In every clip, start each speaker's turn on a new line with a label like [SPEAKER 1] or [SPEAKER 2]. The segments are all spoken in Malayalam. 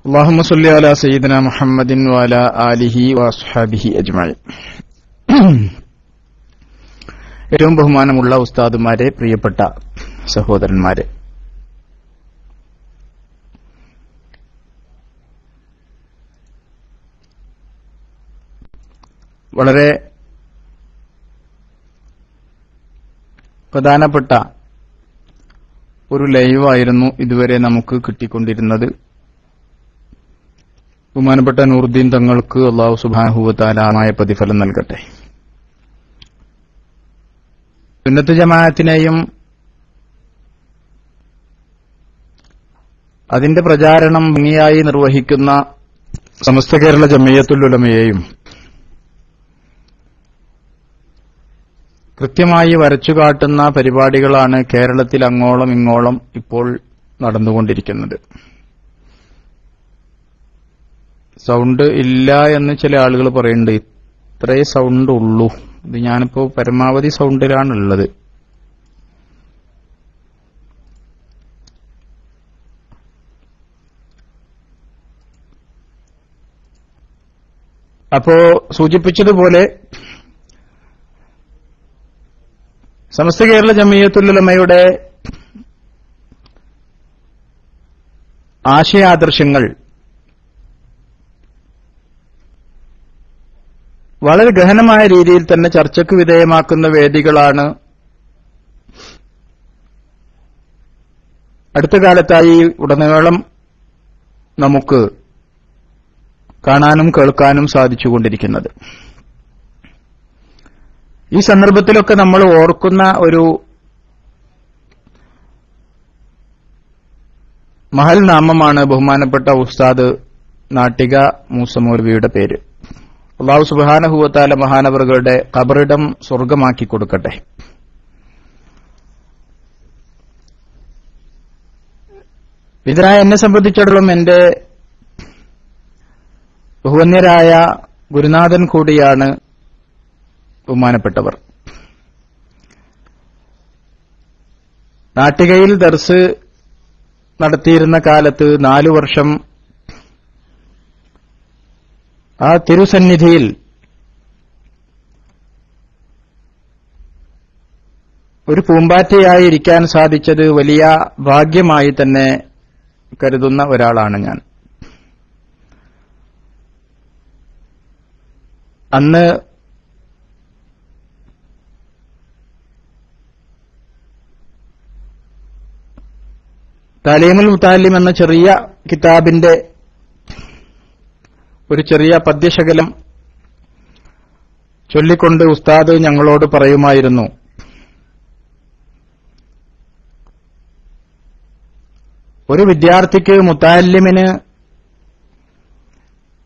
[SPEAKER 1] അല്ലാഹുമ്മ സ്വല്ലി അലാ സയ്യിദിനാ മുഹമ്മദിൻ വഅലാ ആലിഹി വഅസ്ഹാബിഹി അജ്മഈൻ. ഏറ്റവും ബഹുമാനമുള്ള ഉസ്താദുമാരെ, പ്രിയപ്പെട്ട സഹോദരന്മാരെ, വളരെ പ്രധാനപ്പെട്ട ഒരു ലൈവായിരുന്നു ഇതുവരെ നമുക്ക് കിട്ടിക്കൊണ്ടിരുന്നത്. ബഹുമാനപ്പെട്ട നൂറുദ്ദീൻ തങ്ങൾക്ക് അല്ലാഹു സുബ്ഹാനഹു വ തആല പ്രതിഫലം നൽകട്ടെ. സുന്നത്ത് ജമാഅത്തിനെയും അതിന്റെ പ്രചാരണം ഭംഗിയായി നിർവഹിക്കുന്ന സമസ്ത കേരള ജംഇയ്യത്തുൽ ഉലമയെയും കൃത്യമായി വരച്ചുകാട്ടുന്ന പരിപാടികളാണ് കേരളത്തിൽ അങ്ങോളം ഇങ്ങോളം ഇപ്പോൾ നടന്നുകൊണ്ടിരിക്കുന്നത്. സൗണ്ട് ഇല്ല എന്ന് ചില ആളുകൾ പറയുന്നുണ്ട്. ഇത്രേ സൗണ്ട് ഉള്ളൂ. ഇത് ഞാനിപ്പോ പരമാവധി സൗണ്ടിലാണുള്ളത്. അപ്പോ സൂചിപ്പിച്ചതുപോലെ സമസ്ത കേരള ജംഇയ്യത്തുൽ ഉലമയുടെ ആശയാദർശങ്ങൾ വളരെ ഗഹനമായ രീതിയിൽ തന്നെ ചർച്ചയ്ക്ക് വിധേയമാക്കുന്ന വേദികളാണ് അടുത്ത കാലത്തായി ഉടനീളം നമുക്ക് കാണാനും കേൾക്കാനും സാധിച്ചുകൊണ്ടിരിക്കുന്നത്. ഈ സന്ദർഭത്തിലൊക്കെ നമ്മൾ ഓർക്കുന്ന ഒരു മഹൽ നാമമാണ് ബഹുമാനപ്പെട്ട ഉസ്താദ് നാട്ടിക മൂസ മൗലവിയുടെ പേര്. അല്ലാഹു സുബ്ഹാനഹു വ തആല മഹാനവറുകളുടെ ഖബറിടം സ്വർഗമാക്കി കൊടുക്കട്ടെ. ഇതിനായി എന്നെ സംബന്ധിച്ചിടത്തോളം എന്റെ ബഹുവന്യരായ ഗുരുനാഥൻ കൂടിയാണ് ബഹുമാനപ്പെട്ടവർ. നാട്ടികയിൽ ദർസ് നടത്തിയിരുന്ന കാലത്ത് 4 വർഷം ആ തിരുസന്നിധിയിൽ ഒരു പൂമ്പാറ്റയായി ഇരിക്കാൻ സാധിച്ചത് വലിയ ഭാഗ്യമായി തന്നെ കരുതുന്ന ഒരാളാണ് ഞാൻ. അന്ന് താലീമുൽ മുതഅല്ലിം എന്ന ചെറിയ കിതാബിന്റെ ഒരു ചെറിയ പദ്യശകലം ചൊല്ലിക്കൊണ്ട് ഉസ്താദ് ഞങ്ങളോട് പറയുമായിരുന്നു, ഒരു വിദ്യാർത്ഥിക്ക് മുതഅല്ലിമിന്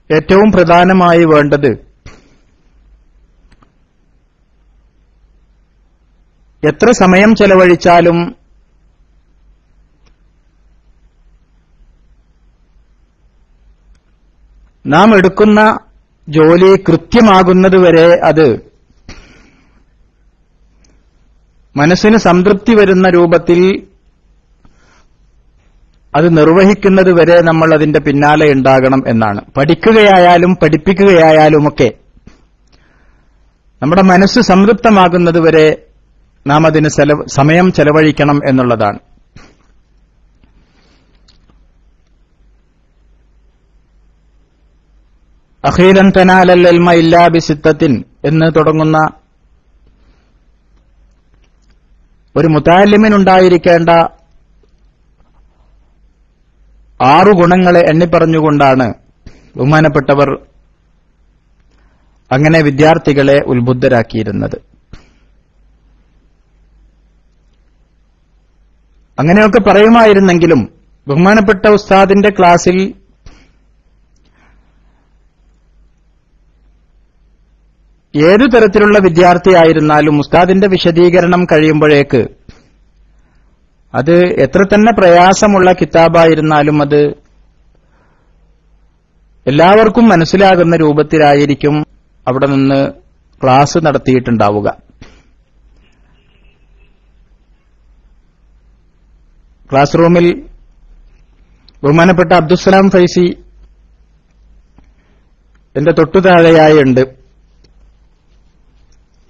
[SPEAKER 1] ഏറ്റവും പ്രധാനമായി വേണ്ടത് എത്ര സമയം ചെലവഴിച്ചാലും നാം എടുക്കുന്ന ജോലി കൃത്യമാകുന്നതുവരെ അത് മനസ്സിന് സംതൃപ്തി വരുന്ന രൂപത്തിൽ അത് നിർവഹിക്കുന്നതുവരെ നമ്മൾ അതിന്റെ പിന്നാലെ ഉണ്ടാകണം എന്നാണ്. പഠിക്കുകയായാലും പഠിപ്പിക്കുകയായാലുമൊക്കെ നമ്മുടെ മനസ്സ് സംതൃപ്തമാകുന്നതുവരെ നാം അതിന് സമയം ചെലവഴിക്കണം എന്നുള്ളതാണ്. അഖീലൻ തനാലൽ ഇൽമ ഇല്ലാ ബിസിത്തത്തിൻ എന്ന് തുടങ്ങുന്ന ഒരു മുതഅല്ലിമിനുണ്ടായിരിക്കേണ്ട 6 ഗുണങ്ങളെ എണ്ണിപ്പറഞ്ഞുകൊണ്ടാണ് ബഹുമാനപ്പെട്ടവർ അങ്ങനെ വിദ്യാർത്ഥികളെ ഉത്ബുദ്ധരാക്കിയിരുന്നത്. അങ്ങനെയൊക്കെ പറയുമായിരുന്നെങ്കിലും ബഹുമാനപ്പെട്ട ഉസ്താദിന്റെ ക്ലാസ്സിൽ ഏതു തരത്തിലുള്ള വിദ്യാർത്ഥിയായിരുന്നാലും ഉസ്താദിന്റെ വിശദീകരണം കഴിയുമ്പോഴേക്ക് അത് എത്ര തന്നെ പ്രയാസമുള്ള കിതാബായിരുന്നാലും അത് എല്ലാവർക്കും മനസ്സിലാകുന്ന രൂപത്തിലായിരിക്കും അവിടെ നിന്ന് ക്ലാസ് നടത്തിയിട്ടുണ്ടാവുക. ക്ലാസ് റൂമിൽ ബഹുമാനപ്പെട്ട അബ്ദുസ്സലാം ഫൈസി എന്റെ തൊട്ടുതാഴെയായുണ്ട്.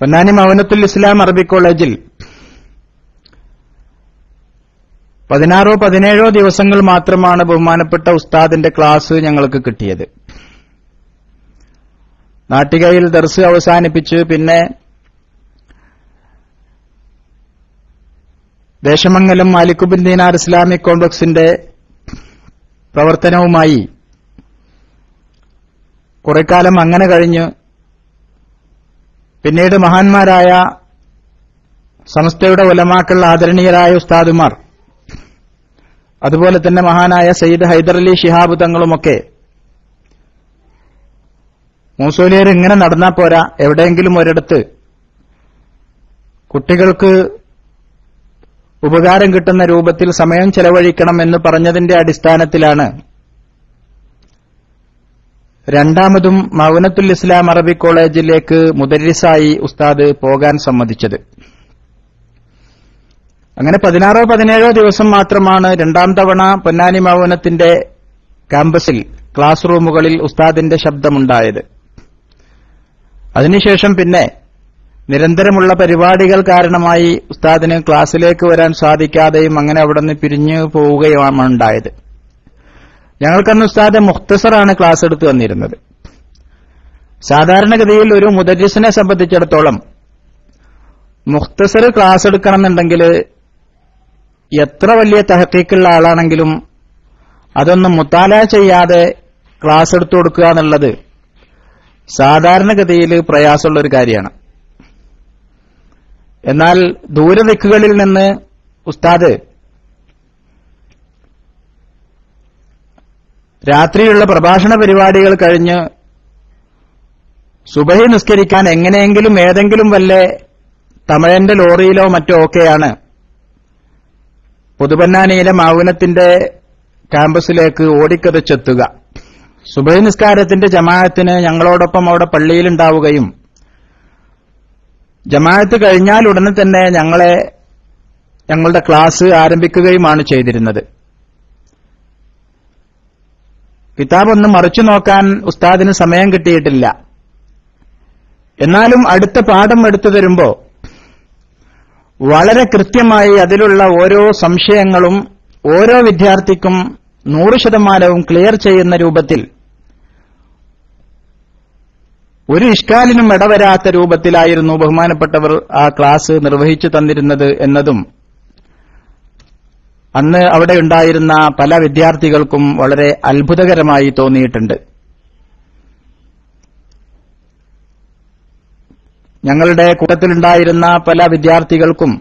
[SPEAKER 1] പൊന്നാനി മഅവനത്തുൽ ഇസ്ലാം അറബിക് കോളേജിൽ 16-17 ദിവസങ്ങൾ മാത്രമാണ് ബഹുമാനപ്പെട്ട ഉസ്താദിന്റെ ക്ലാസ് ഞങ്ങൾക്ക് കിട്ടിയത്. നാട്ടികയിൽ ദർസ് അവസാനിപ്പിച്ച് പിന്നെ ദേശമംഗലം മാലിക്കുബിൻ ദീനാർ ഇസ്ലാമിക് കോംപ്ലക്സിന്റെ പ്രവർത്തനവുമായി കുറെക്കാലം അങ്ങനെ കഴിഞ്ഞ് പിന്നീട് മഹാന്മാരായ സമസ്തയുടെ ഉലമാക്കൾ, ആദരണീയരായ ഉസ്താദുമാർ, അതുപോലെ തന്നെ മഹാനായ സയ്യിദ് ഹൈദരലി ശിഹാബ് തങ്ങളുമൊക്കെ മൂസോലിയർ ഇങ്ങനെ നടന്നാ പോരാ, എവിടെയെങ്കിലും ഒരിടത്ത് കുട്ടികൾക്ക് ഉപകാരം കിട്ടുന്ന രൂപത്തിൽ സമയം ചെലവഴിക്കണം എന്ന് പറഞ്ഞതിന്റെ അടിസ്ഥാനത്തിലാണ് രണ്ടാമതും മഅവനത്തുൽ ഇസ്ലാം അറബിക് കോളേജിലേക്ക് മുദരിസായി ഉസ്താദ് പോകാൻ സമ്മതിച്ചത്. അങ്ങനെ 16-17 ദിവസം മാത്രമാണ് രണ്ടാം തവണ പൊന്നാനി മഅവനത്തിന്റെ ക്യാമ്പസിൽ ക്ലാസ് റൂമുകളിൽ ഉസ്താദിന്റെ ശബ്ദമുണ്ടായത്. അതിനുശേഷം പിന്നെ നിരന്തരമുള്ള പരിപാടികൾ കാരണമായി ഉസ്താദിന് ക്ലാസ്സിലേക്ക് വരാൻ സാധിക്കാതെയും അങ്ങനെ അവിടെ നിന്ന് പിരിഞ്ഞു പോവുകയുമാണ് ഉണ്ടായത്. ഞങ്ങൾക്കന്ന് ഉസ്താദ് മുഖ്തസറാണ് ക്ലാസ് എടുത്തു വന്നിരുന്നത്. സാധാരണഗതിയിൽ ഒരു മുദരിസിനെ സംബന്ധിച്ചിടത്തോളം മുഖ്തസർ ക്ലാസ് എടുക്കണമെന്നുണ്ടെങ്കിൽ എത്ര വലിയ തഹഖീഖുള്ള ആളാണെങ്കിലും അതൊന്നും മുത്താല ചെയ്യാതെ ക്ലാസ് എടുത്തു കൊടുക്കുക എന്നുള്ളത് സാധാരണഗതിയിൽ പ്രയാസമുള്ള ഒരു കാര്യമാണ്. എന്നാൽ ദൂരദിക്കുകളിൽ നിന്ന് ഉസ്താദ് രാത്രിയുള്ള പ്രഭാഷണ പരിപാടികൾ കഴിഞ്ഞ് സുബഹി നിസ്കരിക്കാൻ എങ്ങനെയെങ്കിലും ഏതെങ്കിലും വല്ല തമിഴന്റെ ലോറിയിലോ മറ്റോ ഒക്കെയാണ് പുതുപന്നാനിയിലെ മഅവനത്തിന്റെ ക്യാമ്പസിലേക്ക് ഓടിക്കതച്ചെത്തുക. സുബഹി നിസ്കാരത്തിന്റെ ജമാഅത്തിന് ഞങ്ങളോടൊപ്പം അവിടെ പള്ളിയിലുണ്ടാവുകയും ജമാഅത്ത് കഴിഞ്ഞാൽ ഉടനെ തന്നെ ഞങ്ങളുടെ ക്ലാസ് ആരംഭിക്കുകയുമാണ് ചെയ്തിരുന്നത്. കിതാബൊന്ന് മറിച്ചു നോക്കാൻ ഉസ്താദിന് സമയം കിട്ടിയിട്ടില്ല. എന്നാലും അടുത്ത പാഠം എടുത്തു തരുമ്പോ വളരെ കൃത്യമായി അതിലുള്ള ഓരോ സംശയങ്ങളും ഓരോ വിദ്യാർത്ഥിക്കും 100% ക്ലിയർ ചെയ്യുന്ന രൂപത്തിൽ, ഒരു ഇഷ്കാലിനും ഇടവരാത്ത രൂപത്തിലായിരുന്നു ബഹുമാനപ്പെട്ടവർ ആ ക്ലാസ് നിർവഹിച്ചു തന്നിരുന്നത് എന്നതും അന്ന് അവിടെ ഉണ്ടായിരുന്ന പല വിദ്യാർത്ഥികൾക്കും വളരെ അത്ഭുതകരമായി തോന്നിയിട്ടുണ്ട്. ഞങ്ങളുടെ കൂട്ടത്തിലുണ്ടായിരുന്ന പല വിദ്യാർത്ഥികൾക്കും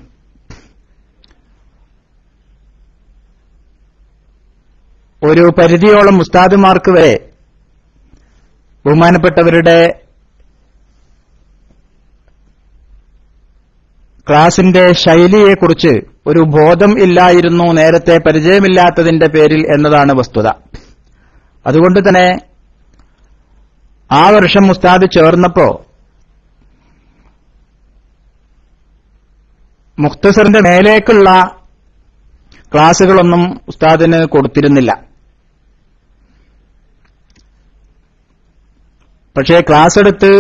[SPEAKER 1] ഒരു പരിധിയോളം ഉസ്താദുമാർക്ക് വരെ ബഹുമാനപ്പെട്ടവരുടെ ക്ലാസിന്റെ ശൈലിയെക്കുറിച്ച് ഒരു ബോധം ഇല്ലായിരുന്നു, നേരത്തെ പരിചയമില്ലാത്തതിന്റെ പേരിൽ എന്നതാണ് വസ്തുത. അതുകൊണ്ട് തന്നെ ആ വർഷം ഉസ്താദ് ചേർന്നപ്പോ മുഖ്തസറിന്റെ മേലേക്കുള്ള ക്ലാസുകളൊന്നും ഉസ്താദിന് കൊടുത്തിരുന്നില്ല. പക്ഷേ ക്ലാസ് എടുത്ത്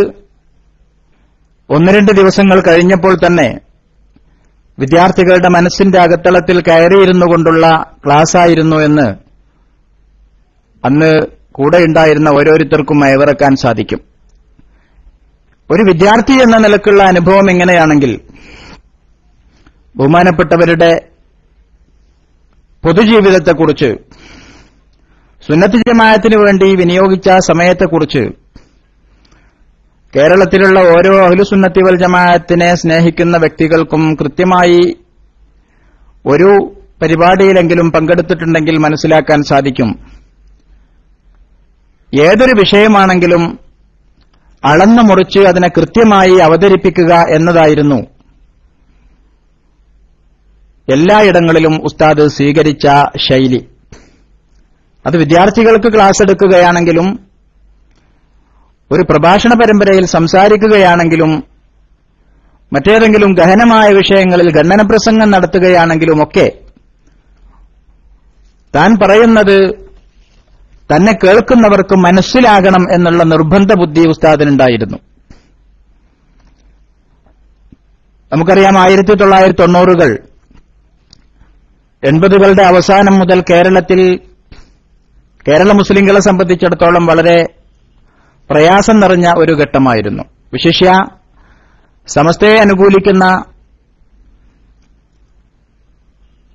[SPEAKER 1] 1-2 ദിവസങ്ങൾ കഴിഞ്ഞപ്പോൾ തന്നെ വിദ്യാർത്ഥികളുടെ മനസ്സിന്റെ അകത്തളത്തിൽ കയറിയിരുന്നു കൊണ്ടുള്ള ക്ലാസ്സായിരുന്നു എന്ന് അന്ന് കൂടെയുണ്ടായിരുന്ന ഓരോരുത്തർക്കും അയവിറക്കാൻ സാധിക്കും. ഒരു വിദ്യാർത്ഥി എന്ന നിലക്കുള്ള അനുഭവം എങ്ങനെയാണെങ്കിൽ ബഹുമാനപ്പെട്ടവരുടെ പൊതുജീവിതത്തെക്കുറിച്ച്, സുന്നത്ത് ജമാഅത്തിന് വേണ്ടി വിനിയോഗിച്ച സമയത്തെക്കുറിച്ച്, കേരളത്തിലുള്ള ഓരോ അഹ്ലുസുന്നത്തി വൽ ജമാഅത്തിനെ സ്നേഹിക്കുന്ന വ്യക്തികൾക്കും കൃത്യമായി ഒരു പരിപാടിയിലെങ്കിലും പങ്കെടുത്തിട്ടുണ്ടെങ്കിൽ മനസ്സിലാക്കാൻ സാധിക്കും. ഏതൊരു വിഷയമാണെങ്കിലും അളന്നു മുറിച്ച് അതിനെ കൃത്യമായി അവതരിപ്പിക്കുക എന്നതായിരുന്നു എല്ലായിടങ്ങളിലും ഉസ്താദ് സ്വീകരിച്ച ശൈലി. അത് വിദ്യാർത്ഥികൾക്ക് ക്ലാസ് എടുക്കുകയാണെങ്കിലും ഒരു പ്രഭാഷണ പരമ്പരയിൽ സംസാരിക്കുകയാണെങ്കിലും മറ്റേതെങ്കിലും ഗഹനമായ വിഷയങ്ങളിൽ ഖണ്ഡന പ്രസംഗം നടത്തുകയാണെങ്കിലുമൊക്കെ താൻ പറയുന്നത് തന്നെ കേൾക്കുന്നവർക്ക് മനസ്സിലാകണം എന്നുള്ള നിർബന്ധ ബുദ്ധി ഉസ്താദിനുണ്ടായിരുന്നു. നമുക്കറിയാം 1990-കൾ 80-കളുടെ അവസാനം മുതൽ കേരള മുസ്ലിങ്ങളെ സംബന്ധിച്ചിടത്തോളം വളരെ പ്രയാസം നിറഞ്ഞ ഒരു ഘട്ടമായിരുന്നു. വിശിഷ്യ സമസ്തയെ അനുകൂലിക്കുന്ന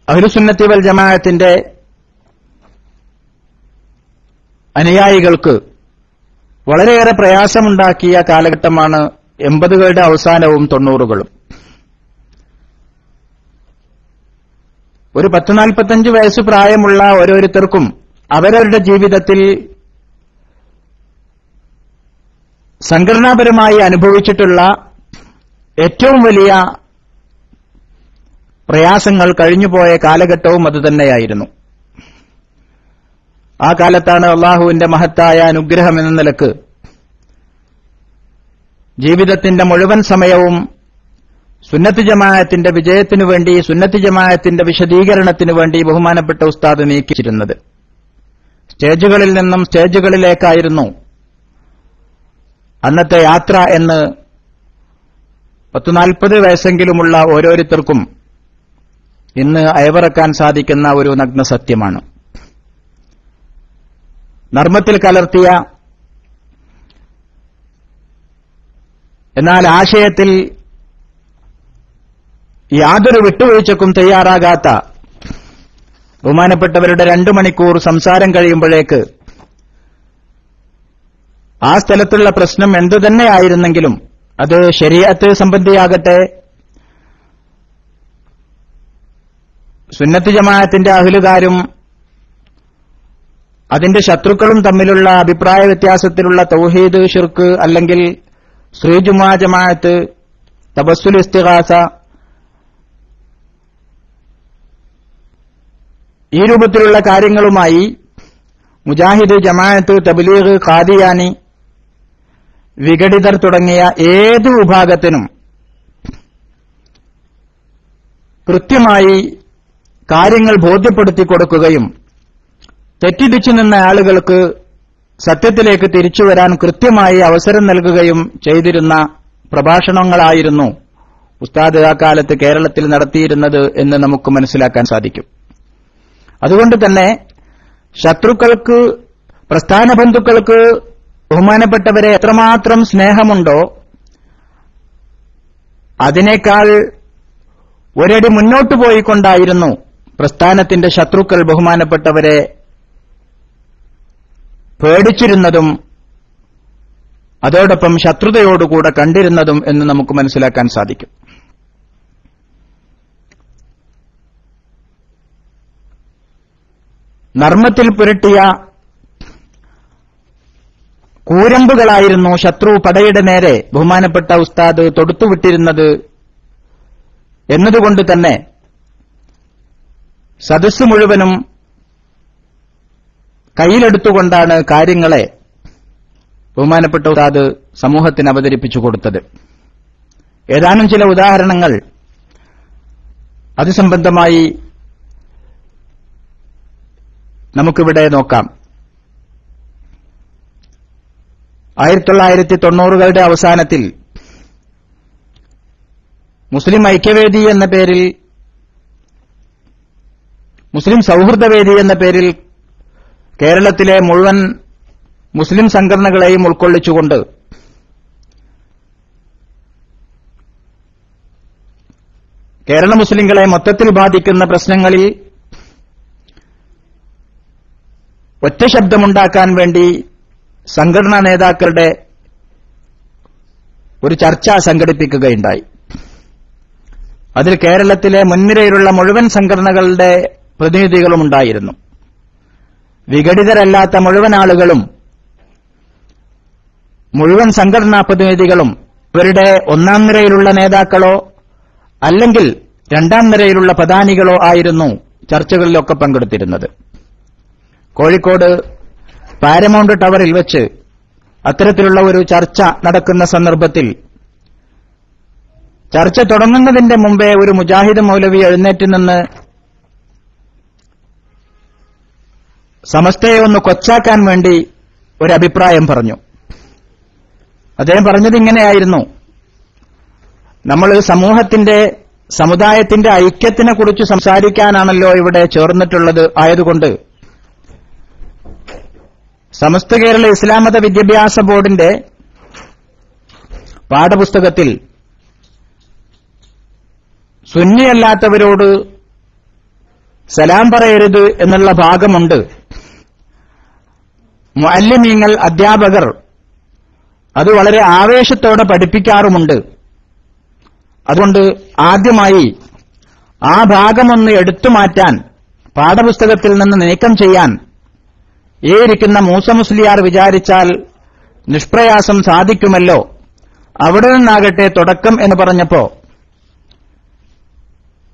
[SPEAKER 1] അഹ്ലുസുന്നത്തി വൽ ജമാഅത്തിന്റെ അനുയായികൾക്ക് വളരെയേറെ പ്രയാസമുണ്ടാക്കിയ കാലഘട്ടമാണ് 80-കളുടെ അവസാനവും 90-കളും. ഒരു 10-45 വയസ്സ് പ്രായമുള്ള ഓരോരുത്തർക്കും അവരവരുടെ ജീവിതത്തിൽ സംഘടനാപരമായി അനുഭവിച്ചിട്ടുള്ള ഏറ്റവും വലിയ പ്രയാസങ്ങൾ കഴിഞ്ഞുപോയ കാലഘട്ടവും അതുതന്നെയായിരുന്നു. ആ കാലത്താണ് അള്ളാഹുവിന്റെ മഹത്തായ അനുഗ്രഹം എന്ന നിലക്ക് ജീവിതത്തിന്റെ മുഴുവൻ സമയവും സുന്നത്ത് ജമാഅത്തിന്റെ വിജയത്തിനു വേണ്ടി, സുന്നത്ത് ജമാഅത്തിന്റെ വിശദീകരണത്തിനു വേണ്ടി ബഹുമാനപ്പെട്ട ഉസ്താദ് നീക്കിച്ചിരുന്നത്. സ്റ്റേജുകളിൽ നിന്നും സ്റ്റേജുകളിലേക്കായിരുന്നു അന്നത്തെ യാത്ര എന്ന് 10-40 വയസ്സെങ്കിലുമുള്ള ഓരോരുത്തർക്കും ഇന്ന് അയവിറക്കാൻ സാധിക്കുന്ന ഒരു നഗ്ന സത്യമാണ്. നർമ്മത്തിൽ കലർത്തിയ, എന്നാൽ ആശയത്തിൽ യാതൊരു വിട്ടുവീഴ്ചക്കും തയ്യാറാകാത്ത ബഹുമാനപ്പെട്ടവരുടെ 2 മണിക്കൂർ സംസാരം കഴിയുമ്പോഴേക്ക് ആ സ്ഥലത്തുള്ള പ്രശ്നം എന്തുതന്നെയായിരുന്നെങ്കിലും അത് ശരീഅത്ത് സംബന്ധിയാകട്ടെ, സുന്നത്ത് ജമാഅത്തിന്റെ അഹ്ലുകാരും അതിന്റെ ശത്രുക്കളും തമ്മിലുള്ള അഭിപ്രായ വ്യത്യാസത്തിലുള്ള തൗഹീദ്, ശിർക്ക്, അല്ലെങ്കിൽ ശ്രീജുമാ ജമാഅത്ത്, തബസ്സുൽ ഇസ്തിഗാസ, ഈ രൂപത്തിലുള്ള കാര്യങ്ങളുമായി മുജാഹിദ്, ജമാഅത്ത്, തബ്ലീഗ്, ഖാദിയാനി, വിഘടിതർ തുടങ്ങിയ ഏതു വിഭാഗത്തിനും കൃത്യമായി കാര്യങ്ങൾ ബോധ്യപ്പെടുത്തി കൊടുക്കുകയും തെറ്റിദ്ധരിച്ചു നിന്ന ആളുകൾക്ക് സത്യത്തിലേക്ക് തിരിച്ചുവരാൻ കൃത്യമായി അവസരം നൽകുകയും ചെയ്തിരുന്ന പ്രഭാഷണങ്ങളായിരുന്നു ഉസ്താദ് ആ കാലത്ത് കേരളത്തിൽ നടത്തിയിരുന്നത് എന്ന് നമുക്ക് മനസ്സിലാക്കാൻ സാധിക്കും. അതുകൊണ്ട് തന്നെ ശത്രുക്കൾക്ക്, പ്രസ്ഥാന ബന്ധുക്കൾക്ക് ബഹുമാനപ്പെട്ടവരെ എത്രമാത്രം സ്നേഹമുണ്ടോ അതിനേക്കാൾ ഒരടി മുന്നോട്ടു പോയിക്കൊണ്ടായിരുന്നു പ്രസ്ഥാനത്തിന്റെ ശത്രുക്കൾ ബഹുമാനപ്പെട്ടവരെ പേടിച്ചിരുന്നതും അതോടൊപ്പം ശത്രുതയോടുകൂടെ കണ്ടിരുന്നതും എന്ന് നമുക്ക് മനസ്സിലാക്കാൻ സാധിക്കും. നർമ്മത്തിൽ പുരട്ടിയ കൂരമ്പുകളായിരുന്നു ശത്രു പടയുടെ നേരെ ബഹുമാനപ്പെട്ട ഉസ്താദ് തൊടുത്തുവിട്ടിരുന്നത് എന്നതുകൊണ്ട് തന്നെ സദസ്സ് മുഴുവനും കയ്യിലെടുത്തുകൊണ്ടാണ് കാര്യങ്ങളെ ബഹുമാനപ്പെട്ട ഉസ്താദ് സമൂഹത്തിന് അവതരിപ്പിച്ചു കൊടുത്തത്. ഏതാനും ചില ഉദാഹരണങ്ങൾ അത് സംബന്ധമായി നമുക്കിവിടെ നോക്കാം. 1990-കളുടെ അവസാനത്തിൽ മുസ്ലിം ഐക്യവേദി എന്ന പേരിൽ, മുസ്ലിം സൗഹൃദവേദി എന്ന പേരിൽ കേരളത്തിലെ മുഴുവൻ മുസ്ലിം സംഘടനകളെയും ഉൾക്കൊള്ളിച്ചുകൊണ്ട് കേരള മുസ്ലിങ്ങളെ മൊത്തത്തിൽ ബാധിക്കുന്ന പ്രശ്നങ്ങളിൽ ഒറ്റ ശബ്ദമുണ്ടാക്കാൻ വേണ്ടി സംഘടനാ നേതാക്കളുടെ ഒരു ചർച്ച സംഘടിപ്പിക്കുകയുണ്ടായി. അതിൽ കേരളത്തിലെ മുൻനിരയിലുള്ള മുഴുവൻ സംഘടനകളുടെ പ്രതിനിധികളും ഉണ്ടായിരുന്നു. വിഘടിതരല്ലാത്ത മുഴുവൻ ആളുകളും, മുഴുവൻ സംഘടനാ പ്രതിനിധികളും ഇവരുടെ ഒന്നാം നിരയിലുള്ള നേതാക്കളോ അല്ലെങ്കിൽ രണ്ടാം നിരയിലുള്ള പ്രധാനികളോ ആയിരുന്നു ചർച്ചകളിലൊക്കെ പങ്കെടുത്തിരുന്നത്. കോഴിക്കോട് പാരമൗണ്ട് ടവറിൽ വെച്ച് അത്തരത്തിലുള്ള ഒരു ചർച്ച നടക്കുന്ന സന്ദർഭത്തിൽ ചർച്ച തുടങ്ങുന്നതിന്റെ മുമ്പേ ഒരു മുജാഹിദ് മൗലവി എഴുന്നേറ്റ് നിന്ന് സമസ്തയെ ഒന്ന് കൊച്ചാക്കാൻ വേണ്ടി ഒരു അഭിപ്രായം പറഞ്ഞു. അദ്ദേഹം പറഞ്ഞത് ഇങ്ങനെയായിരുന്നു: നമ്മൾ സമൂഹത്തിന്റെ, സമുദായത്തിന്റെ ഐക്യത്തിനെ കുറിച്ച് സംസാരിക്കാനാണല്ലോ ഇവിടെ ചേർന്നിട്ടുള്ളത്. ആയതുകൊണ്ട് സമസ്ത കേരള ഇസ്ലാം മത വിദ്യാഭ്യാസ ബോർഡിന്റെ പാഠപുസ്തകത്തിൽ സുന്നിയല്ലാത്തവരോട് സലാം പറയരുത് എന്നുള്ള ഭാഗമുണ്ട്. മുഅല്ലിമീങ്ങൾ, അധ്യാപകർ അത് വളരെ ആവേശത്തോടെ പഠിപ്പിക്കാറുമുണ്ട്. അതുകൊണ്ട് ആദ്യമായി ആ ഭാഗമൊന്ന് എടുത്തുമാറ്റാൻ, പാഠപുസ്തകത്തിൽ നിന്ന് നീക്കം ചെയ്യാൻ ഈ ഇരിക്കുന്ന മൂസ മുസ്ലിയാർ വിചാരിച്ചാൽ നിഷ്പ്രയാസം സാധിക്കുമല്ലോ. അവിടെ നിന്നാകട്ടെ തുടക്കം എന്ന് പറഞ്ഞപ്പോ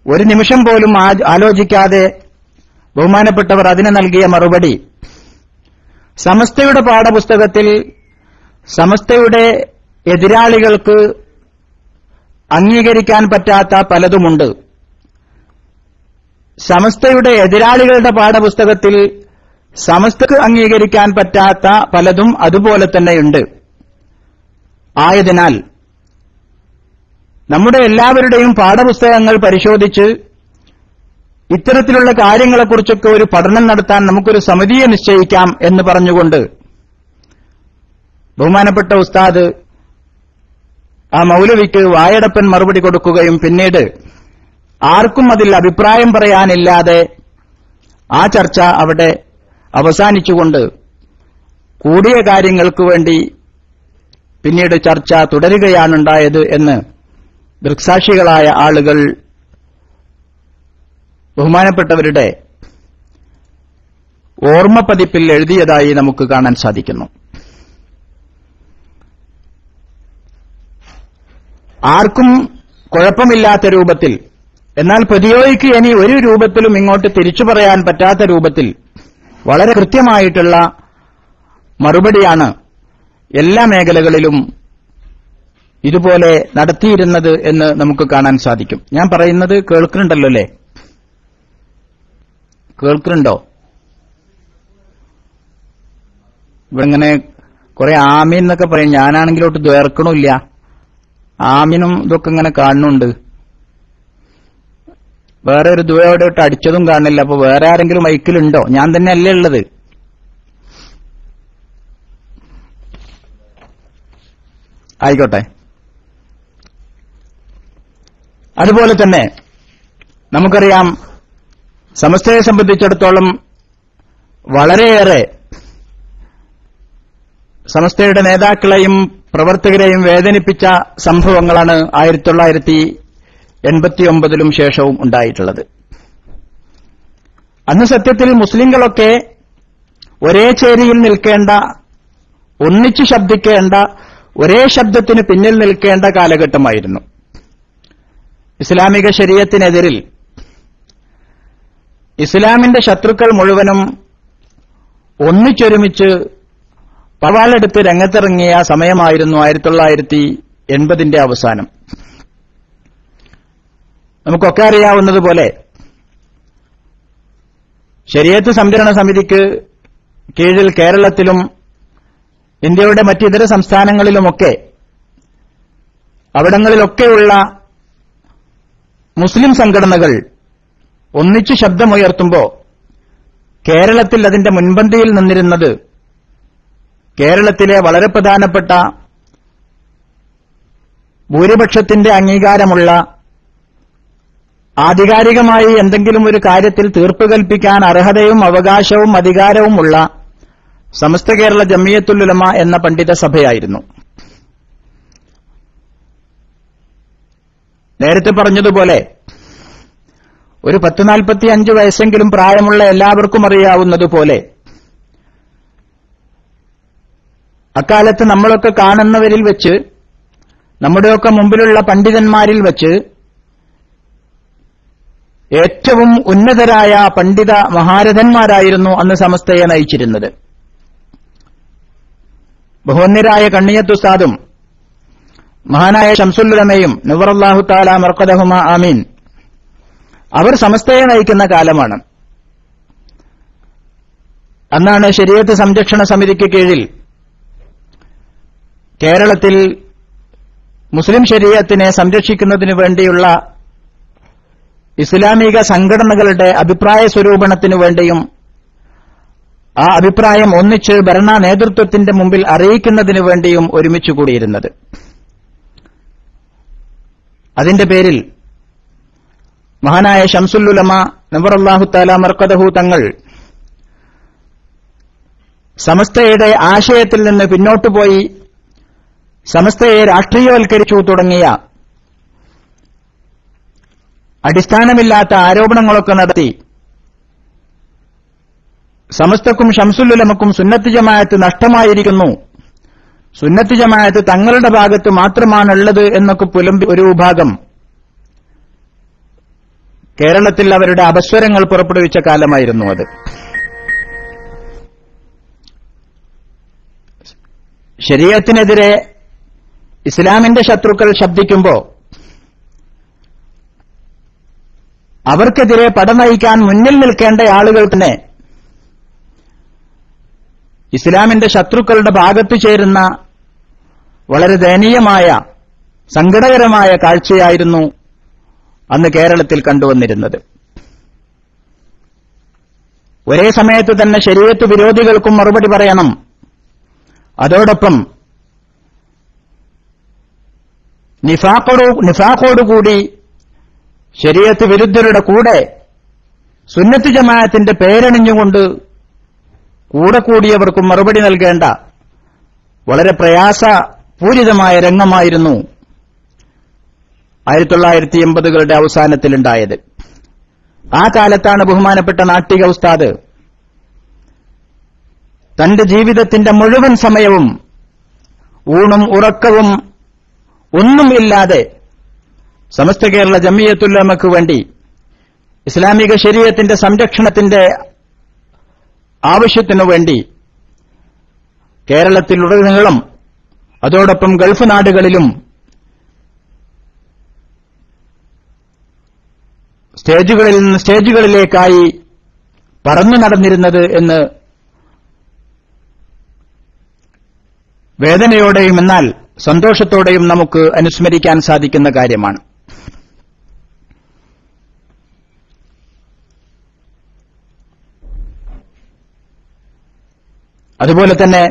[SPEAKER 1] ഒരു നിമിഷം പോലും ആലോചിക്കാതെ ബഹുമാനപ്പെട്ടവർ അതിന് നൽകിയ മറുപടി, സമസ്തയുടെ പാഠപുസ്തകത്തിൽ സമസ്തയുടെ എതിരാളികൾക്ക് അംഗീകരിക്കാൻ പറ്റാത്ത പലതുമുണ്ട്. സമസ്തയുടെ എതിരാളികളുടെ പാഠപുസ്തകത്തിൽ സമസ്തക്ക് അംഗീകരിക്കാൻ പറ്റാത്ത പലതും അതുപോലെ തന്നെയുണ്ട്. ആയതിനാൽ നമ്മുടെ എല്ലാവരുടെയും പാഠപുസ്തകങ്ങൾ പരിശോധിച്ച് ഇത്തരത്തിലുള്ള കാര്യങ്ങളെക്കുറിച്ചൊക്കെ ഒരു പഠനം നടത്താൻ നമുക്കൊരു സമിതിയെ നിശ്ചയിക്കാം എന്ന് പറഞ്ഞുകൊണ്ട് ബഹുമാനപ്പെട്ട ഉസ്താദ് ആ മൗലവിക്ക് വായടപ്പൻ മറുപടി കൊടുക്കുകയും പിന്നീട് ആർക്കും അതിൽ അഭിപ്രായം പറയാനില്ലാതെ ആ ചർച്ച അവിടെ അവസാനിച്ചുകൊണ്ട് കൂടിയ കാര്യങ്ങൾക്ക് വേണ്ടി പിന്നീട് ചർച്ച തുടരുകയാണുണ്ടായത് എന്ന് ദൃക്സാക്ഷികളായ ആളുകൾ ബഹുമാനപ്പെട്ടവരുടെ ഓർമ്മപ്പതിപ്പിൽ എഴുതിയതായി നമുക്ക് കാണാൻ സാധിക്കുന്നു. ആർക്കും കുഴപ്പമില്ലാത്ത രൂപത്തിൽ, എന്നാൽ പ്രതിയോഗിക്ക് ഇനി ഒരു രൂപത്തിലും ഇങ്ങോട്ട് തിരിച്ചു പറയാൻ പറ്റാത്ത രൂപത്തിൽ വളരെ കൃത്യമായിട്ടുള്ള മറുപടിയാണ് എല്ലാ മേഖലകളിലും ഇതുപോലെ നടത്തിയിരുന്നത് എന്ന് നമുക്ക് കാണാൻ സാധിക്കും. ഞാൻ പറയുന്നത് കേൾക്കുന്നുണ്ടല്ലോ അല്ലേ? കേൾക്കുന്നുണ്ടോ? ഇവിടെ ഇങ്ങനെ കുറെ ആമീൻ എന്നൊക്കെ പറയും. ഞാനാണെങ്കിലോട്ട് ദ്വേർക്കണില്ല. ആമീനും ഇതൊക്കെ ഇങ്ങനെ കാണുന്നുണ്ട്. വേറെ ഒരു ദ്വയോടോട്ട് അടിച്ചതും കാണില്ല. അപ്പൊ വേറെ ആരെങ്കിലും മൈക്കിലുണ്ടോ? ഞാൻ തന്നെ അല്ലേ ഉള്ളത്? ആയിക്കോട്ടെ. അതുപോലെ തന്നെ നമുക്കറിയാം, സമസ്തയെ സംബന്ധിച്ചിടത്തോളം വളരെയേറെ സമസ്തയുടെ നേതാക്കളെയും പ്രവർത്തകരെയും വേദനിപ്പിച്ച സംഭവങ്ങളാണ് 1989 ശേഷവും ഉണ്ടായിട്ടുള്ളത്. അന്ന് സത്യത്തിൽ മുസ്ലിങ്ങളൊക്കെ ഒരേ ചേരിയിൽ നിൽക്കേണ്ട, ഒന്നിച്ചു ശബ്ദിക്കേണ്ട, ഒരേ ശബ്ദത്തിന് പിന്നിൽ നിൽക്കേണ്ട കാലഘട്ടമായിരുന്നു. ഇസ്ലാമിക ശരീഅത്തിനെതിരിൽ ഇസ്ലാമിന്റെ ശത്രുക്കൾ മുഴുവനും ഒന്നിച്ചൊരുമിച്ച് പവാളെടുത്ത് രംഗത്തിറങ്ങിയ സമയമായിരുന്നു 1980 അവസാനം. നമുക്കൊക്കെ അറിയാവുന്നതുപോലെ ശരീഅത്ത് സംരക്ഷണ സമിതിക്ക് കീഴിൽ കേരളത്തിലും ഇന്ത്യയുടെ മറ്റിതര സംസ്ഥാനങ്ങളിലുമൊക്കെ അവിടങ്ങളിലൊക്കെയുള്ള മുസ്ലിം സംഘടനകൾ ഒന്നിച്ചു ശബ്ദമുയർത്തുമ്പോൾ കേരളത്തിൽ അതിന്റെ മുൻപന്തിയിൽ നിന്നിരുന്നത് കേരളത്തിലെ വളരെ പ്രധാനപ്പെട്ട ഭൂരിപക്ഷത്തിന്റെ അംഗീകാരമുള്ള, ആധികാരികമായി എന്തെങ്കിലും ഒരു കാര്യത്തിൽ തീർപ്പ് കൽപ്പിക്കാൻ അർഹതയും അവകാശവും അധികാരവുമുള്ള സമസ്ത കേരള ജമിയത്തുൽ ഉലമ എന്ന പണ്ഡിത സഭയായിരുന്നു. നേരത്തെ പറഞ്ഞതുപോലെ ഒരു 10-45 വയസ്സെങ്കിലും പ്രായമുള്ള എല്ലാവർക്കും അറിയാവുന്നതുപോലെ അക്കാലത്ത് നമ്മളൊക്കെ കാണുന്നവരിൽ വെച്ച്, നമ്മുടെയൊക്കെ മുമ്പിലുള്ള പണ്ഡിതന്മാരിൽ വെച്ച് ഏറ്റവും ഉന്നതരായ പണ്ഡിത മഹാരഥന്മാരായിരുന്നു അന്ന് സമസ്തയെ നയിച്ചിരുന്നത്. ബഹുവന്യരായ കണ്ണിയത്ത് ഉസ്താദും മഹാനായ ശംസുൽ ഉലമയും നവറല്ലാഹു തആല മർഖദഹുമ ആമീൻ, അവർ സമസ്തയെ നയിക്കുന്ന കാലമാണ്. അന്നാണ് ശരീഅത്ത് സംരക്ഷണ സമിതിക്ക് കീഴിൽ കേരളത്തിൽ മുസ്ലിം ശരീഅത്തിനെ സംരക്ഷിക്കുന്നതിനു വേണ്ടിയുള്ള ഇസ്ലാമിക സംഘടനകളുടെ അഭിപ്രായ സ്വരൂപണത്തിനു വേണ്ടിയും ആ അഭിപ്രായം ഒന്നിച്ച് ഭരണ നേതൃത്വത്തിന്റെ മുമ്പിൽ അറിയിക്കുന്നതിനു വേണ്ടിയും ഒരുമിച്ച് കൂടിയിരുന്നത്. അതിന്റെ പേരിൽ മഹാനായ ശംസുൽ ഉലമ നവറല്ലാഹു തആല മർഖദഹു തങ്ങൾ സമസ്തയുടെ ആശയത്തിൽ നിന്ന് പിന്നോട്ടുപോയി സമസ്തയെ രാഷ്ട്രീയവൽക്കരിച്ചു തുടങ്ങിയ അടിസ്ഥാനമില്ലാത്ത ആരോപണങ്ങളൊക്കെ നടത്തി സമസ്തക്കും ശംസുൽ ഉലമക്കും സുന്നത്ത് ജമാഅത്ത് നഷ്ടമായിരിക്കുന്നു, സുന്നത്ത് ജമാഅത്ത് തങ്ങളുടെ ഭാഗത്ത് മാത്രമാണുള്ളത് എന്നൊക്കെ പുലമ്പി ഒരു വിഭാഗം കേരളത്തിൽ അവരുടെ അപസ്വരങ്ങൾ പുറപ്പെടുവിച്ച കാലമായിരുന്നു അത്. ശരീഅത്തിനെതിരെ ഇസ്ലാമിന്റെ ശത്രുക്കൾ ശബ്ദിക്കുമ്പോൾ അവർക്കെതിരെ പട നയിക്കാൻ മുന്നിൽ നിൽക്കേണ്ട ആളുകൾ തന്നെ ഇസ്ലാമിന്റെ ശത്രുക്കളുടെ ഭാഗത്തു ചേരുന്ന വളരെ ദയനീയമായ സങ്കടകരമായ കാഴ്ചയായിരുന്നു അന്ന് കേരളത്തിൽ കണ്ടുവന്നിരുന്നത്. ഒരേ സമയത്ത് തന്നെ ശരീഅത്ത് വിരോധികൾക്കും മറുപടി പറയണം, അതോടൊപ്പം നിഫാഖോടുകൂടി ശരീഅത്ത് വിരുദ്ധരുടെ കൂടെ സുന്നത്ത് ജമാഅത്തിന്റെ പേരണിഞ്ഞുകൊണ്ട് കൂടെ കൂടിയവർക്കും മറുപടി നൽകേണ്ട വളരെ പ്രയാസപൂരിതമായ രംഗമായിരുന്നു 1980കളുടെ അവസാനത്തിലുണ്ടായത്. ആ കാലത്താണ് ബഹുമാനപ്പെട്ട നാട്ടിക ഉസ്താദ് തന്റെ ജീവിതത്തിന്റെ മുഴുവൻ സമയവും ഊണും ഉറക്കവും ഒന്നും ഇല്ലാതെ സമസ്ത കേരള ജമിയത്തുൽ ഉലമക്ക് വേണ്ടി ഇസ്ലാമിക ശരീഅത്തിന്റെ സംരക്ഷണത്തിന്റെ ആവശ്യത്തിനു വേണ്ടി കേരളത്തിലുടനീളം അതോടൊപ്പം ഗൾഫ് നാടുകളിലും സ്റ്റേജുകളിൽ നിന്ന് സ്റ്റേജുകളിലേക്കായി പറന്നു നടന്നിരുന്നത് എന്ന് വേദനയോടെയും എന്നാൽ സന്തോഷത്തോടെയും നമുക്ക് അനുസ്മരിക്കാൻ സാധിക്കുന്ന കാര്യമാണ്. അതുപോലെ തന്നെ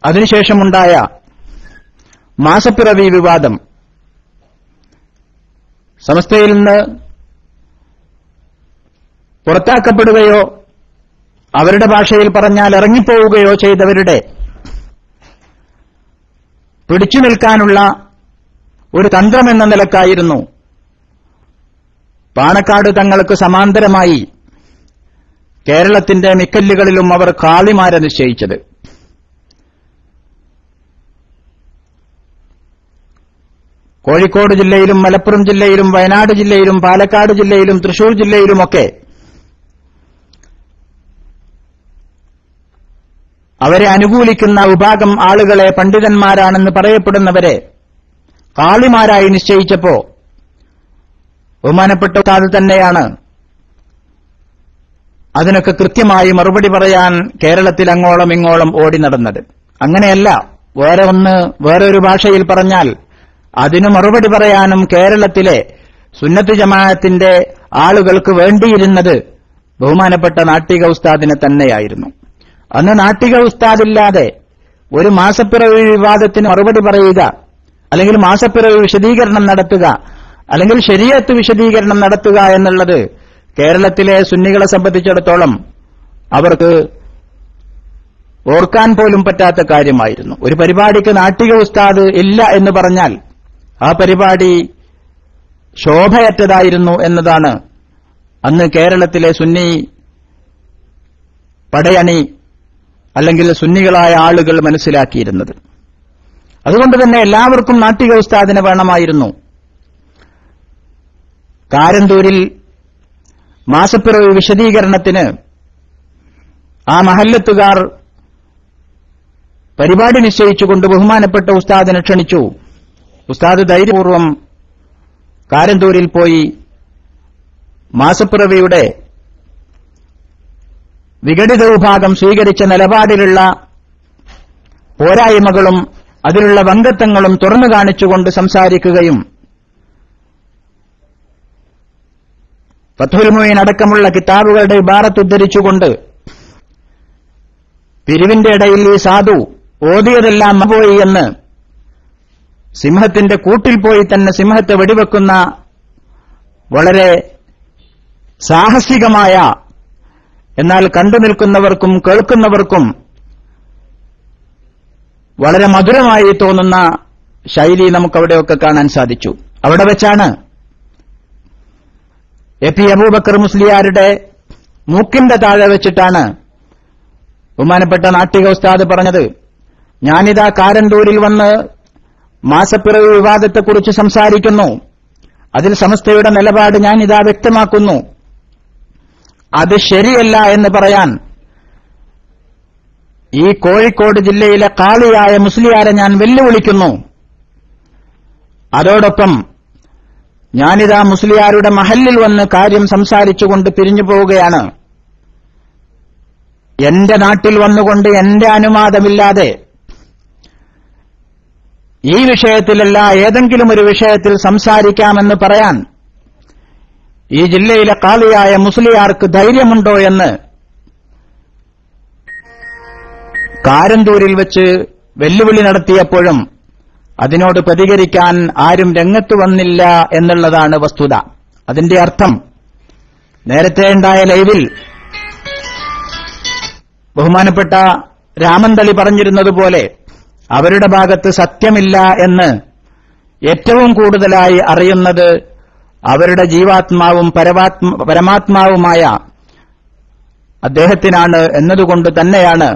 [SPEAKER 1] അതിനുശേഷമുണ്ടായ മാസപ്പിറവി വിവാദം സമസ്തയിൽ നിന്ന് പുറത്താക്കപ്പെടുകയോ അവരുടെ ഭാഷയിൽ പറഞ്ഞാൽ ഇറങ്ങിപ്പോവുകയോ ചെയ്തവരുടെ പിടിച്ചു നിൽക്കാനുള്ള ഒരു തന്ത്രമെന്ന നിലക്കായിരുന്നു പാണക്കാട് തങ്ങൾക്ക് സമാന്തരമായി കേരളത്തിന്റെ മിക്കല്ലുകളിലും അവർ ഖാളിമാരെ നിശ്ചയിച്ചത്. കോഴിക്കോട് ജില്ലയിലും മലപ്പുറം ജില്ലയിലും വയനാട് ജില്ലയിലും പാലക്കാട് ജില്ലയിലും തൃശൂർ ജില്ലയിലുമൊക്കെ അവരെ അനുകൂലിക്കുന്ന വിഭാഗം ആളുകളെ പണ്ഡിതന്മാരാണെന്ന് പറയപ്പെടുന്നവരെ ഖാളിമാരായി നിശ്ചയിച്ചപ്പോ ബഹുമാനപ്പെട്ട ഉസ്താദ് തന്നെയാണ് അതിനൊക്കെ കൃത്യമായി മറുപടി പറയാൻ കേരളത്തിൽ അങ്ങോളം ഇങ്ങോളം ഓടി നടന്നത്. അങ്ങനെയല്ല, വേറൊരു ഭാഷയിൽ പറഞ്ഞാൽ അതിന് മറുപടി പറയാനും കേരളത്തിലെ സുന്നത്ത് ജമാഅത്തിന്റെ ആളുകൾക്ക് വേണ്ടിയിരുന്നത് ബഹുമാനപ്പെട്ട നാട്ടിക ഉസ്താദിനെ തന്നെയായിരുന്നു. അന്ന് നാട്ടിക ഉസ്താദില്ലാതെ ഒരു മാസപ്പിറവി വിവാദത്തിന് മറുപടി പറയുക, അല്ലെങ്കിൽ മാസപ്പിറവി വിശദീകരണം നടത്തുക, അല്ലെങ്കിൽ ശരീഅത്ത് വിശദീകരണം നടത്തുക എന്നുള്ളത് കേരളത്തിലെ സുന്നികളെ സംബന്ധിച്ചിടത്തോളം അവർക്ക് ഓർക്കാൻ പോലും പറ്റാത്ത കാര്യമായിരുന്നു. ഒരു പരിപാടിക്ക് നാട്ടിക ഉസ്താദ് ഇല്ല എന്ന് പറഞ്ഞാൽ ആ പരിപാടി ശോഭയറ്റതായിരുന്നു എന്നതാണ് അന്ന് കേരളത്തിലെ സുന്നി പടയണി അല്ലെങ്കിൽ സുന്നികളായ ആളുകൾ മനസ്സിലാക്കിയിരുന്നത്. അതുകൊണ്ട് തന്നെ എല്ലാവർക്കും നാട്ടിക ഉസ്താദിനെ വേണമായിരുന്നു. കാരന്തൂരിൽ മാസപ്പിറവി വിശദീകരണത്തിന് ആ മഹല്ലത്തുകാർ പരിപാടി നിശ്ചയിച്ചുകൊണ്ട് ബഹുമാനപ്പെട്ട ഉസ്താദിനെ ക്ഷണിച്ചു. ഉസ്താദ് ധൈര്യപൂർവ്വം കാരന്തൂരിൽ പോയി മാസപ്പിറവിയുടെ വിഘടിത വിഭാഗം സ്വീകരിച്ച നിലപാടിലുള്ള പോരായ്മകളും അതിലുള്ള വങ്കത്വങ്ങളും തുറന്നു കാണിച്ചുകൊണ്ട് സംസാരിക്കുകയും ഫത്ഹുൽ മുഈൻ അടക്കമുള്ള കിതാബുകളുടെ ഇബാറത്ത് ഉദ്ധരിച്ചുകൊണ്ട് പിരിവിന്റെ ഇടയിൽ ഈ സാധു ഓതിയതെല്ലാം പോയി എന്ന് സിംഹത്തിന്റെ കൂട്ടിൽ പോയി തന്നെ സിംഹത്തെ വെടിവെക്കുന്ന വളരെ സാഹസികമായ, എന്നാൽ കണ്ടു നിൽക്കുന്നവർക്കും കേൾക്കുന്നവർക്കും വളരെ മധുരമായി തോന്നുന്ന ശൈലി നമുക്കവിടെയൊക്കെ കാണാൻ സാധിച്ചു. അവിടെ വെച്ചാണ് എ പി അബൂബക്കർ മുസ്ലിയാരുടെ മൂക്കിന്റെ താഴെ വെച്ചിട്ടാണ് ബഹുമാനപ്പെട്ട നാട്ടിക ഉസ്താദ് പറഞ്ഞത്, ഞാനിതാ കാരന്തൂരിൽ വന്ന് മാസപ്പിറവി വിവാദത്തെക്കുറിച്ച് സംസാരിക്കുന്നു, അതിൽ സമസ്തയുടെ നിലപാട് ഞാനിതാ വ്യക്തമാക്കുന്നു, അത് ശരിയല്ല എന്ന് പറയാൻ ഈ കോഴിക്കോട് ജില്ലയിലെ കാളിയായ മുസ്ലിയാരെ ഞാൻ വെല്ലുവിളിക്കുന്നു. അതോടൊപ്പം ഞാനിതാ മുസ്ലിയാരുടെ മഹല്ലിൽ വന്ന് കാര്യം സംസാരിച്ചുകൊണ്ട് പിരിഞ്ഞു പോവുകയാണ്. എന്റെ നാട്ടിൽ വന്നുകൊണ്ട് എന്റെ അനുവാദമില്ലാതെ ഈ വിഷയത്തിലല്ല ഏതെങ്കിലും ഒരു വിഷയത്തിൽ സംസാരിക്കാമെന്ന് പറയാൻ ഈ ജില്ലയിലെ കാളിയായ മുസ്ലിയാർക്ക് ധൈര്യമുണ്ടോ എന്ന് കാരന്തൂരിൽ വെച്ച് വെല്ലുവിളി നടത്തിയപ്പോഴും അതിനോട് പ്രതികരിക്കാൻ ആരും രംഗത്ത് വന്നില്ല എന്നുള്ളതാണ് വസ്തുത. അതിന്റെ അർത്ഥം നേരത്തെ ഉണ്ടായ ലൈവിൽ ബഹുമാനപ്പെട്ട രാമന്തളി പറഞ്ഞിരുന്നതുപോലെ അവരുടെ ഭാഗത്ത് സത്യമില്ല എന്ന് ഏറ്റവും കൂടുതലായി അറിയുന്നത് അവരുടെ ജീവാത്മാവും പരമാത്മാവുമായ അദ്ദേഹത്തിനാണ് എന്നതുകൊണ്ട് തന്നെയാണ്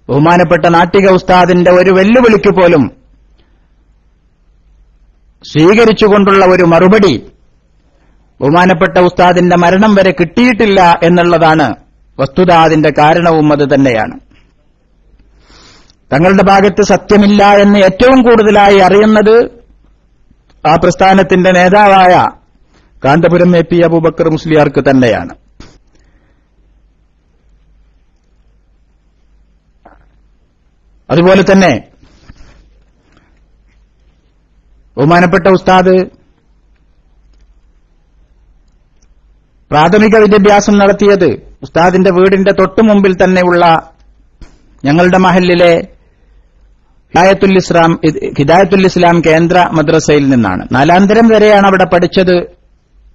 [SPEAKER 1] ബഹുമാനപ്പെട്ട നാട്ടിക ഉസ്താദിന്റെ ഒരു വെല്ലുവിളിക്ക് പോലും സ്വീകരിച്ചുകൊണ്ടുള്ള ഒരു മറുപടി ബഹുമാനപ്പെട്ട ഉസ്താദിന്റെ മരണം വരെ കിട്ടിയിട്ടില്ല എന്നുള്ളതാണ് വസ്തുത. അതിന്റെ കാരണവും അത് തന്നെയാണ്. തങ്ങളുടെ ഭാഗത്ത് സത്യമില്ല എന്ന് ഏറ്റവും കൂടുതലായി അറിയുന്നത് ആ പ്രസ്ഥാനത്തിന്റെ നേതാവായ കാന്തപുരം എ പി അബൂബക്കർ മുസ്ലിയാർക്ക് തന്നെയാണ്. അതുപോലെ തന്നെ ബഹുമാനപ്പെട്ട ഉസ്താദ് പ്രാഥമിക വിദ്യാഭ്യാസം നടത്തിയത് ഉസ്താദിന്റെ വീടിന്റെ തൊട്ടുമുമ്പിൽ തന്നെയുള്ള ഞങ്ങളുടെ മഹല്ലിലെ ഹിദായത്തുൽ ഇസ്ലാം കേന്ദ്ര മദ്രസയിൽ നിന്നാണ്. 4ാം തരം വരെയാണ് അവിടെ പഠിച്ചത്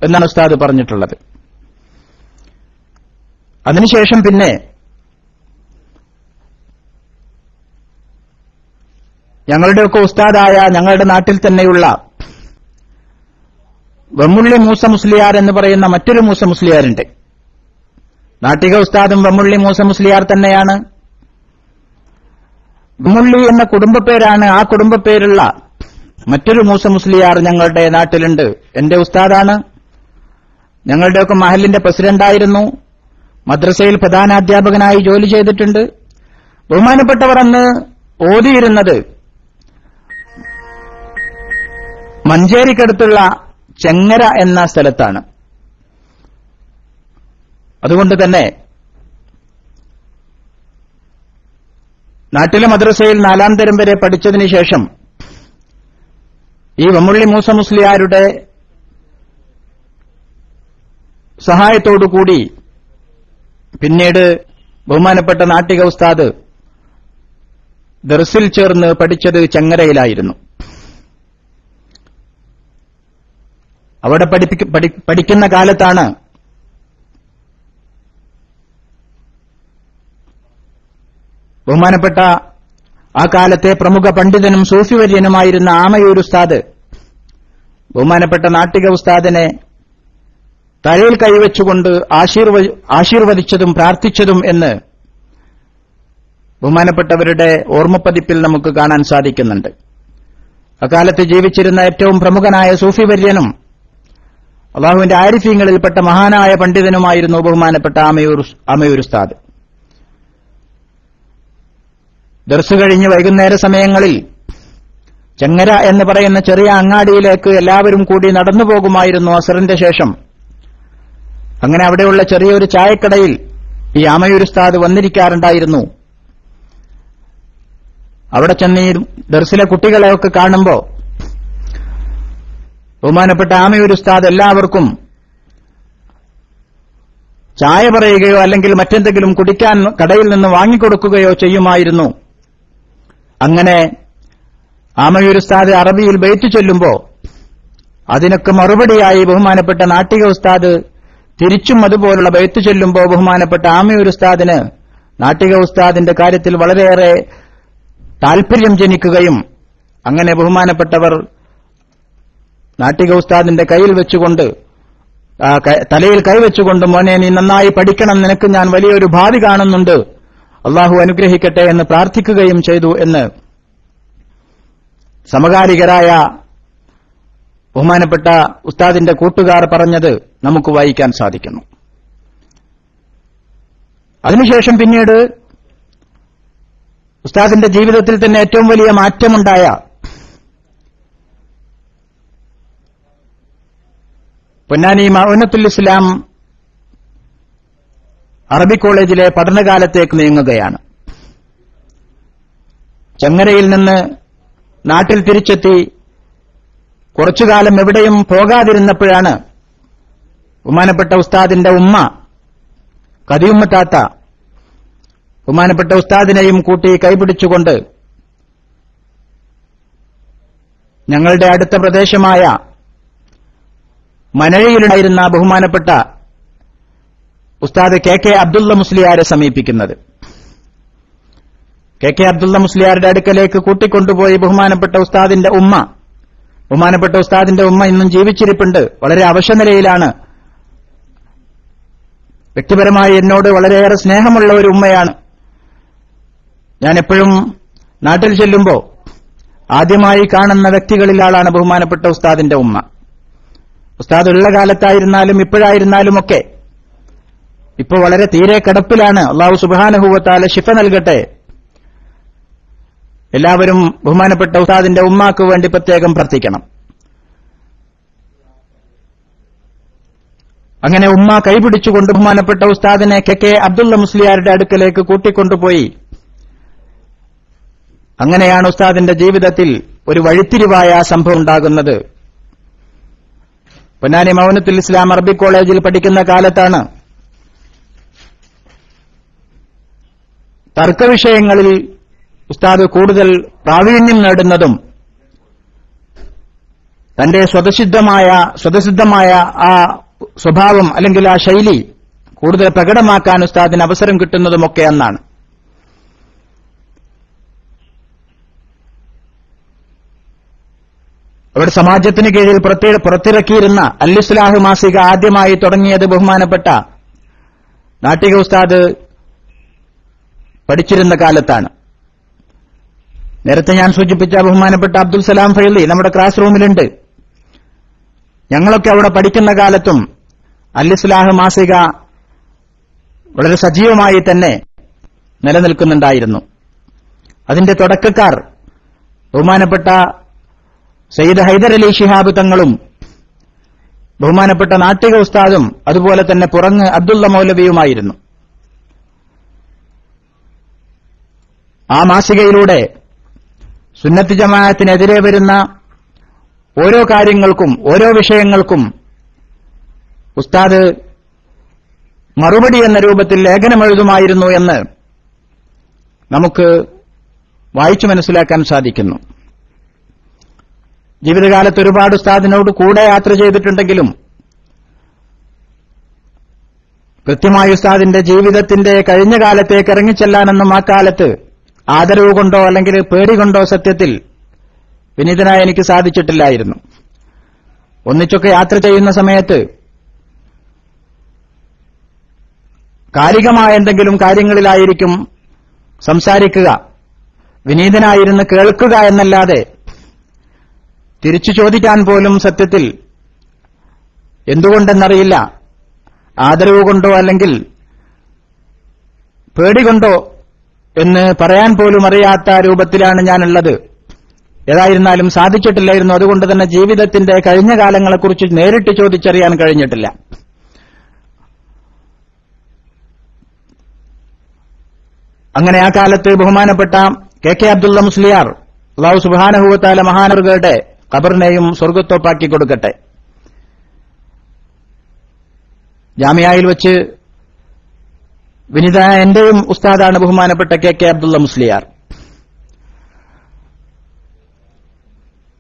[SPEAKER 1] എന്നാണ് ഉസ്താദ് പറഞ്ഞിട്ടുള്ളത്. അതിനുശേഷം പിന്നെ ഞങ്ങളുടെയൊക്കെ ഉസ്താദായ ഞങ്ങളുടെ നാട്ടിൽ തന്നെയുള്ള വെമ്മുള്ളി മൂസ മുസ്ലിയാർ എന്ന് പറയുന്ന മറ്റൊരു മൂസ മുസ്ലിയാരുണ്ട്. നാട്ടിക ഉസ്താദും വെമ്മുള്ളി മൂസ മുസ്ലിയാർ തന്നെയാണ്. വെമ്മുള്ളി എന്ന കുടുംബപ്പേരാണ്. ആ കുടുംബപ്പേരുള്ള മറ്റൊരു മൂസ മുസ്ലിയാർ ഞങ്ങളുടെ നാട്ടിലുണ്ട്. എന്റെ ഉസ്താദാണ്. ഞങ്ങളുടെയൊക്കെ മഹലിന്റെ പ്രസിഡന്റായിരുന്നു. മദ്രസയിൽ പ്രധാനാധ്യാപകനായി ജോലി ചെയ്തിട്ടുണ്ട്. ബഹുമാനപ്പെട്ടവർ അന്ന് ഓതിയിരുന്നത് മഞ്ചേരിക്കടുത്തുള്ള ചെങ്ങര എന്ന സ്ഥലത്താണ്. അതുകൊണ്ട് തന്നെ നാട്ടിലെ മദ്രസയിൽ 4ാം തരം വരെ പഠിച്ചതിന് ശേഷം ഈ വെമ്മുള്ളി മൂസ മുസ്ലിയാരുടെ സഹായത്തോടുകൂടി പിന്നീട് ബഹുമാനപ്പെട്ട നാട്ടിക ഉസ്താദ് ദർസിൽ ചേർന്ന് പഠിച്ചത് ചെങ്ങരയിലായിരുന്നു. അവിടെ പഠിക്കുന്ന കാലത്താണ് ബഹുമാനപ്പെട്ട ആ കാലത്തെ പ്രമുഖ പണ്ഡിതനും സൂഫിവര്യനുമായിരുന്ന ആമയൂർ ഉസ്താദ് ബഹുമാനപ്പെട്ട നാട്ടിക ഉസ്താദിനെ തലയിൽ കൈവച്ചുകൊണ്ട് ആശീർവദിച്ചതും പ്രാർത്ഥിച്ചതും എന്ന് ബഹുമാനപ്പെട്ടവരുടെ ഓർമ്മപ്പതിപ്പിൽ നമുക്ക് കാണാൻ സാധിക്കുന്നുണ്ട്. അക്കാലത്ത് ജീവിച്ചിരുന്ന ഏറ്റവും പ്രമുഖനായ സൂഫിവര്യനും അള്ളാഹുവിന്റെ ആരിഫീങ്ങളിൽപ്പെട്ട മഹാനായ പണ്ഡിതനുമായിരുന്നു ബഹുമാനപ്പെട്ട ആമയൂർ ഉസ്താദ്. ദർസ് കഴിഞ്ഞ് വൈകുന്നേര സമയങ്ങളിൽ ചെങ്ങര എന്ന് പറയുന്ന ചെറിയ അങ്ങാടിയിലേക്ക് എല്ലാവരും കൂടി നടന്നു പോകുമായിരുന്നു. അസറിന്റെ ശേഷം അങ്ങനെ അവിടെയുള്ള ചെറിയൊരു ചായക്കടയിൽ ഈ ആമയൂർ ഉസ്താദ് വന്നിരിക്കാറുണ്ടായിരുന്നു. അവിടെ ചെന്ന് ഈ ദർസിലെ കുട്ടികളെയൊക്കെ കാണുമ്പോൾ ബഹുമാനപ്പെട്ട ആമയൂർ ഉസ്താദ് എല്ലാവർക്കും ചായ പറയുകയോ അല്ലെങ്കിൽ മറ്റെന്തെങ്കിലും കുടിക്കാൻ കടയിൽ നിന്ന് വാങ്ങിക്കൊടുക്കുകയോ ചെയ്യുമായിരുന്നു. അങ്ങനെ ആമയൂർ ഉസ്താദ് അറബിയിൽ ബൈത്ത് ചൊല്ലുമ്പോൾ അതിനൊക്കെ മറുപടിയായി ബഹുമാനപ്പെട്ട നാട്ടിക ഉസ്താദ് തിരിച്ചും അതുപോലുള്ള ബൈത്ത് ചൊല്ലുമ്പോൾ ബഹുമാനപ്പെട്ട ആമയൂർ ഉസ്താദിന് നാട്ടിക ഉസ്താദിന്റെ കാര്യത്തിൽ വളരെയേറെ താൽപര്യം ജനിക്കുകയും അങ്ങനെ ബഹുമാനപ്പെട്ടവർ നാട്ടിക ഉസ്താദിന്റെ കയ്യിൽ വെച്ചുകൊണ്ട് തലയിൽ കൈവച്ചുകൊണ്ട് മോനെ നീ നന്നായി പഠിക്കണം, നിനക്ക് ഞാൻ വലിയൊരു ഭാവി കാണുന്നുണ്ട്, അള്ളാഹു അനുഗ്രഹിക്കട്ടെ എന്ന് പ്രാർത്ഥിക്കുകയും ചെയ്തു എന്ന് സമകാലികരായ ബഹുമാനപ്പെട്ട ഉസ്താദിന്റെ കൂട്ടുകാർ പറഞ്ഞത് നമുക്ക് വായിക്കാൻ സാധിക്കുന്നു. അതിനുശേഷം പിന്നീട് ഉസ്താദിന്റെ ജീവിതത്തിൽ തന്നെ ഏറ്റവും വലിയ മാറ്റമുണ്ടായ പൊന്നാനി മഅൂനത്തുൽ ഇസ്ലാം അറബി കോളേജിലെ പഠനകാലത്തേക്ക് നീങ്ങുകയാണ്. ചങ്ങരയിൽ നിന്ന് നാട്ടിൽ തിരിച്ചെത്തി കുറച്ചുകാലം എവിടെയും പോകാതിരുന്നപ്പോഴാണ് ബഹുമാനപ്പെട്ട ഉസ്താദിന്റെ ഉമ്മ കദിയുമ്മ താത്ത ബഹുമാനപ്പെട്ട ഉസ്താദിനെയും കൂട്ടി കൈപിടിച്ചുകൊണ്ട് ഞങ്ങളുടെ അടുത്ത പ്രദേശമായ മനഴയിലുണ്ടായിരുന്ന ബഹുമാനപ്പെട്ട ഉസ്താദ് കെ അബ്ദുള്ള മുസ്ലിയാരെ സമീപിക്കുന്നത്. കെ അബ്ദുള്ള മുസ്ലിയാരുടെ അടുക്കലേക്ക് കൂട്ടിക്കൊണ്ടുപോയി ബഹുമാനപ്പെട്ട ഉസ്താദിന്റെ ഉമ്മ ഇന്നും ജീവിച്ചിരിപ്പുണ്ട്. വളരെ അവശനിലയിലാണ്. വ്യക്തിപരമായി എന്നോട് വളരെയേറെ സ്നേഹമുള്ള ഒരു ഉമ്മയാണ്. ഞാൻ എപ്പോഴും നാട്ടിൽ ചെല്ലുമ്പോൾ ആദ്യമായി കാണുന്ന വ്യക്തികളിൽ ആളാണ് ബഹുമാനപ്പെട്ട ഉസ്താദിന്റെ ഉമ്മ. ഉസ്താദ് ഉള്ള കാലത്തായിരുന്നാലും ഇപ്പോഴായിരുന്നാലുമൊക്കെ ഇപ്പോൾ വളരെ തീരെ കിടപ്പിലാണ്. അല്ലാഹു സുബ്ഹാനഹു വ തആല ശിഫ നൽകട്ടെ. എല്ലാവരും ബഹുമാനപ്പെട്ട ഉസ്താദിന്റെ ഉമ്മാക്ക് വേണ്ടി പ്രത്യേകം പ്രാർത്ഥിക്കണം. അങ്ങനെ ഉമ്മ കൈപിടിച്ചുകൊണ്ട് ബഹുമാനപ്പെട്ട ഉസ്താദിനെ കെ അബ്ദുള്ള മുസ്ലിയാരുടെ അടുക്കലേക്ക് കൂട്ടിക്കൊണ്ടുപോയി. അങ്ങനെയാണ് ഉസ്താദിന്റെ ജീവിതത്തിൽ ഒരു വഴിത്തിരിവായ സംഭവം ഉണ്ടാകുന്നത്. പൊന്നാനി മഅൂനത്തുൽ ഇസ്ലാം അറബി കോളേജിൽ പഠിക്കുന്ന കാലത്താണ് തർക്കവിഷയങ്ങളിൽ ഉസ്താദ് കൂടുതൽ പ്രാവീണ്യം നേടുന്നതും തന്റെ സ്വതസിദ്ധമായ ആ സ്വഭാവം അല്ലെങ്കിൽ ആ ശൈലി കൂടുതൽ പ്രകടമാക്കാൻ ഉസ്താദിന് അവസരം കിട്ടുന്നതുമൊക്കെ അന്നാണ്. അവിടെ സമാജത്തിന് കീഴിൽ പുറത്തിറക്കിയിരുന്ന അൽ ഇസ്ലാഹ് മാസിക ആദ്യമായി തുടങ്ങിയത് ബഹുമാനപ്പെട്ട നാട്ടിക ഉസ്താദ് പഠിച്ചിരുന്ന കാലത്താണ്. നേരത്തെ ഞാൻ സൂചിപ്പിച്ച ബഹുമാനപ്പെട്ട അബ്ദുൽ സലാം ഫൈലി നമ്മുടെ ക്ലാസ് റൂമിലുണ്ട്. ഞങ്ങളൊക്കെ അവിടെ പഠിക്കുന്ന കാലത്തും അൽ ഇസ്ലാഹ് മാസിക വളരെ സജീവമായി തന്നെ നിലനിൽക്കുന്നുണ്ടായിരുന്നു. അതിന്റെ തുടക്കക്കാർ ബഹുമാനപ്പെട്ട സയ്യിദ് ഹൈദർ അലി ശിഹാബ് തങ്ങളും ബഹുമാനപ്പെട്ട നാട്ടിക ഉസ്താദും അതുപോലെ തന്നെ പുറങ്ങ് അബ്ദുള്ള മൗലവിയുമായിരുന്നു. ആ മാസികയിലൂടെ സുന്നത്ത് ജമാഅത്തിനെതിരെ വരുന്ന ഓരോ കാര്യങ്ങൾക്കും ഓരോ വിഷയങ്ങൾക്കും ഉസ്താദ് മറുപടി എന്ന രൂപത്തിൽ ലേഖനമെഴുതുമായിരുന്നു എന്ന് നമുക്ക് വായിച്ചു മനസ്സിലാക്കാൻ സാധിക്കുന്നു. ജീവിതകാലത്ത് ഒരുപാട് ഉസ്താദിനോട് കൂടെ യാത്ര ചെയ്തിട്ടുണ്ടെങ്കിലും കൃത്യമായി ഉസ്താദിന്റെ ജീവിതത്തിന്റെ കഴിഞ്ഞ കാലത്തേക്ക് ഇറങ്ങിച്ചെല്ലാനൊന്നും ആ കാലത്ത് ആദരവ് കൊണ്ടോ അല്ലെങ്കിൽ പേടി കൊണ്ടോ സത്യത്തിൽ വിനീതനായി എനിക്ക് സാധിച്ചിട്ടില്ലായിരുന്നു. ഒന്നിച്ചൊക്കെ യാത്ര ചെയ്യുന്ന സമയത്ത് കാലികമായ എന്തെങ്കിലും കാര്യങ്ങളിലായിരിക്കും സംസാരിക്കുക, വിനീതനായിരുന്ന് കേൾക്കുക എന്നല്ലാതെ തിരിച്ചു ചോദിക്കാൻ പോലും സത്യത്തിൽ എന്തുകൊണ്ടെന്നറിയില്ല ആദരവ് കൊണ്ടോ അല്ലെങ്കിൽ പേടികൊണ്ടോ എന്ന് പറയാൻ പോലും അറിയാത്ത രൂപത്തിലാണ് ഞാനുള്ളത്. ഏതായിരുന്നാലും സാധിച്ചിട്ടില്ലായിരുന്നു. അതുകൊണ്ട് തന്നെ ജീവിതത്തിന്റെ കഴിഞ്ഞ കാലങ്ങളെക്കുറിച്ച് നേരിട്ട് ചോദിച്ചറിയാൻ കഴിഞ്ഞിട്ടില്ല. അങ്ങനെ ആ കാലത്ത് ബഹുമാനപ്പെട്ട കെ അബ്ദുള്ള മുസ്ലിയാർ അല്ലാഹു സുബ്ഹാനഹു വ തആല മഹാനവറുകളുടെ ഖബറിനെയും സ്വർഗ്ഗത്തോപ്പാക്കി കൊടുക്കട്ടെ, ജാമിയയിൽ വെച്ച് വിനിതനായ എന്റെയും ഉസ്താദാണ് ബഹുമാനപ്പെട്ട കെ അബ്ദുള്ള മുസ്ലിയാർ.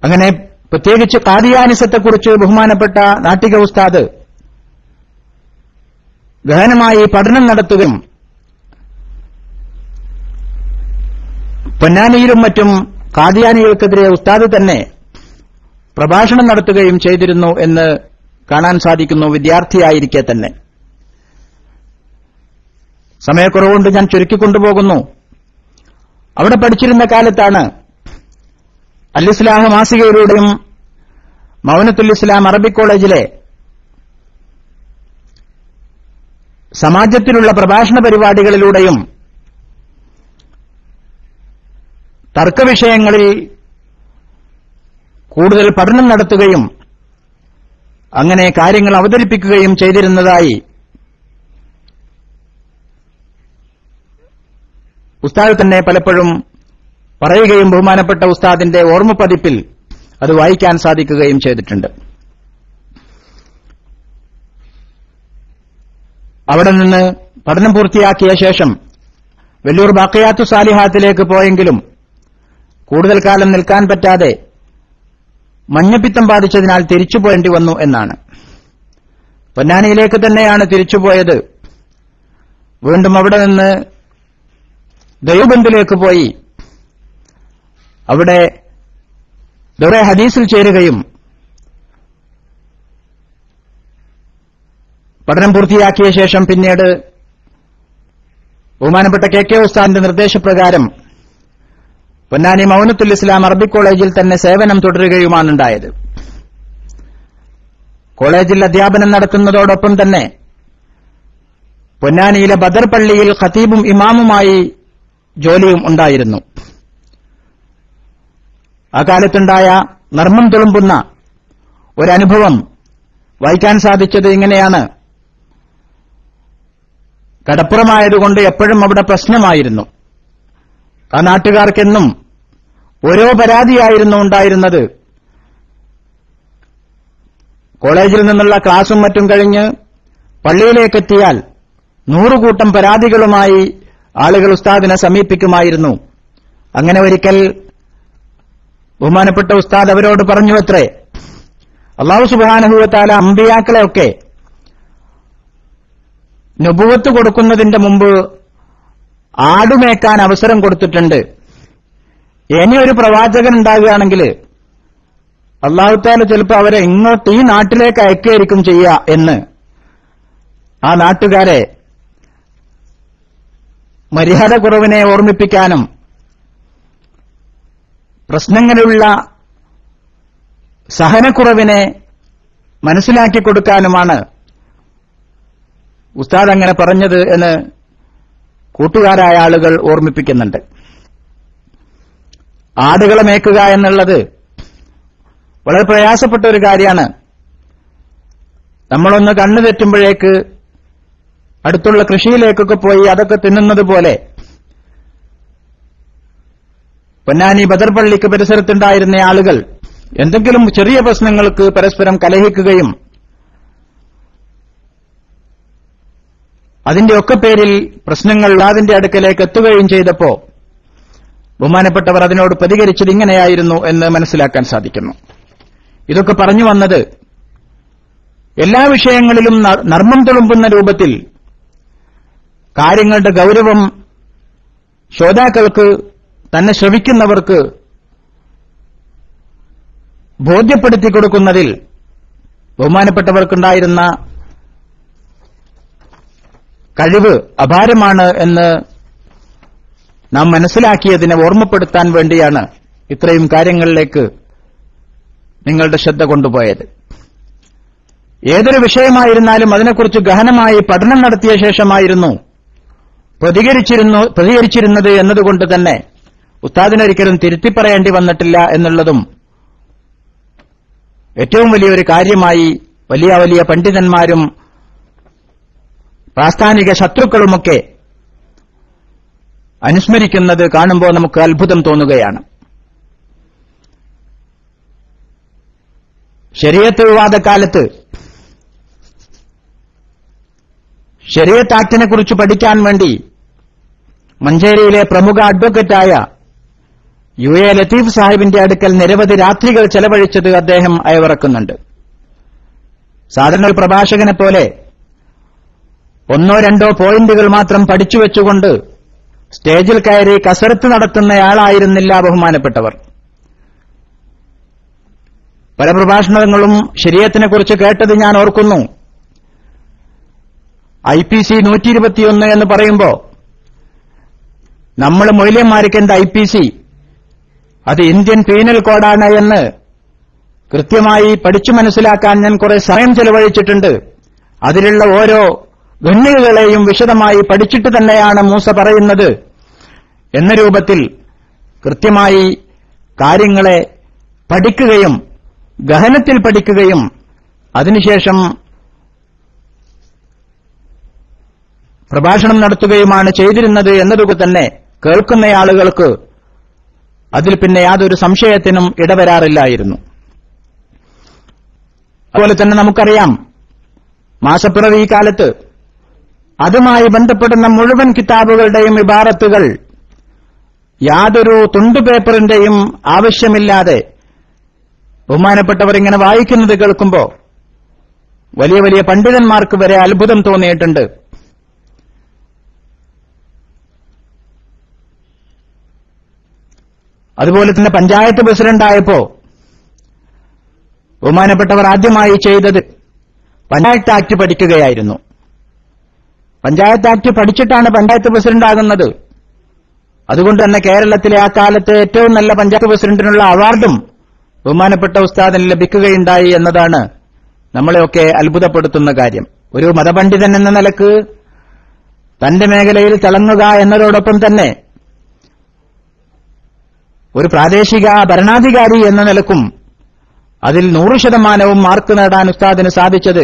[SPEAKER 1] അങ്ങനെ പ്രത്യേകിച്ച് ഖാദിയാനിസത്തെക്കുറിച്ച് ബഹുമാനപ്പെട്ട നാട്ടിക ഉസ്താദ് ഗഹനമായി പഠനം നടത്തുകയും പൊന്നാനിയിലും മറ്റും ഖാദിയാനികൾക്കെതിരെ ഉസ്താദ് തന്നെ പ്രഭാഷണം നടത്തുകയും ചെയ്തിരുന്നു എന്ന് കാണാൻ സാധിക്കുന്നു, വിദ്യാർത്ഥിയായിരിക്കെ തന്നെ. സമയക്കുറവുകൊണ്ട് ഞാൻ ചുരുക്കിക്കൊണ്ടുപോകുന്നു. അവിടെ പഠിച്ചിരുന്ന കാലത്താണ് അൽ ഇസ്ലാഹ് മാസികയിലൂടെയും മൗനത്തുൽ ഇസ്ലാം അറബിക് കോളേജിലെ സമാജത്തിലുള്ള പ്രഭാഷണ പരിപാടികളിലൂടെയും തർക്കവിഷയങ്ങളിൽ കൂടുതൽ പഠനം നടത്തുകയും അങ്ങനെ കാര്യങ്ങൾ അവതരിപ്പിക്കുകയും ചെയ്തിരുന്നതായി ഉസ്താദ് തന്നെ പലപ്പോഴും പറയുകയും ബഹുമാനപ്പെട്ട ഉസ്താദിന്റെ ഓർമ്മപ്പതിപ്പിൽ അത് വായിക്കാൻ സാധിക്കുകയും ചെയ്തിട്ടുണ്ട്. അവിടെ നിന്ന് പഠനം പൂർത്തിയാക്കിയ ശേഷം വെല്ലൂർ ബാഖിയാത്തു സാലിഹാത്തിലേക്ക് പോയെങ്കിലും കൂടുതൽ കാലം നിൽക്കാൻ പറ്റാതെ മഞ്ഞപ്പിത്തം ബാധിച്ചതിനാൽ തിരിച്ചുപോയേണ്ടി വന്നു എന്നാണ്. പൊന്നാനിയിലേക്ക് തന്നെയാണ് തിരിച്ചുപോയത്. വീണ്ടും അവിടെ നിന്ന് ദൈവബന്ധിലേക്ക് പോയി അവിടെ ദൗറ ഹദീസിൽ ചേരുകയും പഠനം പൂർത്തിയാക്കിയ ശേഷം പിന്നീട് ബഹുമാനപ്പെട്ട കെ ഉസ്താദിന്റെ നിർദ്ദേശപ്രകാരം പൊന്നാനി മൗനത്തുൽ ഇസ്ലാം അറബിക് കോളേജിൽ തന്നെ സേവനം തുടരുകയുമാണുണ്ടായത്. കോളേജിൽ അധ്യാപനം നടത്തുന്നതോടൊപ്പം തന്നെ പൊന്നാനിയിലെ ബദർ പള്ളിയിൽ ഖതീബും ഇമാമുമായി ജോലിയും ഉണ്ടായിരുന്നു. ആ കാലത്തുണ്ടായ നർമ്മം തുളുമ്പുന്ന ഒരനുഭവം വായിക്കാൻ സാധിച്ചത് ഇങ്ങനെയാണ്. കടപ്പുറമായതുകൊണ്ട് എപ്പോഴും അവിടെ പ്രശ്നമായിരുന്നു. ആ നാട്ടുകാർക്കെന്നും ഓരോ പരാതിയായിരുന്നു ഉണ്ടായിരുന്നത്. കോളേജിൽ നിന്നുള്ള ക്ലാസും മറ്റും കഴിഞ്ഞ് പള്ളിയിലേക്കെത്തിയാൽ 100 കൂട്ടം പരാതികളുമായി ആളുകൾ ഉസ്താദിനെ സമീപിക്കുമായിരുന്നു. അങ്ങനെ ഒരിക്കൽ ബഹുമാനപ്പെട്ട ഉസ്താദ് അവരോട് പറഞ്ഞുവത്രേ, അല്ലാഹു സുബ്ഹാനഹു വ തആല അമ്പിയാക്കളെയൊക്കെ നുബുവത്ത് കൊടുക്കുന്നതിന്റെ മുമ്പ് ആടുമേക്കാൻ അവസരം കൊടുത്തിട്ടുണ്ട്. ഇനി ഒരു പ്രവാചകൻ ഉണ്ടാകുകയാണെങ്കിൽ അല്ലാഹു തആല ചിലപ്പോൾ അവരെ ഇങ്ങോട്ട് ഈ നാട്ടിലേക്ക് അയക്കുകയായിരിക്കും ചെയ്യുക എന്ന് ആ നാട്ടുകാരെ മര്യാദ കുറവിനെ ഓർമ്മിപ്പിക്കാനും പ്രശ്നങ്ങളുള്ള സഹനക്കുറവിനെ മനസ്സിലാക്കി കൊടുക്കാനുമാണ് ഉസ്താദ് അങ്ങനെ പറഞ്ഞത് എന്ന് കൂട്ടുകാരായ ആളുകൾ ഓർമ്മിപ്പിക്കുന്നുണ്ട്. ആടുകളെ മേക്കുക എന്നുള്ളത് വളരെ പ്രയാസപ്പെട്ട ഒരു കാര്യമാണ്. നമ്മളൊന്ന് കണ്ണു തെറ്റുമ്പോഴേക്ക് അടുത്തുള്ള കൃഷിയിലേക്കൊക്കെ പോയി അതൊക്കെ തിന്നുന്നത് പോലെ പൊന്നാനി ബദർ പള്ളിക്ക് പരിസരത്തുണ്ടായിരുന്ന ആളുകൾ എന്തെങ്കിലും ചെറിയ പ്രശ്നങ്ങൾക്ക് പരസ്പരം കലഹിക്കുകയും അതിന്റെയൊക്കെ പേരിൽ പ്രശ്നങ്ങൾ അതിന്റെ അടുക്കലേക്ക് എത്തുകയും ചെയ്തപ്പോ ബഹുമാനപ്പെട്ടവർ അതിനോട് പ്രതികരിച്ചത് ഇങ്ങനെയായിരുന്നു എന്ന് മനസ്സിലാക്കാൻ സാധിക്കുന്നു. ഇതൊക്കെ പറഞ്ഞു വന്നത് എല്ലാ വിഷയങ്ങളിലും നർമ്മം തുളുമ്പുന്ന രൂപത്തിൽ കാര്യങ്ങളുടെ ഗൌരവം ശ്രോതാക്കൾക്ക് തന്നെ ശ്രവിക്കുന്നവർക്ക് ബോധ്യപ്പെടുത്തി കൊടുക്കുന്നതിൽ ബഹുമാനപ്പെട്ടവർക്കുണ്ടായിരുന്ന കഴിവ് അപാരമാണ് എന്ന് നാം മനസ്സിലാക്കിയതിനെ ഓർമ്മപ്പെടുത്താൻ വേണ്ടിയാണ് ഇത്രയും കാര്യങ്ങളിലേക്ക് നിങ്ങളുടെ ശ്രദ്ധ കൊണ്ടുപോയത്. ഏതൊരു വിഷയമായിരുന്നാലും അതിനെക്കുറിച്ച് ഗഹനമായി പഠനം നടത്തിയ ശേഷമായിരുന്നു പ്രതികരിച്ചിരുന്നത് എന്നതുകൊണ്ട് തന്നെ ഉസ്താദിനൊരിക്കലും തിരുത്തിപ്പറയേണ്ടി വന്നിട്ടില്ല എന്നുള്ളതും ഏറ്റവും വലിയൊരു കാര്യമായി വലിയ വലിയ പണ്ഡിതന്മാരും പ്രാസ്ഥാനിക ശത്രുക്കളുമൊക്കെ അനുസ്മരിക്കുന്നത് കാണുമ്പോൾ നമുക്ക് അത്ഭുതം തോന്നുകയാണ്. ശരീഅത്ത് വിവാദക്കാലത്ത് ശരീഅത്ത് ആക്ടിനെ കുറിച്ച് പഠിക്കാൻ വേണ്ടി മഞ്ചേരിയിലെ പ്രമുഖ അഡ്വക്കറ്റായ UA ലത്തീഫ് സാഹിബിന്റെ അടുക്കൽ നിരവധി രാത്രികൾ ചെലവഴിച്ചത് അദ്ദേഹം അയവിറക്കുന്നുണ്ട്. സാധാരണ പ്രഭാഷകനെ പോലെ ഒന്നോ രണ്ടോ പോയിന്റുകൾ മാത്രം പഠിച്ചു വെച്ചുകൊണ്ട് സ്റ്റേജിൽ കയറി കസരത്ത് നടത്തുന്നയാളായിരുന്നില്ല ബഹുമാനപ്പെട്ടവർ. പല പ്രഭാഷണങ്ങളും ശരീഅത്തിനെക്കുറിച്ച് കേട്ടത് ഞാൻ ഓർക്കുന്നു. IPC 121 എന്ന് പറയുമ്പോൾ നമ്മൾ മൊയ്ലിയന്മാർക്ക് എന്ത് IPC, അത് ഇന്ത്യൻ പീനൽ കോഡാണ് എന്ന് കൃത്യമായി പഠിച്ചു മനസ്സിലാക്കാൻ ഞാൻ കുറെ സമയം ചെലവഴിച്ചിട്ടുണ്ട്. അതിലുള്ള ഓരോ ഖണ്ഡികകളെയും വിശദമായി പഠിച്ചിട്ട് തന്നെയാണ് മൂസ പറയുന്നത് എന്ന രൂപത്തിൽ കൃത്യമായി കാര്യങ്ങളെ പഠിക്കുകയും ഗഹനത്തിൽ പഠിക്കുകയും അതിനുശേഷം പ്രഭാഷണം നടത്തുകയുമാണ് ചെയ്തിരുന്നത് എന്നതുകൊണ്ട് തന്നെ കേൾക്കുന്ന ആളുകൾക്ക് അതിൽ പിന്നെ യാതൊരു സംശയത്തിനും ഇടവരാറില്ലായിരുന്നു. അതുപോലെ തന്നെ നമുക്കറിയാം, മാസപ്പിറവി കാലത്ത് അതുമായി ബന്ധപ്പെടുന്ന മുഴുവൻ കിതാബുകളുടെയും ഇബാറത്തുകൾ യാതൊരു തുണ്ടുപേപ്പറിന്റെയും ആവശ്യമില്ലാതെ ബഹുമാനപ്പെട്ടവർ ഇങ്ങനെ വായിക്കുന്നത് കേൾക്കുമ്പോൾ വലിയ വലിയ പണ്ഡിതന്മാർക്ക് വരെ അത്ഭുതം തോന്നിയിട്ടുണ്ട്. അതുപോലെ തന്നെ പഞ്ചായത്ത് പ്രസിഡന്റായപ്പോ ബഹുമാനപ്പെട്ടവർ ആദ്യമായി ചെയ്തത് പഞ്ചായത്ത് ആക്ട് പഠിക്കുകയായിരുന്നു. പഞ്ചായത്ത് ആക്ട് പഠിച്ചിട്ടാണ് പഞ്ചായത്ത് പ്രസിഡന്റ് ആകുന്നത്. അതുകൊണ്ട് തന്നെ കേരളത്തിലെ ആ കാലത്തെ ഏറ്റവും നല്ല പഞ്ചായത്ത് പ്രസിഡന്റിനുള്ള അവാർഡും ബഹുമാനപ്പെട്ട ഉസ്താദിന് ലഭിക്കുകയുണ്ടായി എന്നതാണ് നമ്മളെയൊക്കെ അത്ഭുതപ്പെടുത്തുന്ന കാര്യം. ഒരു മതപണ്ഡിതൻ എന്ന നിലക്ക് തന്റെ മേഖലയിൽ തിളങ്ങുക എന്നതോടൊപ്പം തന്നെ ഒരു പ്രാദേശിക ഭരണാധികാരി എന്ന നിലക്കും അതിൽ 100% മാർക്ക് നേടാൻ ഉസ്താദിന് സാധിച്ചത്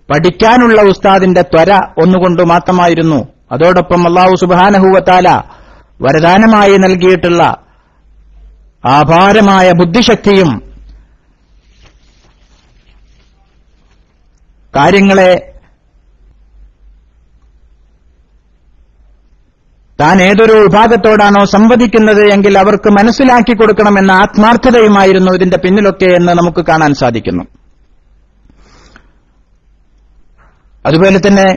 [SPEAKER 1] പഠിക്കാനുള്ള ഉസ്താദിന്റെ ത്വര ഒന്നുകൊണ്ട് മാത്രമായിരുന്നു. അതോടൊപ്പം അല്ലാഹു സുബ്ഹാനഹു വ തആല വരദാനമായി നൽകിയിട്ടുള്ള അപാരമായ ബുദ്ധിശക്തിയും കാര്യങ്ങളെ താൻ ഏതൊരു വിഭാഗത്തോടാണോ സംവദിക്കുന്നത് എങ്കിൽ അവർക്ക് മനസ്സിലാക്കി കൊടുക്കണമെന്ന ആത്മാർത്ഥതയുമായിരുന്നു ഇതിന്റെ പിന്നിലൊക്കെ എന്ന് നമുക്ക് കാണാൻ സാധിക്കുന്നു. അതുപോലെ തന്നെ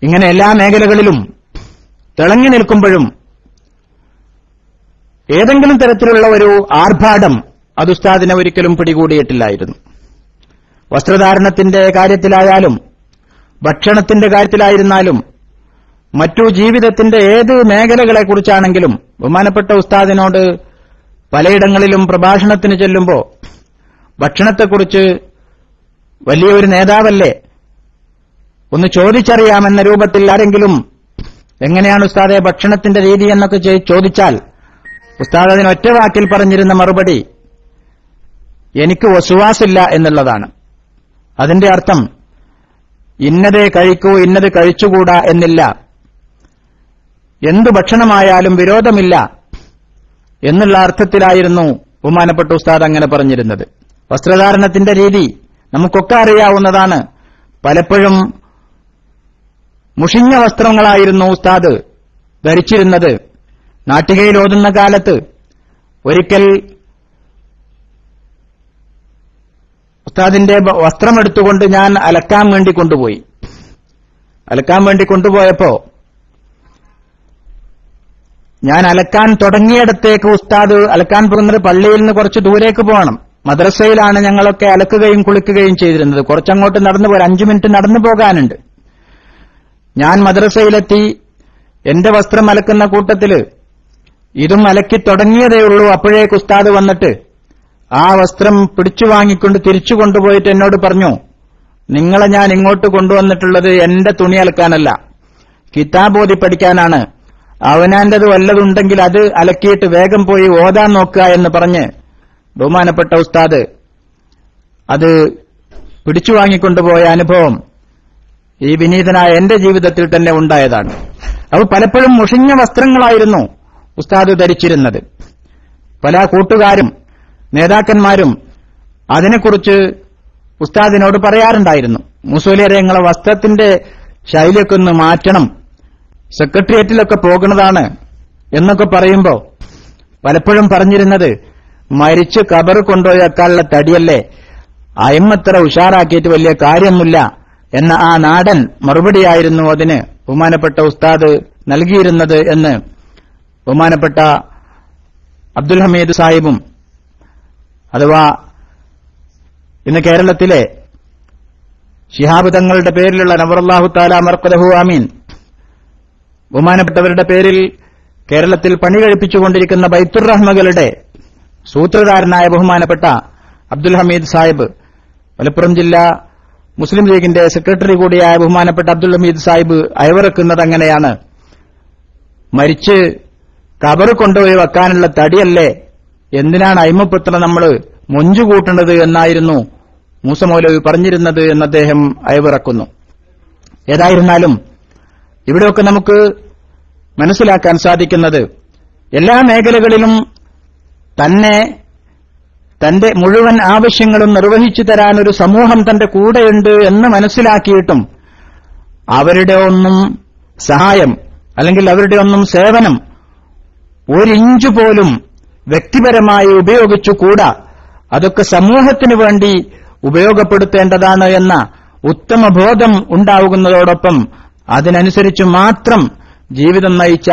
[SPEAKER 1] ഇങ്ങനെ എല്ലാ മേഖലകളിലും തിളങ്ങി നിൽക്കുമ്പോഴും ഏതെങ്കിലും തരത്തിലുള്ള ഒരു ആർഭാടം അത് ഉസ്താദിനെ ഒരിക്കലും പിടികൂടിയിട്ടില്ലായിരുന്നു. വസ്ത്രധാരണത്തിന്റെ കാര്യത്തിലായാലും ഭക്ഷണത്തിന്റെ കാര്യത്തിലായിരുന്നാലും മറ്റു ജീവിതത്തിന്റെ ഏത് മേഖലകളെക്കുറിച്ചാണെങ്കിലും ബഹുമാനപ്പെട്ട ഉസ്താദിനോട് പലയിടങ്ങളിലും പ്രഭാഷണത്തിന് ചെല്ലുമ്പോൾ ഭക്ഷണത്തെക്കുറിച്ച് വലിയൊരു നേതാവല്ലേ, ഒന്ന് ചോദിച്ചറിയാമെന്ന രൂപത്തിൽ ആരെങ്കിലും എങ്ങനെയാണ് ഉസ്താദെ ഭക്ഷണത്തിന്റെ രീതി എന്നൊക്കെ ചോദിച്ചാൽ ഉസ്താദ് അതിന് ഒറ്റ വാക്കിൽ പറഞ്ഞിരുന്ന മറുപടി എനിക്ക് വസുവാസില്ല എന്നുള്ളതാണ്. അതിന്റെ അർത്ഥം ഇന്നതേ കഴിക്കൂ ഇന്നത് കഴിച്ചുകൂടാ എന്നില്ല, എന്തു ഭക്ഷണമായാലും വിരോധമില്ല എന്നുള്ള അർത്ഥത്തിലായിരുന്നു ബഹുമാനപ്പെട്ട ഉസ്താദ് അങ്ങനെ പറഞ്ഞിരുന്നത്. വസ്ത്രധാരണത്തിന്റെ രീതി നമുക്കൊക്കെ അറിയാവുന്നതാണ്. പലപ്പോഴും മുഷിഞ്ഞ വസ്ത്രങ്ങളായിരുന്നു ഉസ്താദ് ധരിച്ചിരുന്നത്. നാട്ടികയിൽ ഓതുന്ന കാലത്ത് ഒരിക്കൽ ഉസ്താദിന്റെ വസ്ത്രമെടുത്തുകൊണ്ട് ഞാൻ അലക്കാൻ വേണ്ടി കൊണ്ടുപോയി. അലക്കാൻ വേണ്ടി കൊണ്ടുപോയപ്പോ ഞാൻ അലക്കാൻ തുടങ്ങിയിടത്തേക്ക് ഉസ്താദ് അലക്കാൻ പോകുന്നത് പള്ളിയിൽ നിന്ന് കുറച്ച് ദൂരേക്ക് പോകണം. മദ്രസയിലാണ് ഞങ്ങളൊക്കെ അലക്കുകയും കുളിക്കുകയും ചെയ്തിരുന്നത്. കുറച്ചങ്ങോട്ട് നടന്നു പോയി 5 മിനിറ്റ് നടന്നു പോകാനുണ്ട്. ഞാൻ മദ്രസയിലെത്തി. എന്റെ വസ്ത്രം അലക്കുന്ന കൂട്ടത്തില് ഇതും അലക്കി തുടങ്ങിയതേയുള്ളൂ. അപ്പോഴേക്ക് ഉസ്താദ് വന്നിട്ട് ആ വസ്ത്രം പിടിച്ചു വാങ്ങിക്കൊണ്ട് തിരിച്ചു കൊണ്ടുപോയിട്ട് എന്നോട് പറഞ്ഞു, നിങ്ങളെ ഞാൻ ഇങ്ങോട്ട് കൊണ്ടുവന്നിട്ടുള്ളത് എന്റെ തുണി അലക്കാനല്ല, കിതാബ് ഓതി പഠിക്കാനാണ്. അവനാന്റത് വല്ലതുണ്ടെങ്കിൽ അത് അലക്കിയിട്ട് വേഗം പോയി ഓതാൻ നോക്കുക എന്ന് പറഞ്ഞ് ബഹുമാനപ്പെട്ട ഉസ്താദ് അത് പിടിച്ചു വാങ്ങിക്കൊണ്ടുപോയ അനുഭവം ഈ വിനീതനായ എന്റെ ജീവിതത്തിൽ തന്നെ ഉണ്ടായതാണ്. അപ്പോൾ പലപ്പോഴും മുഷിഞ്ഞ വസ്ത്രങ്ങളായിരുന്നു ഉസ്താദ് ധരിച്ചിരുന്നത്. പല കൂട്ടുകാരും നേതാക്കന്മാരും അതിനെക്കുറിച്ച് ഉസ്താദിനോട് പറയാറുണ്ടായിരുന്നു. മുസോലിയരെ നിങ്ങളെ വസ്ത്രത്തിന്റെ ശൈലിയൊക്കെ ഒന്ന് മാറ്റണം, സെക്രട്ടേറിയറ്റിലൊക്കെ പോകുന്നതാണ് എന്നൊക്കെ പറയുമ്പോൾ പലപ്പോഴും പറഞ്ഞിരുന്നത്, മരിച്ച് കബർ കൊണ്ടുപോയി വെക്കാനുള്ള തടിയല്ലേ, അയമ്മത്ര ഉഷാറാക്കിയിട്ട് വലിയ കാര്യമൊന്നുമില്ല എന്ന ആ നാടൻ മറുപടിയായിരുന്നു അതിന് ബഹുമാനപ്പെട്ട ഉസ്താദ് നൽകിയിരുന്നത് എന്ന് ബഹുമാനപ്പെട്ട അബ്ദുൽ ഹമീദ് സാഹിബും, അഥവാ ഇന്ന് കേരളത്തിലെ ശിഹാബ് തങ്ങളുടെ പേരിലുള്ള നവറല്ലാഹു തആല മർഖദഹു ആമീൻ, ബഹുമാനപ്പെട്ടവരുടെ പേരിൽ കേരളത്തിൽ പണി കഴിപ്പിച്ചുകൊണ്ടിരിക്കുന്ന ബൈത്തുർ റഹ്മകളുടെ സൂത്രധാരനായ ബഹുമാനപ്പെട്ട അബ്ദുൽ ഹമീദ് സാഹിബ്, മലപ്പുറം ജില്ലാ മുസ്ലിം ലീഗിന്റെ സെക്രട്ടറി കൂടിയായ ബഹുമാനപ്പെട്ട അബ്ദുൽ ഹമീദ് സാഹിബ് അയവിറക്കുന്നത് അങ്ങനെയാണ്, മരിച്ച് കബറ് കൊണ്ടുപോയി വെക്കാനുള്ള തടിയല്ലേ, എന്തിനാണ് അയിമപ്പുത്ര നമ്മൾ മൊഞ്ചു കൂട്ടേണ്ടത് എന്നായിരുന്നു മൂസ മൗലവി പറഞ്ഞിരുന്നത് എന്ന് അദ്ദേഹം അയവിറക്കുന്നു. ഏതായിരുന്നാലും ഇവിടെയൊക്കെ നമുക്ക് മനസ്സിലാക്കാൻ സാധിക്കുന്നത്, എല്ലാ മേഖലകളിലും തന്നെ തന്റെ മുഴുവൻ ആവശ്യങ്ങളും നിർവഹിച്ചു തരാൻ ഒരു സമൂഹം തന്റെ കൂടെയുണ്ട് എന്ന് മനസ്സിലാക്കിയിട്ടും അവരുടെ ഒന്നും സഹായം അല്ലെങ്കിൽ അവരുടെ ഒന്നും സേവനം ഒരിഞ്ചു പോലും വ്യക്തിപരമായി ഉപയോഗിച്ചുകൂടാ, അതൊക്കെ സമൂഹത്തിന് വേണ്ടി ഉപയോഗപ്പെടുത്തേണ്ടതാണ് എന്ന ഉത്തമ ബോധം ഉണ്ടാവുന്നതോടൊപ്പം അതിനനുസരിച്ച് മാത്രം ജീവിതം നയിച്ച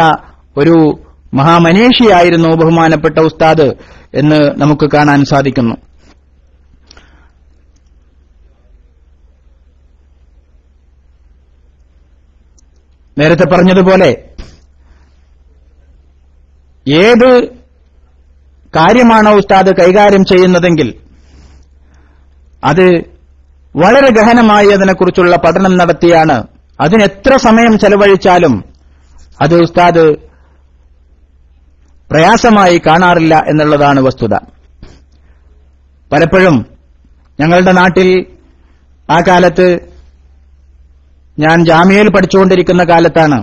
[SPEAKER 1] ഒരു മഹാമനീഷിയായിരുന്നു ബഹുമാനപ്പെട്ട ഉസ്താദ് എന്ന് നമുക്ക് കാണാൻ സാധിക്കുന്നു. നേരത്തെ പറഞ്ഞതുപോലെ ഏത് കാര്യമാണോ ഉസ്താദ് കൈകാര്യം ചെയ്യുന്നതെങ്കിൽ അത് വളരെ ഗഹനമായി അതിനെക്കുറിച്ചുള്ള പഠനം നടത്തിയാണ്, അതിനെത്ര സമയം ചെലവഴിച്ചാലും അത് ഉസ്താദ് പ്രയാസമായി കാണാറില്ല എന്നുള്ളതാണ് വസ്തുത. പലപ്പോഴും ഞങ്ങളുടെ നാട്ടിൽ ആ കാലത്ത് ഞാൻ ജാമ്യയിൽ പഠിച്ചുകൊണ്ടിരിക്കുന്ന കാലത്താണ്,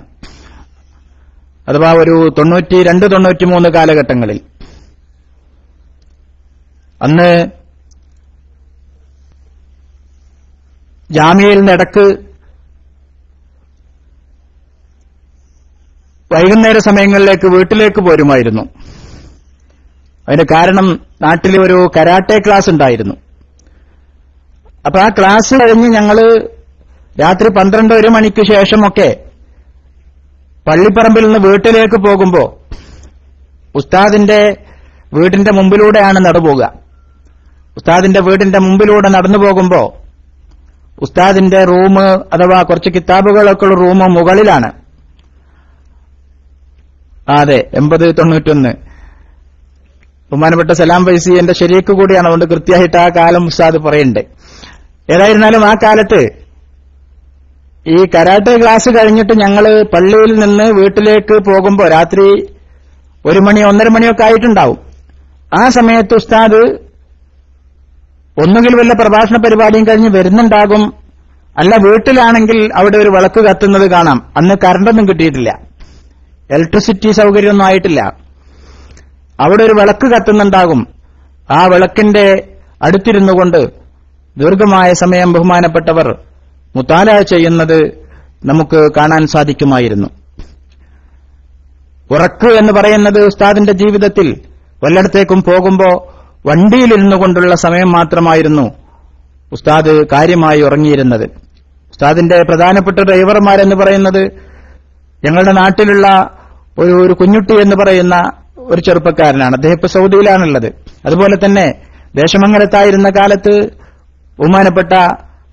[SPEAKER 1] അഥവാ ഒരു 92-93 കാലഘട്ടങ്ങളിൽ, അന്ന് ജാമ്യയിൽ നിന്നിടക്ക് വൈകുന്നേര സമയങ്ങളിലേക്ക് വീട്ടിലേക്ക് പോരുമായിരുന്നു. അതിന് കാരണം നാട്ടിൽ ഒരു കരാട്ടെ ക്ലാസ് ഉണ്ടായിരുന്നു. അപ്പൊ ആ ക്ലാസ് കഴിഞ്ഞ് ഞങ്ങള് രാത്രി 12-1 മണിക്ക് ശേഷമൊക്കെ പള്ളിപ്പറമ്പിൽ നിന്ന് വീട്ടിലേക്ക് പോകുമ്പോ ഉസ്താദിന്റെ വീടിന്റെ മുമ്പിലൂടെയാണ് നടന്നുപോകുക. ഉസ്താദിന്റെ വീടിന്റെ മുമ്പിലൂടെ നടന്നു പോകുമ്പോ ഉസ്താദിന്റെ റൂം അഥവാ കുറച്ച് കിതാബുകളൊക്കെ ഉള്ള റൂം മുകളിലാണ്. അതെ, 80-91 ബഹുമാനപ്പെട്ട സലാം ഫൈസി എന്റെ ശരീക്ക് കൂടിയാണ്, അതുകൊണ്ട് കൃത്യമായിട്ട് ആ കാലം ഉസ്താദ് പറയുന്നുണ്ട്. ഏതായിരുന്നാലും ആ കാലത്ത് ഈ കരാട്ടെ ക്ലാസ് കഴിഞ്ഞിട്ട് ഞങ്ങള് പള്ളിയിൽ നിന്ന് വീട്ടിലേക്ക് പോകുമ്പോ രാത്രി 1 മണി 1:30 മണിയൊക്കെ ആയിട്ടുണ്ടാവും. ആ സമയത്ത് ഉസ്താദ് ഒന്നുകിൽ വല്ല പ്രഭാഷണ പരിപാടിയും കഴിഞ്ഞ് വരുന്നുണ്ടാകും, അല്ല വീട്ടിലാണെങ്കിൽ അവിടെ ഒരു വിളക്ക് കത്തുന്നത് കാണാം. അന്ന് കറണ്ടൊന്നും കിട്ടിയിട്ടില്ല, ഇലക്ട്രിസിറ്റി സൗകര്യമൊന്നും ആയിട്ടില്ല. അവിടെ ഒരു വിളക്ക് കത്തുന്നുണ്ടാകും. ആ വിളക്കിന്റെ അടുത്തിരുന്നു കൊണ്ട് ദീർഘമായ സമയം ബഹുമാനപ്പെട്ടവർ മുത്താല ചെയ്യുന്നത് നമുക്ക് കാണാൻ സാധിക്കുമായിരുന്നു. ഉറക്ക് എന്ന് പറയുന്നത് ഉസ്താദിന്റെ ജീവിതത്തിൽ വല്ലയിടത്തേക്കും പോകുമ്പോ വണ്ടിയിലിരുന്നു കൊണ്ടുള്ള സമയം മാത്രമായിരുന്നു ഉസ്താദ് കാര്യമായി ഉറങ്ങിയിരുന്നത്. ഉസ്താദിന്റെ പ്രധാനപ്പെട്ട ഡ്രൈവർമാരെന്ന് പറയുന്നത് ഞങ്ങളുടെ നാട്ടിലുള്ള ഒരു കുഞ്ഞുട്ടി എന്ന് പറയുന്ന ഒരു ചെറുപ്പക്കാരനാണ്. അദ്ദേഹം ഇപ്പൊ സൗദിയിലാണുള്ളത്. അതുപോലെ തന്നെ ദേശമംഗലത്തായിരുന്ന കാലത്ത് ബഹുമാനപ്പെട്ട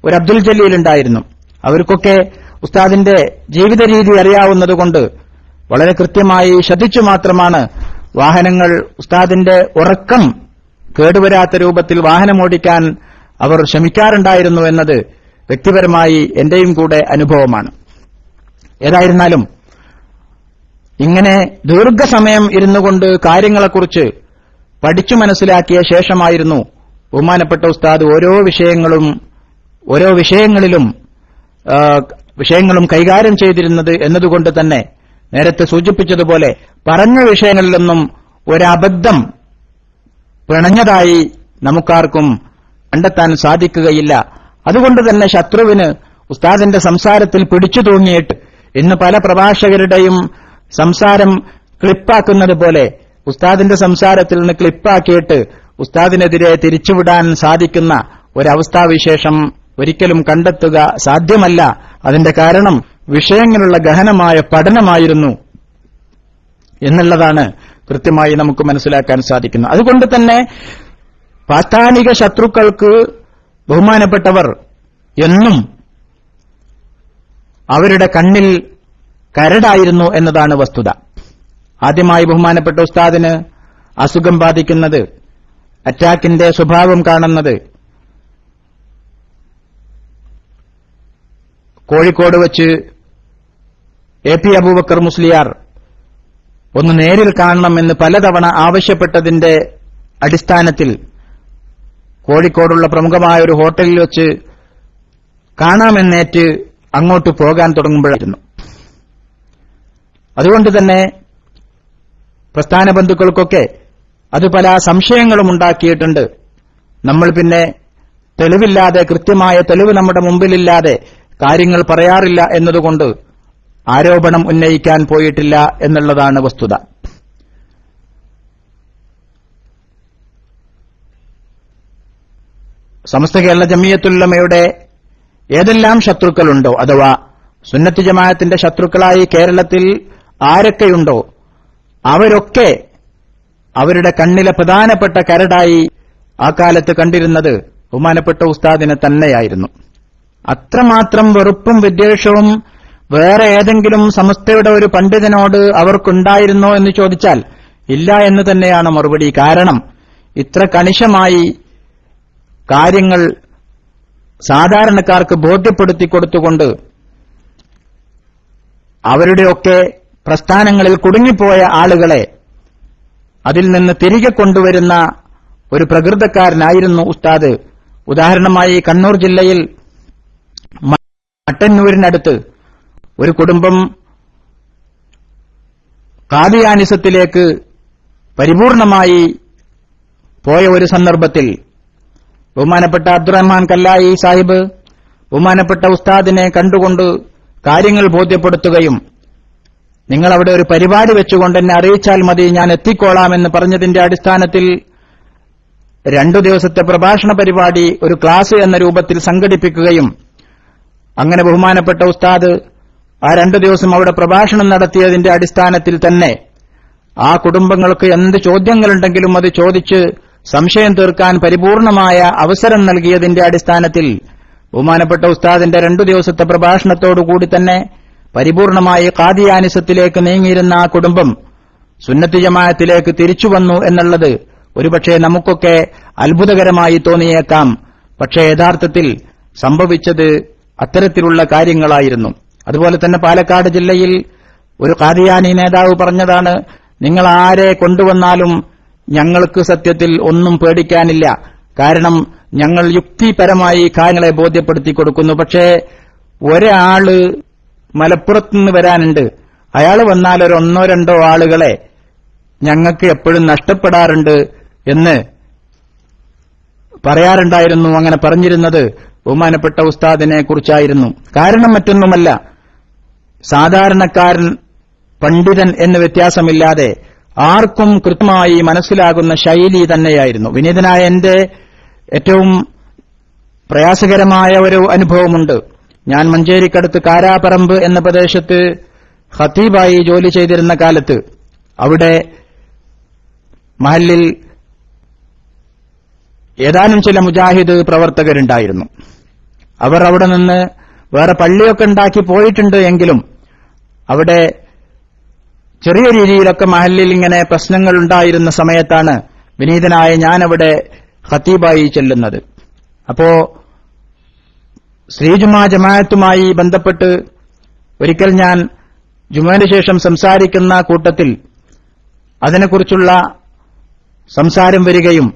[SPEAKER 1] ഒരു അബ്ദുൽ ജലീൽ ഉണ്ടായിരുന്നു. അവർക്കൊക്കെ ഉസ്താദിന്റെ ജീവിത രീതി അറിയാവുന്നതുകൊണ്ട് വളരെ കൃത്യമായി ശ്രദ്ധിച്ചു മാത്രമാണ് വാഹനങ്ങൾ ഉസ്താദിന്റെ ഉറക്കം കേടുവരാത്ത രൂപത്തിൽ വാഹനമോടിക്കാൻ അവർ ശ്രമിക്കാറുണ്ടായിരുന്നു എന്നത് വ്യക്തിപരമായി എന്റെയും കൂടെ അനുഭവമാണ്. ഏതായിരുന്നാലും ഇങ്ങനെ ദീർഘസമയം ഇരുന്നുകൊണ്ട് കാര്യങ്ങളെക്കുറിച്ച് പഠിച്ചു മനസ്സിലാക്കിയ ശേഷമായിരുന്നു ബഹുമാനപ്പെട്ട ഉസ്താദ് ഓരോ വിഷയങ്ങളും കൈകാര്യം ചെയ്തിരുന്നത് എന്നതുകൊണ്ട് തന്നെ നേരത്തെ സൂചിപ്പിച്ചതുപോലെ പറഞ്ഞ വിഷയങ്ങളിലൊന്നും ഒരബദ്ധം പിണഞ്ഞതായി നമുക്കാർക്കും കണ്ടെത്താൻ സാധിക്കുകയില്ല. അതുകൊണ്ട് തന്നെ ശത്രുവിന് ഉസ്താദിന്റെ സംസാരത്തിൽ പിടിച്ചു തൂങ്ങിയിട്ട് ഇന്ന് പല പ്രഭാഷകരുടെയും സംസാരം ക്ലിപ്പാക്കുന്നത് പോലെ ഉസ്താദിന്റെ സംസാരത്തിൽ നിന്ന് ക്ലിപ്പാക്കിയിട്ട് ഉസ്താദിനെതിരെ തിരിച്ചുവിടാൻ സാധിക്കുന്ന ഒരവസ്ഥാവിശേഷം ഒരിക്കലും കണ്ടെത്തുക സാധ്യമല്ല. അതിന്റെ കാരണം വിഷയങ്ങളുള്ള ഗഹനമായ പഠനമായിരുന്നു എന്നുള്ളതാണ് കൃത്യമായി നമുക്ക് മനസ്സിലാക്കാൻ സാധിക്കുന്നത്. അതുകൊണ്ട് തന്നെ പാസ്ഥാനിക ശത്രുക്കൾക്ക് ബഹുമാനപ്പെട്ടവർ എന്നും അവരുടെ കണ്ണിൽ കരടായിരുന്നു എന്നതാണ് വസ്തുത. ആദ്യമായി ബഹുമാനപ്പെട്ട ഉസ്താദിന് അസുഖം ബാധിക്കുന്നത്, അറ്റാക്കിന്റെ സ്വഭാവം കാണുന്നത് കോഴിക്കോട് വച്ച് AP അബൂബക്കർ മുസ്ലിയാർ ഒന്ന് നേരിൽ കാണണമെന്ന് പലതവണ ആവശ്യപ്പെട്ടതിന്റെ അടിസ്ഥാനത്തിൽ കോഴിക്കോടുള്ള പ്രമുഖമായ ഒരു ഹോട്ടലിൽ വച്ച് കാണാമെന്നേറ്റ് അങ്ങോട്ട് പോകാൻ തുടങ്ങുമ്പോഴായിരുന്നു. അതുകൊണ്ട് തന്നെ പ്രസ്ഥാന ബന്ധുക്കൾക്കൊക്കെ അത് പല സംശയങ്ങളും ഉണ്ടാക്കിയിട്ടുണ്ട്. നമ്മൾ പിന്നെ തെളിവില്ലാതെ, കൃത്യമായ തെളിവ് നമ്മുടെ മുമ്പിലില്ലാതെ കാര്യങ്ങൾ പറയാറില്ല എന്നതുകൊണ്ട് ആരോപണം ഉന്നയിക്കാൻ പോയിട്ടില്ല എന്നുള്ളതാണ് വസ്തുത. സമസ്ത കേരള ജമിയത്തുൽ ഉലമയുടെ ഏതെല്ലാം ശത്രുക്കളുണ്ടോ, അഥവാ സുന്നത്ത് ജമാഅത്തിന്റെ ശത്രുക്കളായി കേരളത്തിൽ ആരൊക്കെയുണ്ടോ അവരൊക്കെ അവരുടെ കണ്ണിലെ പ്രധാനപ്പെട്ട കരടായി ആ കാലത്ത് കണ്ടിരുന്നത് ബഹുമാനപ്പെട്ട ഉസ്താദിനെ തന്നെയായിരുന്നു. അത്രമാത്രം വെറുപ്പും വിദ്വേഷവും വേറെ ഏതെങ്കിലും സമസ്തയുടെ ഒരു പണ്ഡിതനോട് അവർക്കുണ്ടായിരുന്നോ എന്ന് ചോദിച്ചാൽ ഇല്ല എന്ന് തന്നെയാണ് മറുപടി. കാരണം ഇത്ര കണിശമായി കാര്യങ്ങൾ സാധാരണക്കാർക്ക് ബോധ്യപ്പെടുത്തി കൊടുത്തുകൊണ്ട് അവരുടെയൊക്കെ പ്രസ്ഥാനങ്ങളിൽ കുടുങ്ങിപ്പോയ ആളുകളെ അതിൽ നിന്ന് തിരികെ കൊണ്ടുവരുന്ന ഒരു പ്രകൃതക്കാരനായിരുന്നു ഉസ്താദ്. ഉദാഹരണമായി കണ്ണൂർ ജില്ലയിൽ മട്ടന്നൂരിനടുത്ത് ഒരു കുടുംബം ഖാദിയാനിസത്തിലേക്ക് പരിപൂർണമായി പോയ ഒരു സന്ദർഭത്തിൽ ബഹുമാനപ്പെട്ട അബ്ദുറഹ്മാൻ കല്ലായി സാഹിബ് ബഹുമാനപ്പെട്ട ഉസ്താദിനെ കണ്ടുകൊണ്ട് കാര്യങ്ങൾ ബോധ്യപ്പെടുത്തുകയും നിങ്ങൾ അവിടെ ഒരു പരിപാടി വെച്ചുകൊണ്ട് എന്നെ അറിയിച്ചാൽ മതി, ഞാൻ എത്തിക്കോളാമെന്ന് പറഞ്ഞതിന്റെ അടിസ്ഥാനത്തിൽ 2 ദിവസത്തെ പ്രഭാഷണ പരിപാടി ഒരു ക്ലാസ് എന്ന രൂപത്തിൽ സംഘടിപ്പിക്കുകയും അങ്ങനെ ബഹുമാനപ്പെട്ട ഉസ്താദ് ആ 2 ദിവസം അവിടെ പ്രഭാഷണം നടത്തിയതിന്റെ അടിസ്ഥാനത്തിൽ തന്നെ ആ കുടുംബങ്ങൾക്ക് എന്ത് ചോദ്യങ്ങളുണ്ടെങ്കിലും അത് ചോദിച്ച് സംശയം തീർക്കാൻ പരിപൂർണമായ അവസരം നൽകിയതിന്റെ അടിസ്ഥാനത്തിൽ ബഹുമാനപ്പെട്ട ഉസ്താദിന്റെ 2 ദിവസത്തെ പ്രഭാഷണത്തോടുകൂടി തന്നെ പരിപൂർണമായി ഖാദിയാനിസത്തിലേക്ക് നീങ്ങിയിരുന്ന ആ കുടുംബം സുന്നത്ത് ജമാഅത്തിലേക്ക് തിരിച്ചുവന്നു എന്നുള്ളത് ഒരുപക്ഷെ നമുക്കൊക്കെ അത്ഭുതകരമായി തോന്നിയേക്കാം. പക്ഷേ യഥാർത്ഥത്തിൽ സംഭവിച്ചത് അത്തരത്തിലുള്ള കാര്യങ്ങളായിരുന്നു. അതുപോലെ തന്നെ പാലക്കാട് ജില്ലയിൽ ഒരു ഖാദിയാനി നേതാവ് പറഞ്ഞതാണ്, നിങ്ങൾ ആരെ കൊണ്ടുവന്നാലും ഞങ്ങൾക്ക് സത്യത്തിൽ ഒന്നും പേടിക്കാനില്ല, കാരണം ഞങ്ങൾ യുക്തിപരമായി കാര്യങ്ങളെ ബോധ്യപ്പെടുത്തി കൊടുക്കുന്നു. പക്ഷേ ഒരാള് മലപ്പുറത്തുനിന്ന് വരാനുണ്ട്, അയാൾ വന്നാൽ ഒരു 1-2 ആളുകളെ ഞങ്ങൾക്ക് എപ്പോഴും നഷ്ടപ്പെടാറുണ്ട് എന്ന് പറയാറുണ്ടായിരുന്നു. അങ്ങനെ പറഞ്ഞിരുന്നത് ബഹുമാനപ്പെട്ട ഉസ്താദിനെ കുറിച്ചായിരുന്നു. കാരണം മറ്റൊന്നുമല്ല, സാധാരണക്കാരൻ പണ്ഡിതൻ എന്ന് വ്യത്യാസമില്ലാതെ ആർക്കും കൃത്യമായി മനസ്സിലാകുന്ന ശൈലി തന്നെയായിരുന്നു. വിനീതനായ എന്റെ ഏറ്റവും പ്രയാസകരമായ ഒരു അനുഭവമുണ്ട്. ഞാൻ മഞ്ചേരിക്കടുത്ത് കാരാപ്പറമ്പ് എന്ന പ്രദേശത്ത് ഖത്തീബായി ജോലി ചെയ്തിരുന്ന കാലത്ത് അവിടെ മഹല്ലിൽ ഏതാനും ചില മുജാഹിദ് പ്രവർത്തകരുണ്ടായിരുന്നു. അവർ അവിടെ നിന്ന് വേറെ പള്ളിയൊക്കെ ഉണ്ടാക്കി പോയിട്ടുണ്ട് എങ്കിലും അവിടെ ചെറിയ രീതിയിലൊക്കെ മഹല്ലിൽ ഇങ്ങനെ പ്രശ്നങ്ങൾ ഉണ്ടായിരുന്ന സമയത്താണ് വിനീതനായ ഞാനവിടെ ഖത്തീബായി ചെല്ലുന്നത്. അപ്പോ ശ്രീജുമാ ജമാഅത്തുമായി ബന്ധപ്പെട്ട് ഒരിക്കൽ ഞാൻ ജുമുഅന് ശേഷം സംസാരിക്കുന്ന കൂട്ടത്തിൽ അതിനെക്കുറിച്ചുള്ള സംസാരം വരികയും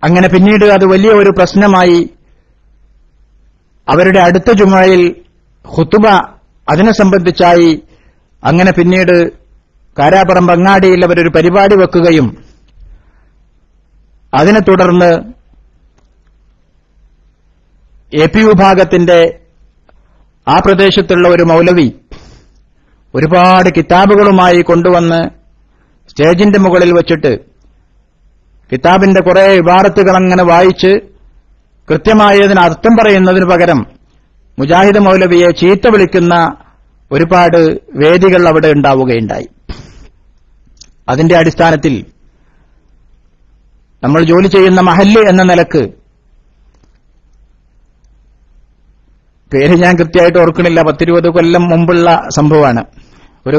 [SPEAKER 1] അങ്ങനെ പിന്നീട് അത് വലിയ ഒരു പ്രശ്നമായി. അവരുടെ അടുത്ത ജുമയിൽ ഖുതുബ അതിനെ സംബന്ധിച്ചായി. അങ്ങനെ പിന്നീട് കാരാപ്പുറം അങ്ങാടിയിൽ അവരൊരു പരിപാടി വെക്കുകയും അതിനെ തുടർന്ന് എപി വിഭാഗത്തിന്റെ ആ പ്രദേശത്തുള്ള ഒരു മൗലവി ഒരുപാട് കിതാബുകളുമായി കൊണ്ടുവന്ന് സ്റ്റേജിന്റെ മുകളിൽ വച്ചിട്ട് കിതാബിന്റെ കുറെ ഇബാറത്തുകൾ അങ്ങനെ വായിച്ച് കൃത്യമായതിന് അർത്ഥം പറയുന്നതിന് പകരം മുജാഹിദ് മൗലവിയെ ചീത്ത വിളിക്കുന്ന ഒരുപാട് വേദികൾ അവിടെ ഉണ്ടാവുകയുണ്ടായി. അതിന്റെ അടിസ്ഥാനത്തിൽ നമ്മൾ ജോലി ചെയ്യുന്ന മഹല്ല് എന്ന നിലക്ക്, പേര് ഞാൻ കൃത്യമായിട്ട് ഓർക്കണില്ല, 10-20 കൊല്ലം മുമ്പുള്ള സംഭവമാണ്. ഒരു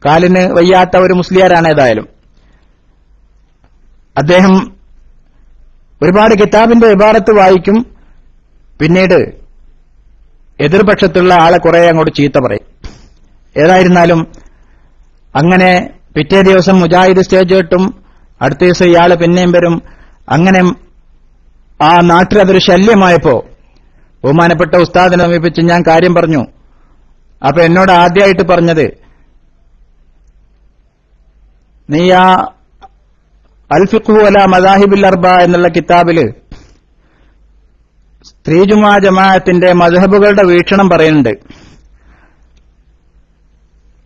[SPEAKER 1] കാലിന് വയ്യാത്ത ഒരു മുസ്ലിയാരാണ്. ഏതായാലും അദ്ദേഹം ഒരുപാട് കിതാബിന്റെ ഇബാറത്ത് വായിക്കും, പിന്നീട് എതിർപക്ഷത്തുള്ള ആളെ കുറെ അങ്ങോട്ട് ചീത്ത പറയും. ഏതായിരുന്നാലും അങ്ങനെ പിറ്റേ ദിവസം മുജാഹിദ് സ്റ്റേജ് കെട്ടും, അടുത്ത ദിവസം ഇയാള് പിന്നെയും വരും. അങ്ങനെ ആ നാട്ടിൽ അതൊരു ശല്യമായപ്പോ ബഹുമാനപ്പെട്ട ഉസ്താദിനെ സമീപിച്ച് ഞാൻ കാര്യം പറഞ്ഞു. അപ്പൊ എന്നോട് ആദ്യമായിട്ട് പറഞ്ഞത്, നീ ആ അൽ ഫിഖ്ഹു അലാ മദാഹിബിൽ അർബ എന്നുള്ള കിതാബില് സ്ത്രീ ജുമാ ജമാഅത്തിന്റെ മദ്ഹബുകളുടെ വീക്ഷണം പറയുന്നുണ്ട്.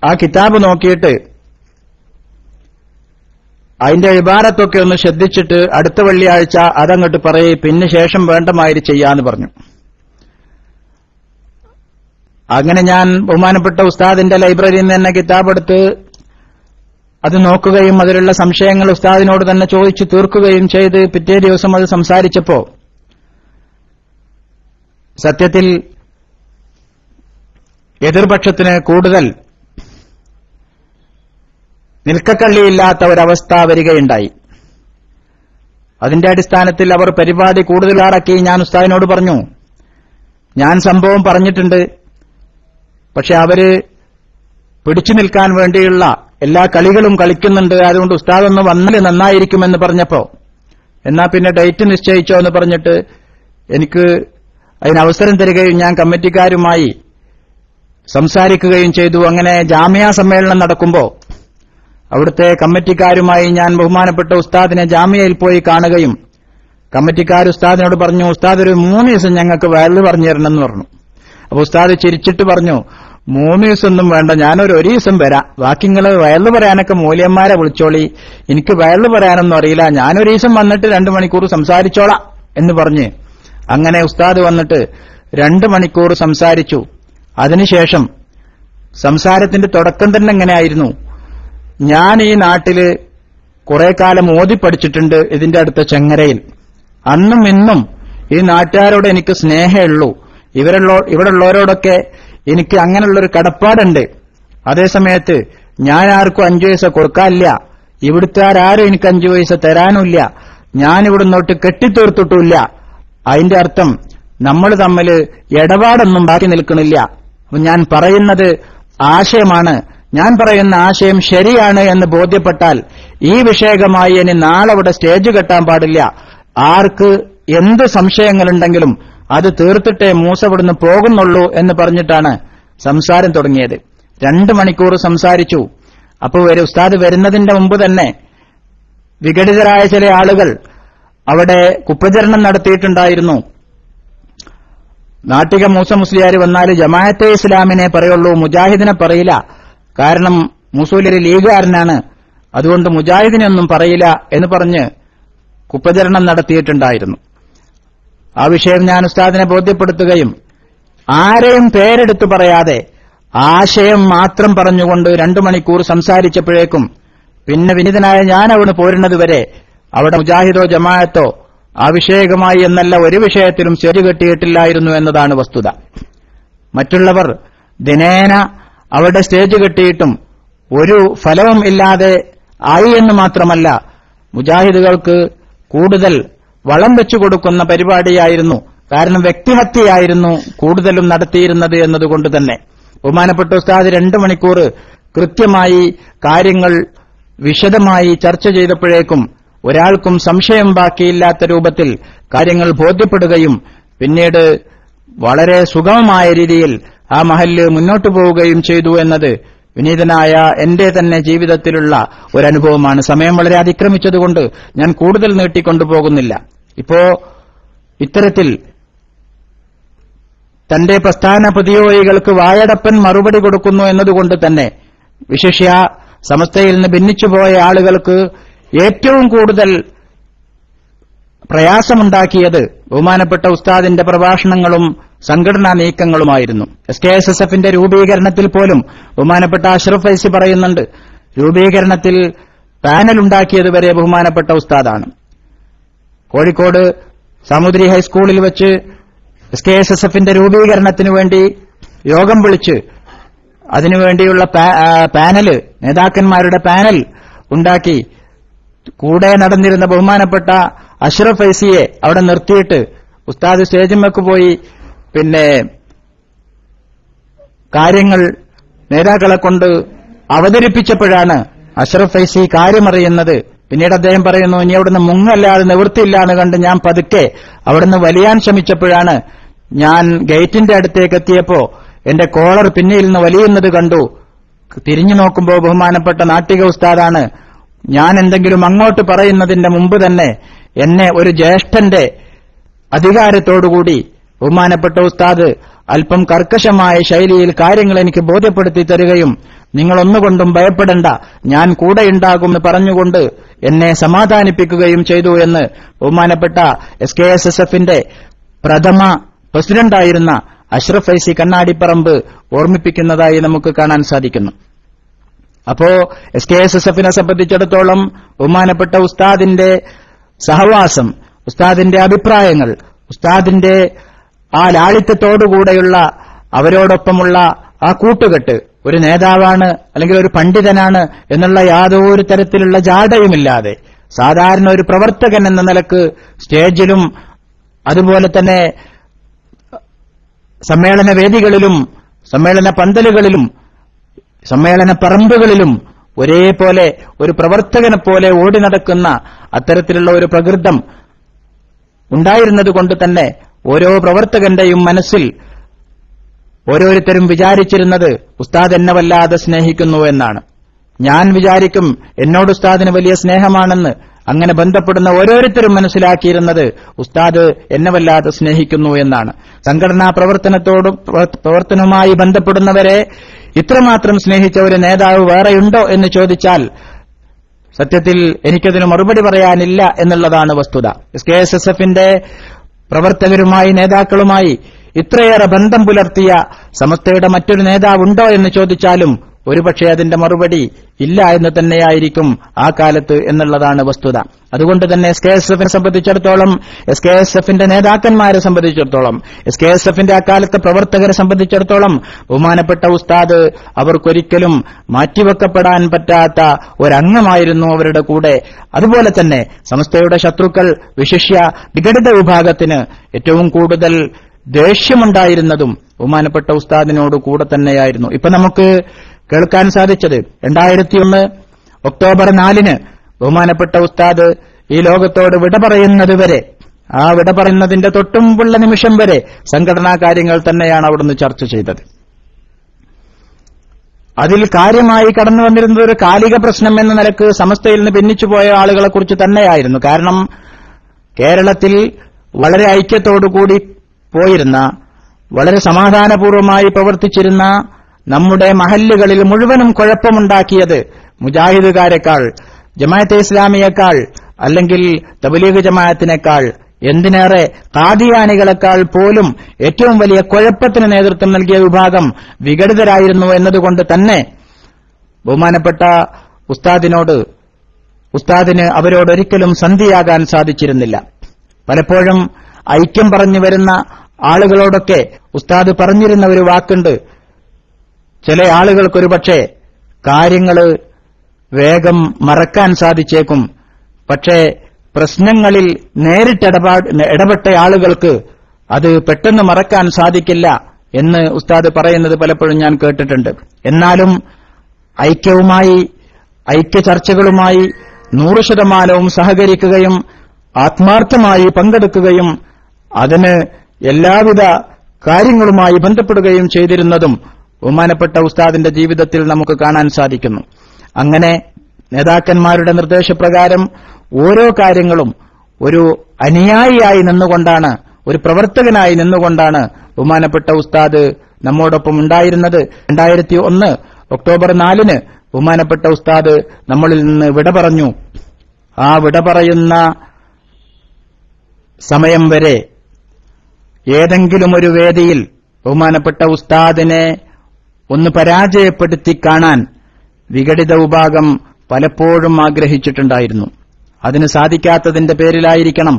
[SPEAKER 1] ആ കിതാബ് നോക്കിയിട്ട് അതിന്റെ ഇബാറത്തൊക്കെ ഒന്ന് ശ്രദ്ധിച്ചിട്ട് അടുത്ത വെള്ളിയാഴ്ച അതങ്ങോട്ട് പറയേ, പിന്നെ ശേഷം വേണ്ടമാതിരി ചെയ്യാന്ന് പറഞ്ഞു. അങ്ങനെ ഞാൻ ബഹുമാനപ്പെട്ട ഉസ്താദിന്റെ ലൈബ്രറിയിൽ നിന്ന് തന്നെ കിതാബെടുത്ത് അത് നോക്കുകയും അതിലുള്ള സംശയങ്ങൾ ഉസ്താദിനോട് തന്നെ ചോദിച്ചു തീർക്കുകയും ചെയ്ത് പിറ്റേ ദിവസം അത് സംസാരിച്ചപ്പോ സത്യത്തിൽ എതിർപക്ഷത്തിന് കൂടുതൽ നിൽക്കക്കള്ളിയില്ലാത്ത ഒരവസ്ഥ വരികയുണ്ടായി. അതിന്റെ അടിസ്ഥാനത്തിൽ അവർ പരിപാടി കൂടുതൽ ആറാക്കി. ഞാൻ ഉസ്താദിനോട് പറഞ്ഞു, ഞാൻ സംഭവം പറഞ്ഞിട്ടുണ്ട്, പക്ഷെ അവര് പിടിച്ചു നിൽക്കാൻ വേണ്ടിയുള്ള എല്ലാ കളികളും കളിക്കുന്നുണ്ട്, അതുകൊണ്ട് ഉസ്താദ് ഒന്ന് വന്നാൽ നന്നായിരിക്കുമെന്ന് പറഞ്ഞപ്പോ, എന്നാ പിന്നെ ഡേറ്റ് നിശ്ചയിച്ചോ എന്ന് പറഞ്ഞിട്ട് എനിക്ക് അതിനവസരം തരികയും ഞാൻ കമ്മിറ്റിക്കാരുമായി സംസാരിക്കുകയും ചെയ്തു. അങ്ങനെ ജാമിയ സമ്മേളനം നടക്കുമ്പോ അവിടുത്തെ കമ്മിറ്റിക്കാരുമായി ഞാൻ ബഹുമാനപ്പെട്ട ഉസ്താദിനെ ജാമിയയിൽ പോയി കാണുകയും കമ്മിറ്റിക്കാർ ഉസ്താദിനോട് പറഞ്ഞു, ഉസ്താദ് ഒരു 3 ദിവസം ഞങ്ങൾക്ക് വയല് പറഞ്ഞു തരണമെന്ന് പറഞ്ഞു. അപ്പൊ ഉസ്താദ് ചിരിച്ചിട്ട് പറഞ്ഞു, 3 ദിവസമൊന്നും വേണ്ട, ഞാനൊരു ദിവസം വരാം, ബാക്കി നിങ്ങൾ വയല് പറയാനൊക്കെ മൂല്യന്മാരെ വിളിച്ചോളി, എനിക്ക് വയല് പറയാനൊന്നും അറിയില്ല, ഞാനൊരു ദിവസം വന്നിട്ട് 2 മണിക്കൂർ സംസാരിച്ചോളാം എന്ന് പറഞ്ഞ് അങ്ങനെ ഉസ്താദ് വന്നിട്ട് 2 മണിക്കൂർ സംസാരിച്ചു. അതിനുശേഷം സംസാരത്തിന്റെ തുടക്കം തന്നെ എങ്ങനെയായിരുന്നു, ഞാൻ ഈ നാട്ടില് കുറെ കാലം ഓതി പഠിച്ചിട്ടുണ്ട് ഇതിന്റെ അടുത്ത ചെങ്ങരയിൽ, അന്നും ഇന്നും ഈ നാട്ടുകാരോട് എനിക്ക് സ്നേഹമുള്ളൂ, ഇവിടെയുള്ളവരോടൊക്കെ എനിക്ക് അങ്ങനെയുള്ളൊരു കടപ്പാടുണ്ട്. അതേസമയത്ത് ഞാൻ ആർക്കും 5 പൈസ കൊടുക്കാനില്ല, ഇവിടുത്തെ ആരും എനിക്ക് 5 പൈസ തരാനുമില്ല, ഞാൻ ഇവിടുന്നോട്ട് കെട്ടിത്തീർത്തിട്ടില്ല. അതിന്റെ അർത്ഥം നമ്മൾ തമ്മിൽ ഇടപാടൊന്നും ബാക്കി നിൽക്കണില്ല. ഞാൻ പറയുന്നത് ആശയമാണ്, ഞാൻ പറയുന്ന ആശയം ശരിയാണ് എന്ന് ബോധ്യപ്പെട്ടാൽ ഈ വിഷയകമായി ഇനി നാളെ ഇവിടെ സ്റ്റേജ് കെട്ടാൻ പാടില്ല. ആർക്ക് എന്ത് സംശയങ്ങളുണ്ടെങ്കിലും അത് തീർത്തിട്ടേ മൂസ ഇവിടുന്ന് പോകുന്നുള്ളൂ എന്ന് പറഞ്ഞിട്ടാണ് സംസാരം തുടങ്ങിയത്. 2 മണിക്കൂർ സംസാരിച്ചു. അപ്പോൾ ഉസ്താദ് വരുന്നതിന്റെ മുമ്പ് തന്നെ വിഘടിതരായ ചില ആളുകൾ അവിടെ കുപ്രചരണം നടത്തിയിട്ടുണ്ടായിരുന്നു. നാട്ടിക മൂസ മുസ്ലിയാർ വന്നാൽ ജമാഅത്തെ ഇസ്ലാമിനെ പറയുള്ളൂ, മുജാഹിദിനെ പറയില്ല, കാരണം മൂസൂലൊരു ലീഗുകാരനാണ്, അതുകൊണ്ട് മുജാഹിദിനൊന്നും പറയില്ല എന്ന് പറഞ്ഞ് കുപ്രചരണം നടത്തിയിട്ടുണ്ടായിരുന്നു. ആ വിഷയം ഞാൻ ഉസ്താദിനെ ബോധ്യപ്പെടുത്തുകയും ആരെയും പേരെടുത്തു പറയാതെ ആശയം മാത്രം പറഞ്ഞുകൊണ്ട് 2 മണിക്കൂർ സംസാരിച്ചപ്പോഴേക്കും പിന്നെ വിനീതനായ ഞാൻ അവിടെ പോരുന്നതുവരെ അവിടെ മുജാഹിദോ ജമാഅത്തോ ആ വിഷയകമായി എന്നല്ല ഒരു വിഷയത്തിലും സ്റ്റേജ് കെട്ടിയിട്ടില്ലായിരുന്നു എന്നതാണ് വസ്തുത. മറ്റുള്ളവർ ദിനേന അവിടെ സ്റ്റേജ് കെട്ടിയിട്ടും ഒരു ഫലവും ഇല്ലാതെ ആയി എന്ന് മാത്രമല്ല, മുജാഹിദുകൾക്ക് കൂടുതൽ വളം വെച്ചു കൊടുക്കുന്ന പരിപാടിയായിരുന്നു. കാരണം വ്യക്തിഹത്യയായിരുന്നു കൂടുതലും നടത്തിയിരുന്നത് എന്നതുകൊണ്ട് തന്നെ ബഹുമാനപ്പെട്ട ഉസ്താദ് 2 മണിക്കൂർ കൃത്യമായി കാര്യങ്ങൾ വിശദമായി ചർച്ച ചെയ്തപ്പോഴേക്കും ഒരാൾക്കും സംശയം ബാക്കിയില്ലാത്ത രൂപത്തിൽ കാര്യങ്ങൾ ബോധ്യപ്പെടുകയും പിന്നീട് വളരെ സുഗമമായ രീതിയിൽ ആ മഹല്ല് മുന്നോട്ടു പോവുകയും ചെയ്തു എന്നത് വിനീതനായ എന്റെ തന്നെ ജീവിതത്തിലുള്ള ഒരനുഭവമാണ്. സമയം വളരെ അതിക്രമിച്ചതുകൊണ്ട് ഞാൻ കൂടുതൽ നീട്ടിക്കൊണ്ടുപോകുന്നില്ല. ഇപ്പോ ഇത്തരത്തിൽ തന്റെ പ്രസ്ഥാന പ്രതിയോഗികൾക്ക് വായടപ്പൻ മറുപടി കൊടുക്കുന്നു എന്നതുകൊണ്ട് തന്നെ വിശിഷ്യ സമസ്തയിൽ നിന്ന് ഭിന്നിച്ചുപോയ ആളുകൾക്ക് ഏറ്റവും കൂടുതൽ പ്രയാസമുണ്ടാക്കിയത് ബഹുമാനപ്പെട്ട ഉസ്താദിന്റെ പ്രഭാഷണങ്ങളും സംഘടനാ നീക്കങ്ങളുമായിരുന്നു. SKSSFന്റെ രൂപീകരണത്തിൽ പോലും ബഹുമാനപ്പെട്ട അഷ്റഫ് ഫൈസി പറയുന്നുണ്ട്, രൂപീകരണത്തിൽ പാനൽ ഉണ്ടാക്കിയത് വരെ ബഹുമാനപ്പെട്ട ഉസ്താദാണ്. കോഴിക്കോട് സാമൂതിരി ഹൈസ്കൂളിൽ വെച്ച് SKSSFന്റെ രൂപീകരണത്തിനു വേണ്ടി യോഗം വിളിച്ച് അതിനുവേണ്ടിയുള്ള പാനല്, നേതാക്കന്മാരുടെ പാനൽ ഉണ്ടാക്കി കൂടെ നടന്നിരുന്ന ബഹുമാനപ്പെട്ട അഷ്റഫ് ഫൈസിയെ അവിടെ നിർത്തിയിട്ട് ഉസ്താദ് സ്റ്റേജിന്മേക്ക് പോയി പിന്നെ കാര്യങ്ങൾ നേതാക്കളെ കൊണ്ട് അവതരിപ്പിച്ചപ്പോഴാണ് അഷ്റഫ് ഫൈസി കാര്യമറിയുന്നത്. പിന്നീട് അദ്ദേഹം പറയുന്നു, ഇനി അവിടുന്ന് മുങ്ങല്ലാതെ നിവൃത്തിയില്ലാന്ന് കണ്ട് ഞാൻ പതുക്കെ അവിടുന്ന് വലിയാൻ ശ്രമിച്ചപ്പോഴാണ് ഞാൻ ഗേറ്റിന്റെ അടുത്തേക്ക് എത്തിയപ്പോ എന്റെ കോളർ പിന്നിൽ നിന്ന് വലിയുന്നത് കണ്ടു. തിരിഞ്ഞു നോക്കുമ്പോൾ ബഹുമാനപ്പെട്ട നാട്ടിക ഉസ്താദാണ്. ഞാൻ എന്തെങ്കിലും അങ്ങോട്ട് പറയുന്നതിന്റെ മുമ്പ് തന്നെ എന്നെ ഒരു ജ്യേഷ്ഠന്റെ അധികാരത്തോടുകൂടി ബഹുമാനപ്പെട്ട ഉസ്താദ് അല്പം കർക്കശമായ ശൈലിയിൽ കാര്യങ്ങൾ എനിക്ക് ബോധ്യപ്പെടുത്തി തരികയും നിങ്ങളൊന്നുകൊണ്ടും ഭയപ്പെടേണ്ട, ഞാൻ കൂടെയുണ്ടാകുമെന്ന് പറഞ്ഞുകൊണ്ട് എന്നെ സമാധാനിപ്പിക്കുകയും ചെയ്തു എന്ന് ബഹുമാനപ്പെട്ട SKSSFന്റെ പ്രഥമ പ്രസിഡന്റായിരുന്ന അഷ്റഫ് ഫൈസി കണ്ണാടിപ്പറമ്പ് ഓർമ്മിപ്പിക്കുന്നതായി നമുക്ക് കാണാൻ സാധിക്കുന്നു. അപ്പോ SKSSFനെ സംബന്ധിച്ചിടത്തോളം ബഹുമാനപ്പെട്ട ഉസ്താദിന്റെ സഹവാസം, ഉസ്താദിന്റെ അഭിപ്രായങ്ങൾ, ഉസ്താദിന്റെ ആ ലാളിത്യത്തോടുകൂടെയുള്ള അവരോടൊപ്പമുള്ള ആ കൂട്ടുകെട്ട്, ഒരു നേതാവാണ് അല്ലെങ്കിൽ ഒരു പണ്ഡിതനാണ് എന്നുള്ള യാതൊരു തരത്തിലുള്ള ജാടയുമില്ലാതെ സാധാരണ ഒരു പ്രവർത്തകൻ എന്ന നിലക്ക് സ്റ്റേജിലും അതുപോലെ തന്നെ സമ്മേളന വേദികളിലും സമ്മേളന പന്തലുകളിലും സമ്മേളന പറമ്പുകളിലും ഒരേപോലെ ഒരു പ്രവർത്തകനെ പോലെ ഓടി നടക്കുന്ന അത്തരത്തിലുള്ള ഒരു പ്രകൃതം ഉണ്ടായിരുന്നതുകൊണ്ട് തന്നെ ഓരോ പ്രവർത്തകന്റെയും മനസ്സിൽ ഓരോരുത്തരും വിചാരിച്ചിരുന്നത് ഉസ്താദ് എന്നെ വല്ലാതെ സ്നേഹിക്കുന്നു എന്നാണ്. ഞാൻ വിചാരിക്കും എന്നോട് ഉസ്താദിന് വലിയ സ്നേഹമാണെന്ന്. അങ്ങനെ ബന്ധപ്പെടുന്ന ഓരോരുത്തരും മനസ്സിലാക്കിയിരുന്നത് ഉസ്താദ് എന്നെ വല്ലാതെ സ്നേഹിക്കുന്നു എന്നാണ്. സംഘടനാ പ്രവർത്തനവുമായി ബന്ധപ്പെടുന്നവരെ ഇത്രമാത്രം സ്നേഹിച്ച ഒരു നേതാവ് വേറെയുണ്ടോ എന്ന് ചോദിച്ചാൽ സത്യത്തിൽ എനിക്കതിന് മറുപടി പറയാനില്ല എന്നുള്ളതാണ് വസ്തുത. SKSSFന്റെ പ്രവർത്തകരുമായി, നേതാക്കളുമായി ഇത്രയേറെ ബന്ധം പുലർത്തിയ സമസ്തയുടെ മറ്റൊരു നേതാവുണ്ടോ എന്ന് ചോദിച്ചാലും ഒരുപക്ഷെ അതിന്റെ മറുപടി ഇല്ല എന്ന് തന്നെയായിരിക്കും ആ കാലത്ത് എന്നുള്ളതാണ് വസ്തുത. അതുകൊണ്ട് തന്നെ SKSSFനെ സംബന്ധിച്ചിടത്തോളം, SKSSFന്റെ നേതാക്കന്മാരെ സംബന്ധിച്ചിടത്തോളം, SKSSFന്റെ അക്കാലത്തെ പ്രവർത്തകരെ സംബന്ധിച്ചിടത്തോളം ബഹുമാനപ്പെട്ട ഉസ്താദ് അവർക്കൊരിക്കലും മാറ്റിവെക്കപ്പെടാൻ പറ്റാത്ത ഒരംഗമായിരുന്നു അവരുടെ കൂടെ. അതുപോലെ തന്നെ സമസ്തയുടെ ശത്രുക്കൾ, വിശിഷ്യ വിഘടിത വിഭാഗത്തിന് ഏറ്റവും കൂടുതൽ ദേഷ്യമുണ്ടായിരുന്നതും ബഹുമാനപ്പെട്ട ഉസ്താദിനോട് കൂടെ തന്നെയായിരുന്നു. ഇപ്പൊ നമുക്ക് കേൾക്കാൻ സാധിച്ചത് 2001 ഒക്ടോബർ 4 ബഹുമാനപ്പെട്ട ഉസ്താദ് ഈ ലോകത്തോട് വിട പറയുന്നത് വരെ, ആ വിട പറയുന്നതിന്റെ തൊട്ടുമുമ്പുള്ള നിമിഷം വരെ സംഘടനാ കാര്യങ്ങൾ തന്നെയാണ് അവിടുന്ന് ചർച്ച ചെയ്തത്. അതിൽ കാര്യമായി കടന്നു വന്നിരുന്നത് ഒരു കാലിക പ്രശ്നം എന്ന നിലക്ക് സമസ്തയിൽ നിന്ന് ഭിന്നിച്ചുപോയ ആളുകളെക്കുറിച്ച് തന്നെയായിരുന്നു. കാരണം കേരളത്തിൽ വളരെ ഐക്യത്തോടുകൂടി പോയിരുന്ന, വളരെ സമാധാനപൂർവമായി പ്രവർത്തിച്ചിരുന്ന നമ്മുടെ മഹല്ലുകളിൽ മുഴുവനും കുഴപ്പമുണ്ടാക്കിയത് മുജാഹിദുകാരെക്കാൾ, ജമാഅത്തെ ഇസ്ലാമിയേക്കാൾ, അല്ലെങ്കിൽ തബ്ലീഗ് ജമാഅത്തിനേക്കാൾ, എന്തിനേറെ ഖാദിയാനികളെക്കാൾ പോലും ഏറ്റവും വലിയ കുഴപ്പത്തിന് നേതൃത്വം നൽകിയ വിഭാഗം വിഘടിതരായിരുന്നു എന്നതുകൊണ്ട് തന്നെ ബഹുമാനപ്പെട്ട ഉസ്താദിന് അവരോടൊരിക്കലും സന്ധിയാകാൻ സാധിച്ചിരുന്നില്ല. പലപ്പോഴും ഐക്യം പറഞ്ഞു വരുന്ന ആളുകളോടൊക്കെ ഉസ്താദ് പറഞ്ഞിരുന്ന ഒരു വാക്കുണ്ട്, ചില ആളുകൾക്കൊരു പക്ഷേ കാര്യങ്ങൾ വേഗം മറക്കാൻ സാധിച്ചേക്കും, പക്ഷേ പ്രശ്നങ്ങളിൽ നേരിട്ട് ഇടപെട്ട ആളുകൾക്ക് അത് പെട്ടെന്ന് മറക്കാൻ സാധിക്കില്ല എന്ന് ഉസ്താദ് പറയുന്നത് പലപ്പോഴും ഞാൻ കേട്ടിട്ടുണ്ട്. എന്നാലും ഐക്യ ചർച്ചകളുമായി 100% സഹകരിക്കുകയും ആത്മാർത്ഥമായി പങ്കെടുക്കുകയും അതിന് എല്ലാവിധ കാര്യങ്ങളുമായി ബന്ധപ്പെടുകയും ചെയ്തിരുന്നതും ബഹുമാനപ്പെട്ട ഉസ്താദിന്റെ ജീവിതത്തിൽ നമുക്ക് കാണാൻ സാധിക്കുന്നു. അങ്ങനെ നേതാക്കന്മാരുടെ നിർദ്ദേശപ്രകാരം ഓരോ കാര്യങ്ങളും ഒരു അനുയായിയായി നിന്നുകൊണ്ടാണ്, ഒരു പ്രവർത്തകനായി നിന്നുകൊണ്ടാണ് ബഹുമാനപ്പെട്ട ഉസ്താദ് നമ്മോടൊപ്പം ഉണ്ടായിരുന്നത്. 2001 ഒക്ടോബർ 4 ബഹുമാനപ്പെട്ട ഉസ്താദ് നമ്മളിൽ നിന്ന് വിട പറഞ്ഞു. ആ വിട പറയുന്ന സമയം വരെ ഏതെങ്കിലും ഒരു വേദിയിൽ ബഹുമാനപ്പെട്ട ഉസ്താദിനെ ഒന്ന് പരാജയപ്പെടുത്തി കാണാൻ വിഘടിത വിഭാഗം പലപ്പോഴും ആഗ്രഹിച്ചിട്ടുണ്ടായിരുന്നു. അതിന് സാധിക്കാത്തതിന്റെ പേരിലായിരിക്കണം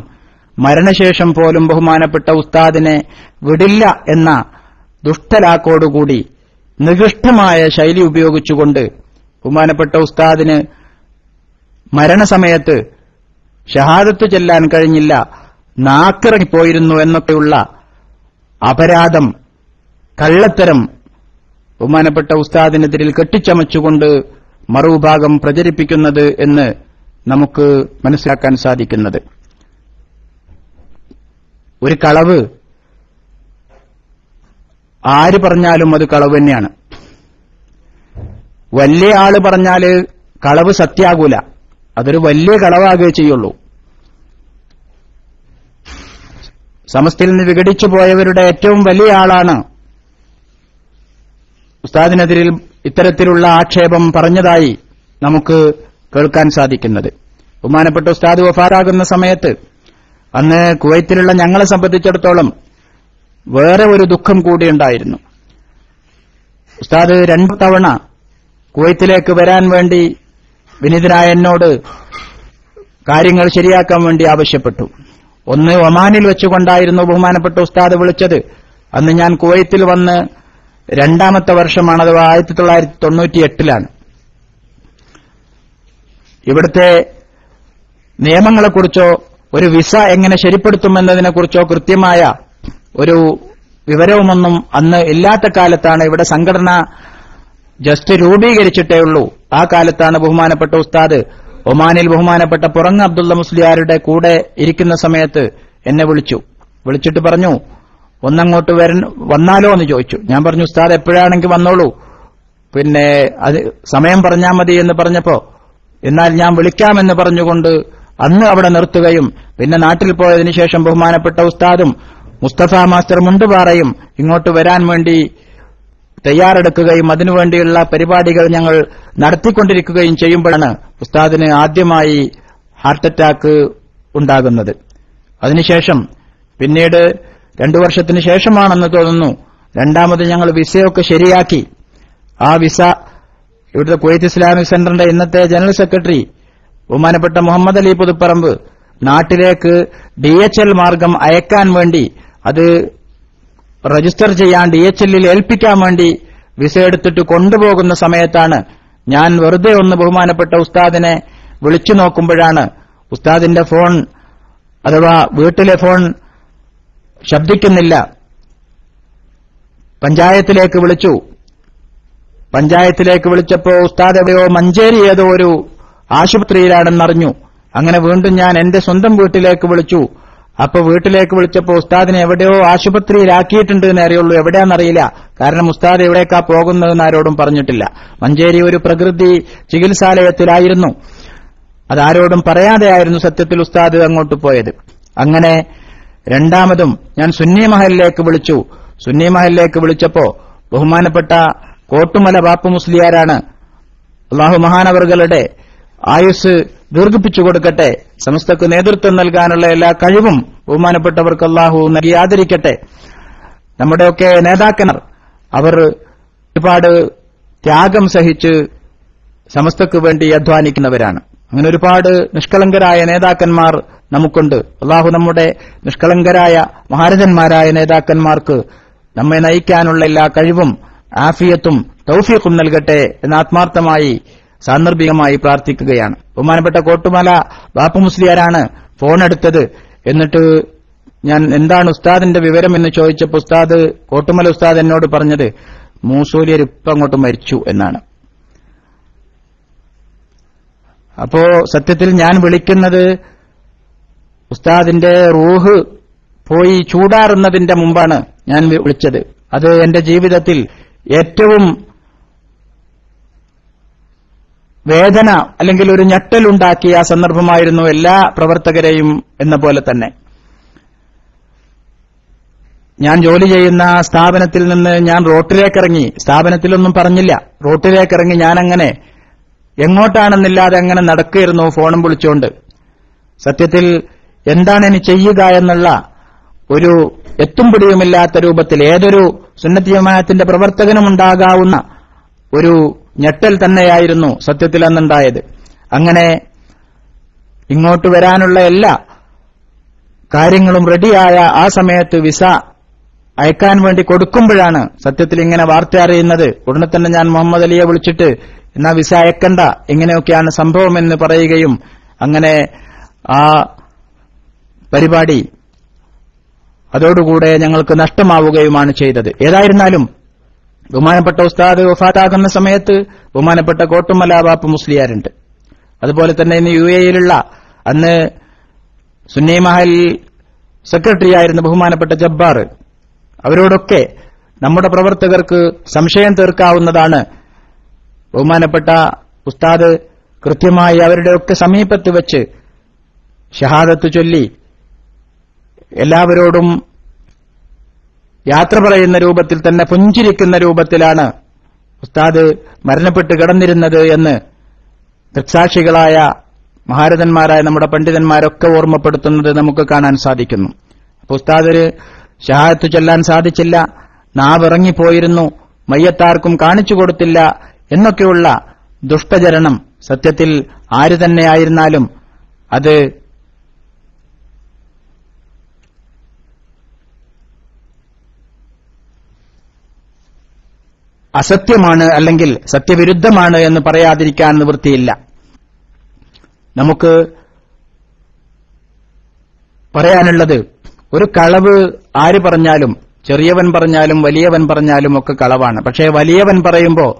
[SPEAKER 1] മരണശേഷം പോലും ബഹുമാനപ്പെട്ട ഉസ്താദിനെ വിടില്ല എന്ന ദുഷ്ടലാക്കോടുകൂടി നികൃഷ്ടമായ ശൈലി ഉപയോഗിച്ചുകൊണ്ട് ബഹുമാനപ്പെട്ട ഉസ്താദിന് മരണസമയത്ത് ഷഹാദത്ത് ചെല്ലാൻ കഴിഞ്ഞില്ല, നാക്കിറങ്ങിപ്പോയിരുന്നു എന്നൊക്കെയുള്ള അപരാധം, കള്ളത്തരം ബഹുമാനപ്പെട്ട ഉസ്താദിനെതിരിൽ കെട്ടിച്ചമച്ചുകൊണ്ട് മറുവിഭാഗം പ്രചരിപ്പിക്കുന്നത് എന്ന് നമുക്ക് മനസ്സിലാക്കാൻ സാധിക്കുന്നത്. ഒരു കളവ് ആര് പറഞ്ഞാലും അത് കളവ് തന്നെയാണ്. വലിയ ആള് പറഞ്ഞാല് കളവ് സത്യാകൂല, അതൊരു വലിയ കളവാകുകയേ ചെയ്യുള്ളൂ. സമസ്തയിൽ നിന്ന് വിഘടിച്ചു പോയവരുടെ ഏറ്റവും വലിയ ആളാണ് ഉസ്താദിനെതിരിൽ ഇത്തരത്തിലുള്ള ആക്ഷേപം പറഞ്ഞതായി നമുക്ക് കേൾക്കാൻ സാധിക്കുന്നത്. ബഹുമാനപ്പെട്ട ഉസ്താദ് വഫാത്താകുന്ന സമയത്ത് അന്ന് കുവൈത്തിലുള്ള ഞങ്ങളെ സംബന്ധിച്ചിടത്തോളം വേറെ ഒരു ദുഃഖം കൂടിയുണ്ടായിരുന്നു. ഉസ്താദ് 2 തവണ കുവൈത്തിലേക്ക് വരാൻ വേണ്ടി വിനീതനായ എന്നോട് കാര്യങ്ങൾ ശരിയാക്കാൻ വേണ്ടി ആവശ്യപ്പെട്ടു. ഒന്ന് ഒമാനിൽ വെച്ചുകൊണ്ടായിരുന്നു ബഹുമാനപ്പെട്ട ഉസ്താദ് വിളിച്ചത്. അന്ന് ഞാൻ കുവൈത്തിൽ വന്ന് 2ാമത്തെ വർഷമാണ്, അഥവാ 1998 ഇവിടുത്തെ നിയമങ്ങളെക്കുറിച്ചോ ഒരു വിസ എങ്ങനെ ശരിപ്പെടുത്തുമെന്നതിനെക്കുറിച്ചോ കൃത്യമായ ഒരു വിവരവുമൊന്നും അന്ന് ഇല്ലാത്ത കാലത്താണ്. ഇവിടെ സംഘടന ജസ്റ്റ് രൂപീകരിച്ചിട്ടേ ഉള്ളൂ. ആ കാലത്താണ് ബഹുമാനപ്പെട്ട ഉസ്താദ് ഒമാനിൽ ബഹുമാനപ്പെട്ട പുറങ്ങ് അബ്ദുള്ള മുസ്ലിയാരുടെ കൂടെ ഇരിക്കുന്ന സമയത്ത് എന്നെ വിളിച്ചിട്ട് പറഞ്ഞു, ഒന്നങ്ങോട്ട് വന്നാലോ എന്ന് ചോദിച്ചു. ഞാൻ പറഞ്ഞു, ഉസ്താദ് എപ്പോഴാണെങ്കിൽ വന്നോളൂ, പിന്നെ അത് സമയം പറഞ്ഞാൽ മതി എന്ന് പറഞ്ഞപ്പോ, എന്നാൽ ഞാൻ വിളിക്കാമെന്ന് പറഞ്ഞുകൊണ്ട് അന്ന് അവിടെ നിർത്തുകയും പിന്നെ നാട്ടിൽ പോയതിനു ശേഷം ബഹുമാനപ്പെട്ട ഉസ്താദും മുസ്തഫ മാസ്റ്റർ മുണ്ടുപാറയും ഇങ്ങോട്ട് വരാൻ വേണ്ടി തയ്യാറെടുക്കുകയും അതിനുവേണ്ടിയുള്ള പരിപാടികൾ ഞങ്ങൾ നടത്തിക്കൊണ്ടിരിക്കുകയും ചെയ്യുമ്പോഴാണ് ഉസ്താദിന് ആദ്യമായി ഹാർട്ട് അറ്റാക്ക് ഉണ്ടാകുന്നത്. അതിനുശേഷം പിന്നീട് 2 വർഷത്തിന് ശേഷമാണെന്ന് തോന്നുന്നു 2ാമത് ഞങ്ങൾ വിസയൊക്കെ ശരിയാക്കി. ആ വിസ ഇവിടുത്തെ കുവൈത്ത് ഇസ്ലാമിക് സെന്ററിന്റെ ഇന്നത്തെ ജനറൽ സെക്രട്ടറി ബഹുമാനപ്പെട്ട മുഹമ്മദ് അലി പുതുപ്പറമ്പ് നാട്ടിലേക്ക് DHL മാർഗം അയക്കാൻ വേണ്ടി, അത് രജിസ്റ്റർ ചെയ്യാൻ DHLൽ ഏൽപ്പിക്കാൻ വേണ്ടി വിസ എടുത്തിട്ട് കൊണ്ടുപോകുന്ന സമയത്താണ് ഞാൻ വെറുതെ ഒന്ന് ബഹുമാനപ്പെട്ട ഉസ്താദിനെ വിളിച്ചു നോക്കുമ്പോഴാണ് ഉസ്താദിന്റെ ഫോൺ, അഥവാ വീട്ടിലെ ഫോൺ ശബ്ദിക്കുന്നില്ല. പഞ്ചായത്തിലേക്ക് വിളിച്ചപ്പോ ഉസ്താദ് എവിടെയോ മഞ്ചേരി ഏതോ ഒരു ആശുപത്രിയിലാണെന്നറിഞ്ഞു. അങ്ങനെ വീണ്ടും ഞാൻ എന്റെ സ്വന്തം വീട്ടിലേക്ക് വിളിച്ചു. അപ്പൊ വീട്ടിലേക്ക് വിളിച്ചപ്പോ ഉസ്താദിനെ എവിടെയോ ആശുപത്രിയിലാക്കിയിട്ടുണ്ട് എന്ന് അറിയുള്ളൂ, എവിടെയാണെന്നറിയില്ല. കാരണം ഉസ്താദ് എവിടേക്കാ പോകുന്നതെന്ന് ആരോടും പറഞ്ഞിട്ടില്ല. മഞ്ചേരി ഒരു പ്രകൃതി ചികിത്സാലയത്തിലായിരുന്നു, അതാരോടും പറയാതെയായിരുന്നു സത്യത്തിൽ ഉസ്താദ് അങ്ങോട്ട് പോയത്. അങ്ങനെ 2ാമതും ഞാൻ സുന്നി മഹലിലേക്ക് വിളിച്ചു. സുന്നി മഹലിലേക്ക് വിളിച്ചപ്പോ ബഹുമാനപ്പെട്ട കോട്ടുമല ബാപ്പു മുസ്ലിയാരാണ്, അള്ളാഹു മഹാനവറുകളുടെ ആയുസ് ദീർഘിപ്പിച്ചു കൊടുക്കട്ടെ, സമസ്തക്ക് നേതൃത്വം നൽകാനുള്ള എല്ലാ കഴിവും ബഹുമാനപ്പെട്ടവർക്ക് അള്ളാഹു നൽകി ആദരിക്കട്ടെ. നമ്മുടെയൊക്കെ നേതാക്കന്മാർ അവർ ഒരുപാട് ത്യാഗം സഹിച്ച് സമസ്തക്ക് വേണ്ടി അധ്വാനിക്കുന്നവരാണ്. അങ്ങനെ ഒരുപാട് നിഷ്കളങ്കരായ നേതാക്കന്മാർ നമുക്കുണ്ട്. അള്ളാഹു നമ്മുടെ നിഷ്കളങ്കരായ മഹാരഥന്മാരായ നേതാക്കന്മാർക്ക് നമ്മെ നയിക്കാനുള്ള എല്ലാ കഴിവും ആഫിയത്തും തൗഫീഖും നൽകട്ടെ എന്ന് ആത്മാർത്ഥമായി സാന്ദർഭികമായി പ്രാർത്ഥിക്കുകയാണ്. ബഹുമാനപ്പെട്ട കോട്ടുമല ബാപ്പു മുസ്ലിയാരാണ് ഫോൺ എടുത്തത്. എന്നിട്ട് ഞാൻ എന്താണ് ഉസ്താദിന്റെ വിവരം എന്ന് ചോദിച്ചപ്പോൾ കോട്ടുമല ഉസ്താദ് എന്നോട് പറഞ്ഞത്, മൂസൂലിയർ ഇപ്പം അങ്ങോട്ട് മരിച്ചു എന്നാണ്. അപ്പോ സത്യത്തിൽ ഞാൻ വിളിക്കുന്നത് ഉസ്താദിന്റെ റൂഹ് പോയി ചൂടാറുന്നതിന്റെ മുമ്പാണ് ഞാൻ വിളിച്ചത്. അത് എന്റെ ജീവിതത്തിൽ ഏറ്റവും വേദന അല്ലെങ്കിൽ ഒരു ഞെട്ടലുണ്ടാക്കിയ സന്ദർഭമായിരുന്നു, എല്ലാ പ്രവർത്തകരെയും എന്ന പോലെ തന്നെ. ഞാൻ ജോലി ചെയ്യുന്ന സ്ഥാപനത്തിൽ നിന്ന് ഞാൻ റോട്ടിലേക്കിറങ്ങി, സ്ഥാപനത്തിലൊന്നും പറഞ്ഞില്ല, റോട്ടിലേക്കിറങ്ങി ഞാനങ്ങനെ എങ്ങോട്ടാണെന്നില്ലാതെ അങ്ങനെ നടക്കുകയായിരുന്നു ഫോണും വിളിച്ചുകൊണ്ട്. സത്യത്തിൽ എന്താണ് ഇനി ചെയ്യുക എന്നുള്ള ഒരു എത്തും പിടിയുമില്ലാത്ത രൂപത്തിൽ ഏതൊരു സുന്നത്ത് ജമാഅത്തിന്റെ പ്രവർത്തകനും ഉണ്ടാകാവുന്ന ഒരു ഞെട്ടൽ തന്നെയായിരുന്നു സത്യത്തിൽ അന്നുണ്ടായത്. അങ്ങനെ ഇങ്ങോട്ട് വരാനുള്ള എല്ലാ കാര്യങ്ങളും റെഡിയായ ആ സമയത്ത് വിസ അയക്കാൻ വേണ്ടി കൊടുക്കുമ്പോഴാണ് സത്യത്തിൽ ഇങ്ങനെ വാർത്ത അറിയുന്നത്. ഉടനെ തന്നെ ഞാൻ മുഹമ്മദ് അലിയെ വിളിച്ചിട്ട് എന്നാ വിസ അയക്കണ്ട, ഇങ്ങനെയൊക്കെയാണ് സംഭവമെന്ന് പറയുകയും അങ്ങനെ ആ പരിപാടി അതോടുകൂടെ ഞങ്ങൾക്ക് നഷ്ടമാവുകയുമാണ് ചെയ്തത്. ഏതായിരുന്നാലും ബഹുമാനപ്പെട്ട ഉസ്താദ് വഫാത്താകുന്ന സമയത്ത് ബഹുമാനപ്പെട്ട കോട്ടുമല ബാപ്പു മുസ്ലിയാരുണ്ട്. അതുപോലെ തന്നെ ഇന്ന് UAE-യിലുള്ള അന്ന് സുന്നി മഹൽ സെക്രട്ടറി ആയിരുന്ന ബഹുമാനപ്പെട്ട ജബ്ബാർ, അവരോടൊക്കെ നമ്മുടെ പ്രവർത്തകർക്ക് സംശയം തീർക്കാവുന്നതാണ്. ബഹുമാനപ്പെട്ട ഉസ്താദ് കൃത്യമായി അവരുടെയൊക്കെ സമീപത്ത് വെച്ച് ഷഹാദത്ത് ചൊല്ലി എല്ലാവരോടും യാത്ര പറയുന്ന രൂപത്തിൽ തന്നെ പുഞ്ചിരിക്കുന്ന രൂപത്തിലാണ് ഉസ്താദ് മരണപ്പെട്ട് കിടന്നിരുന്നത് എന്ന് ദൃക്സാക്ഷികളായ മഹാരഥന്മാരായ നമ്മുടെ പണ്ഡിതന്മാരൊക്കെ ഓർമ്മപ്പെടുത്തുന്നത് നമുക്ക് കാണാൻ സാധിക്കുന്നു. അപ്പോൾ ഉസ്താദിന് ഷഹാദത്ത് ചൊല്ലാൻ സാധിച്ചില്ല, നാവിറങ്ങിപ്പോയിരുന്നു, മയ്യത്താർക്കും കാണിച്ചു കൊടുത്തില്ല എന്നൊക്കെയുള്ള ദുഷ്ടചരണം സത്യത്തിൽ ആര് തന്നെയായിരുന്നാലും അത് അസത്യമാണ്, അല്ലെങ്കിൽ സത്യവിരുദ്ധമാണ് എന്ന് പറയാതിരിക്കാൻ നിവൃത്തിയില്ല. നമുക്ക് പറയാനുള്ളത്, ഒരു കളവ് ആര് പറഞ്ഞാലും, ചെറിയവൻ പറഞ്ഞാലും വലിയവൻ പറഞ്ഞാലും ഒക്കെ കളവാണ്. പക്ഷേ വലിയവൻ പറയുമ്പോൾ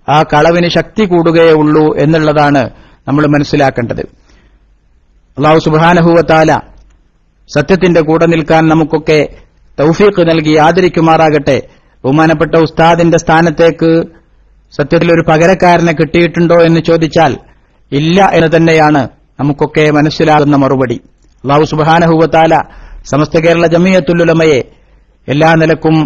[SPEAKER 1] ആ കളവിന് ശക്തി കൂടുകയേ ഉള്ളൂ എന്നുള്ളതാണ് നമ്മൾ മനസ്സിലാക്കേണ്ടത്. അല്ലാഹു സുബ്ഹാനഹു വ തആല സത്യത്തിന്റെ കൂടെ നിൽക്കാൻ നമുക്കൊക്കെ തൗഫീഖ് നൽകി ആദരിക്കുമാറാകട്ടെ. ബഹുമാനപ്പെട്ട ഉസ്താദിന്റെ സ്ഥാനത്തേക്ക് സത്യത്തിൽ ഒരു പകരക്കാരനെ കിട്ടിയിട്ടുണ്ടോ എന്ന് ചോദിച്ചാൽ ഇല്ല എന്ന് തന്നെയാണ് നമുക്കൊക്കെ മനസ്സിലാകുന്ന മറുപടി. അല്ലാഹു സുബ്ഹാനഹു വ തആല സമസ്ത കേരള ജമിയത്തുൽ ഉലമയെ എല്ലാ നിലക്കും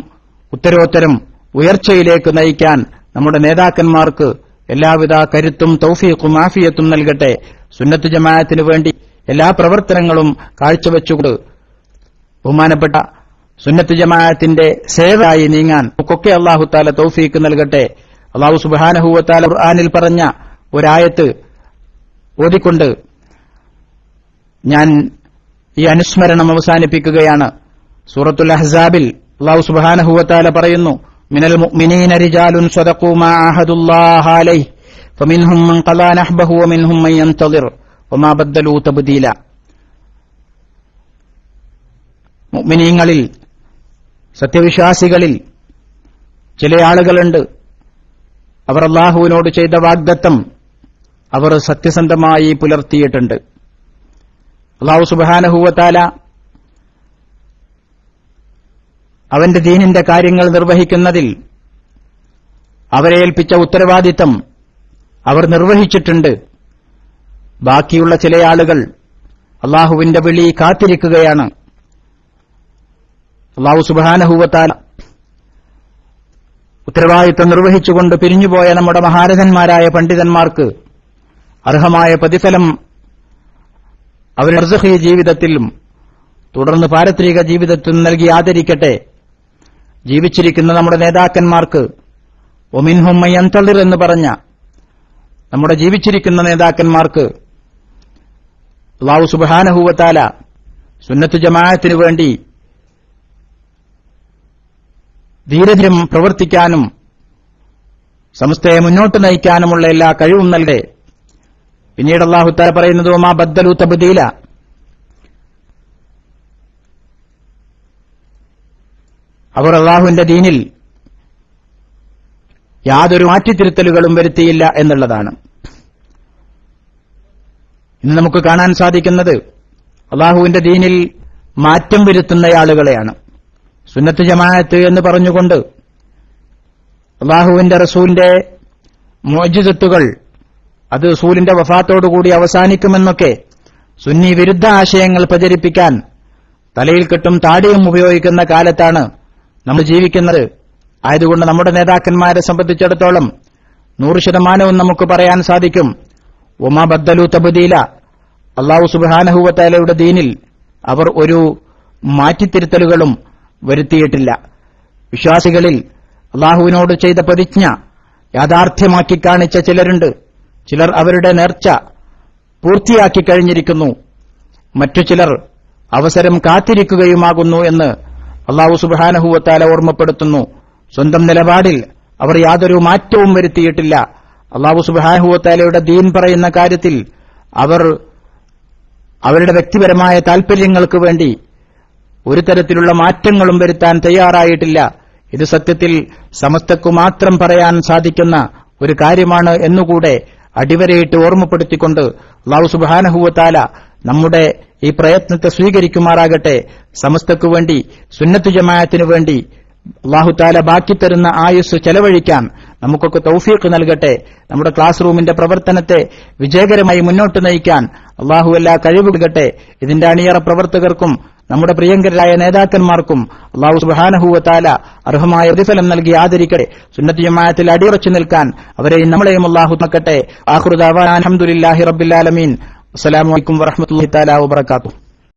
[SPEAKER 1] ഉത്തരോത്തരം ഉയർച്ചയിലേക്ക് നയിക്കാൻ നമ്മുടെ നേതാക്കന്മാർക്ക് എല്ലാവിധ കരുത്തും തൗഫീഖും ആഫിയത്തും നൽകട്ടെ. സുന്നത്ത് ജമാഅത്തിന് വേണ്ടി എല്ലാ പ്രവർത്തനങ്ങളും കാഴ്ചവെച്ചുകൊണ്ട് ബഹുമാനപ്പെട്ട സുന്നത്ത് ജമാഅത്തിന്റെ സേവയായി നീങ്ങാൻ നമുക്കൊക്കെ അല്ലാഹു തആല തൗഫീഖ് നൽകട്ടെ. അല്ലാഹു സുബ്ഹാനഹു വ തആല ഖുർആനിൽ പറഞ്ഞ ഒരായത്ത് ഓതിക്കൊണ്ട് ഞാൻ ഈ അനുസ്മരണം അവസാനിപ്പിക്കുകയാണ്. സൂറത്തുൽ അഹ്സാബിൽ അല്ലാഹു സുബ്ഹാനഹു വ തആല പറയുന്നു, മിനൽ മുഅ്മിനീന റിജാലുൻ സദഖൂ മാ അഹദുല്ലാഹി അലൈഹി ഫമിൻഹും മൻ ഖളാ നഹ്ബഹു വമിൻഹും മൻ യൻതളിർ വമാ ബദ്ദലൂ തബ്ദീല. മുഅ്മിനീങ്ങളിൽ, സത്യവിശ്വാസികളിൽ ചില ആളുകളുണ്ട്, അവർ അല്ലാഹുവിനോട് ചെയ്ത വാഗ്ദത്തം അവർ സത്യസന്ധമായി പുലർത്തിയിട്ടുണ്ട്. അല്ലാഹു സുബ്ഹാനഹു വ തആല അവന്റെ ദീനിന്റെ കാര്യങ്ങൾ നിർവഹിക്കുന്നതിൽ അവരെ ഏൽപ്പിച്ച ഉത്തരവാദിത്തം അവർ നിർവഹിച്ചിട്ടുണ്ട്. ബാക്കിയുള്ള ചില ആളുകൾ അല്ലാഹുവിന്റെ വിളി കാത്തിരിക്കുകയാണ്. അല്ലാഹു സുബ്ഹാനഹു വ തആല ഉത്തരവാദിത്തം നിർവഹിച്ചുകൊണ്ട് പിരിഞ്ഞുപോയ നമ്മുടെ മഹാരഥന്മാരായ പണ്ഡിതന്മാർക്ക് അർഹമായ പ്രതിഫലം അവരുടെ ബർസഖി ജീവിതത്തിലും തുടർന്ന് പാരത്രിക ജീവിതത്തിലും നൽകി ആദരിക്കട്ടെ. ജീവിച്ചിരിക്കുന്ന നമ്മുടെ നേതാക്കന്മാർക്ക് വമിൻഹും മൻ യൻതളിർ എന്ന് പറഞ്ഞ നമ്മുടെ ജീവിച്ചിരിക്കുന്ന നേതാക്കന്മാർക്ക് അല്ലാഹു സുബ്ഹാനഹു വ തആല സുന്നത്ത് ജമാഅത്തിന് വേണ്ടി ധീരതയും പ്രവർത്തിക്കാനും സമസ്തയെ മുന്നോട്ട് നയിക്കാനുമുള്ള എല്ലാ കഴിവും നൽകട്ടെ. പിന്നീട് അല്ലാഹു തആല പറയുന്നത്, വമാ ബദ്ദലൂ തബ്ദീല, അവർ അല്ലാഹുവിന്റെ ദീനിൽ യാതൊരു മാറ്റിത്തിരുത്തലുകളും വരുത്തിയില്ല എന്നുള്ളതാണ്. ഇന്ന് നമുക്ക് കാണാൻ സാധിക്കുന്നത് അള്ളാഹുവിന്റെ ദീനിൽ മാറ്റം വരുത്തുന്ന ആളുകളെയാണ്. സുന്നത്ത് ജമാഅത്ത് എന്ന് പറഞ്ഞുകൊണ്ട് അള്ളാഹുവിന്റെ റസൂലിന്റെ മുഅ്ജിസത്തുകൾ അത് റസൂലിന്റെ വഫാത്തോടുകൂടി അവസാനിക്കുമെന്നൊക്കെ സുന്നി വിരുദ്ധ ആശയങ്ങൾ പ്രചരിപ്പിക്കാൻ തലയിൽ കെട്ടും താടിയും ഉപയോഗിക്കുന്ന കാലത്താണ് നമ്മൾ ജീവിക്കുന്നത്. ആയതുകൊണ്ട് നമ്മുടെ നേതാക്കന്മാരെ സംബന്ധിച്ചിടത്തോളം 100% നമുക്ക് പറയാൻ സാധിക്കും, ഒമാ ബദ്ദലു തബ്ദീല, അല്ലാഹു സുബ്ഹാനഹു വ തആലയുടെ ദീനിൽ അവർ ഒരു മാറ്റിത്തിരുത്തലുകളും വരുത്തിയിട്ടില്ല. വിശ്വാസികളിൽ അള്ളാഹുവിനോട് ചെയ്ത പ്രതിജ്ഞ യാഥാർത്ഥ്യമാക്കി കാണിച്ച ചിലരുണ്ട്. ചിലർ അവരുടെ നേർച്ച പൂർത്തിയാക്കി കഴിഞ്ഞിരിക്കുന്നു. മറ്റു ചിലർ അവസരം കാത്തിരിക്കുകയുമാകുന്നു എന്ന് അല്ലാഹു സുബ്ഹാനഹു വ തആല ഓർമ്മപ്പെടുത്തുന്നു. സ്വന്തം നിലപാടിൽ അവർ യാതൊരു മാറ്റവും വരുത്തിയിട്ടില്ല. അല്ലാഹു സുബ്ഹാനഹു വ തആലയുടെ ദീൻ പറയുന്ന കാര്യത്തിൽ അവർ അവരുടെ വ്യക്തിപരമായ താൽപര്യങ്ങൾക്ക് വേണ്ടി ഒരു തരത്തിലുള്ള മാറ്റങ്ങളും വരുത്താൻ തയ്യാറായിട്ടില്ല. ഇത് സത്യത്തിൽ സമസ്തക്കു മാത്രം പറയാൻ സാധിക്കുന്ന ഒരു കാര്യമാണ് എന്നുകൂടെ അടിവരയിട്ട് ഓർമ്മപ്പെടുത്തിക്കൊണ്ട് അല്ലാഹു സുബ്ഹാനഹു വ തആല നമ്മുടെ ഈ പ്രയത്നത്തെ സ്വീകരിക്കുമാറാകട്ടെ. സമസ്തക്കു വേണ്ടി, സുന്നത്ത് ജമാഅത്തിനു വേണ്ടി അല്ലാഹു തആല ബാക്കി തരുന്ന ആയുസ് ചെലവഴിക്കാൻ നമുക്കൊക്കെ തൗഫീഖ് നൽകട്ടെ. നമ്മുടെ ക്ലാസ് റൂമിന്റെ പ്രവർത്തനത്തെ വിജയകരമായി മുന്നോട്ട് നയിക്കാൻ അല്ലാഹു എല്ലാ കഴിവ് നൽകട്ടെ. ഇതിന്റെ അണിയറ പ്രവർത്തകർക്കും നമ്മുടെ പ്രിയങ്കരായ നേതാക്കന്മാർക്കും അല്ലാഹു സുബ്ഹാനഹു വ തആല അർഹമായ പ്രതിഫലം നൽകി ആദരിക്കട്ടെ. സുന്നത്ത് ജമാഅത്തിൽ അടിയുറച്ചു നിൽക്കാൻ അവരെയും നമ്മളെയും അല്ലാഹു തക്കട്ടെ. ആഖിറു ദഅവാനാ അൽഹംദുലില്ലാഹി റബ്ബിൽ ആലമീൻ. അസ്സലാമു അലൈക്കും വറഹ്മത്തുള്ളാഹി തആല വബറകാതുഹു.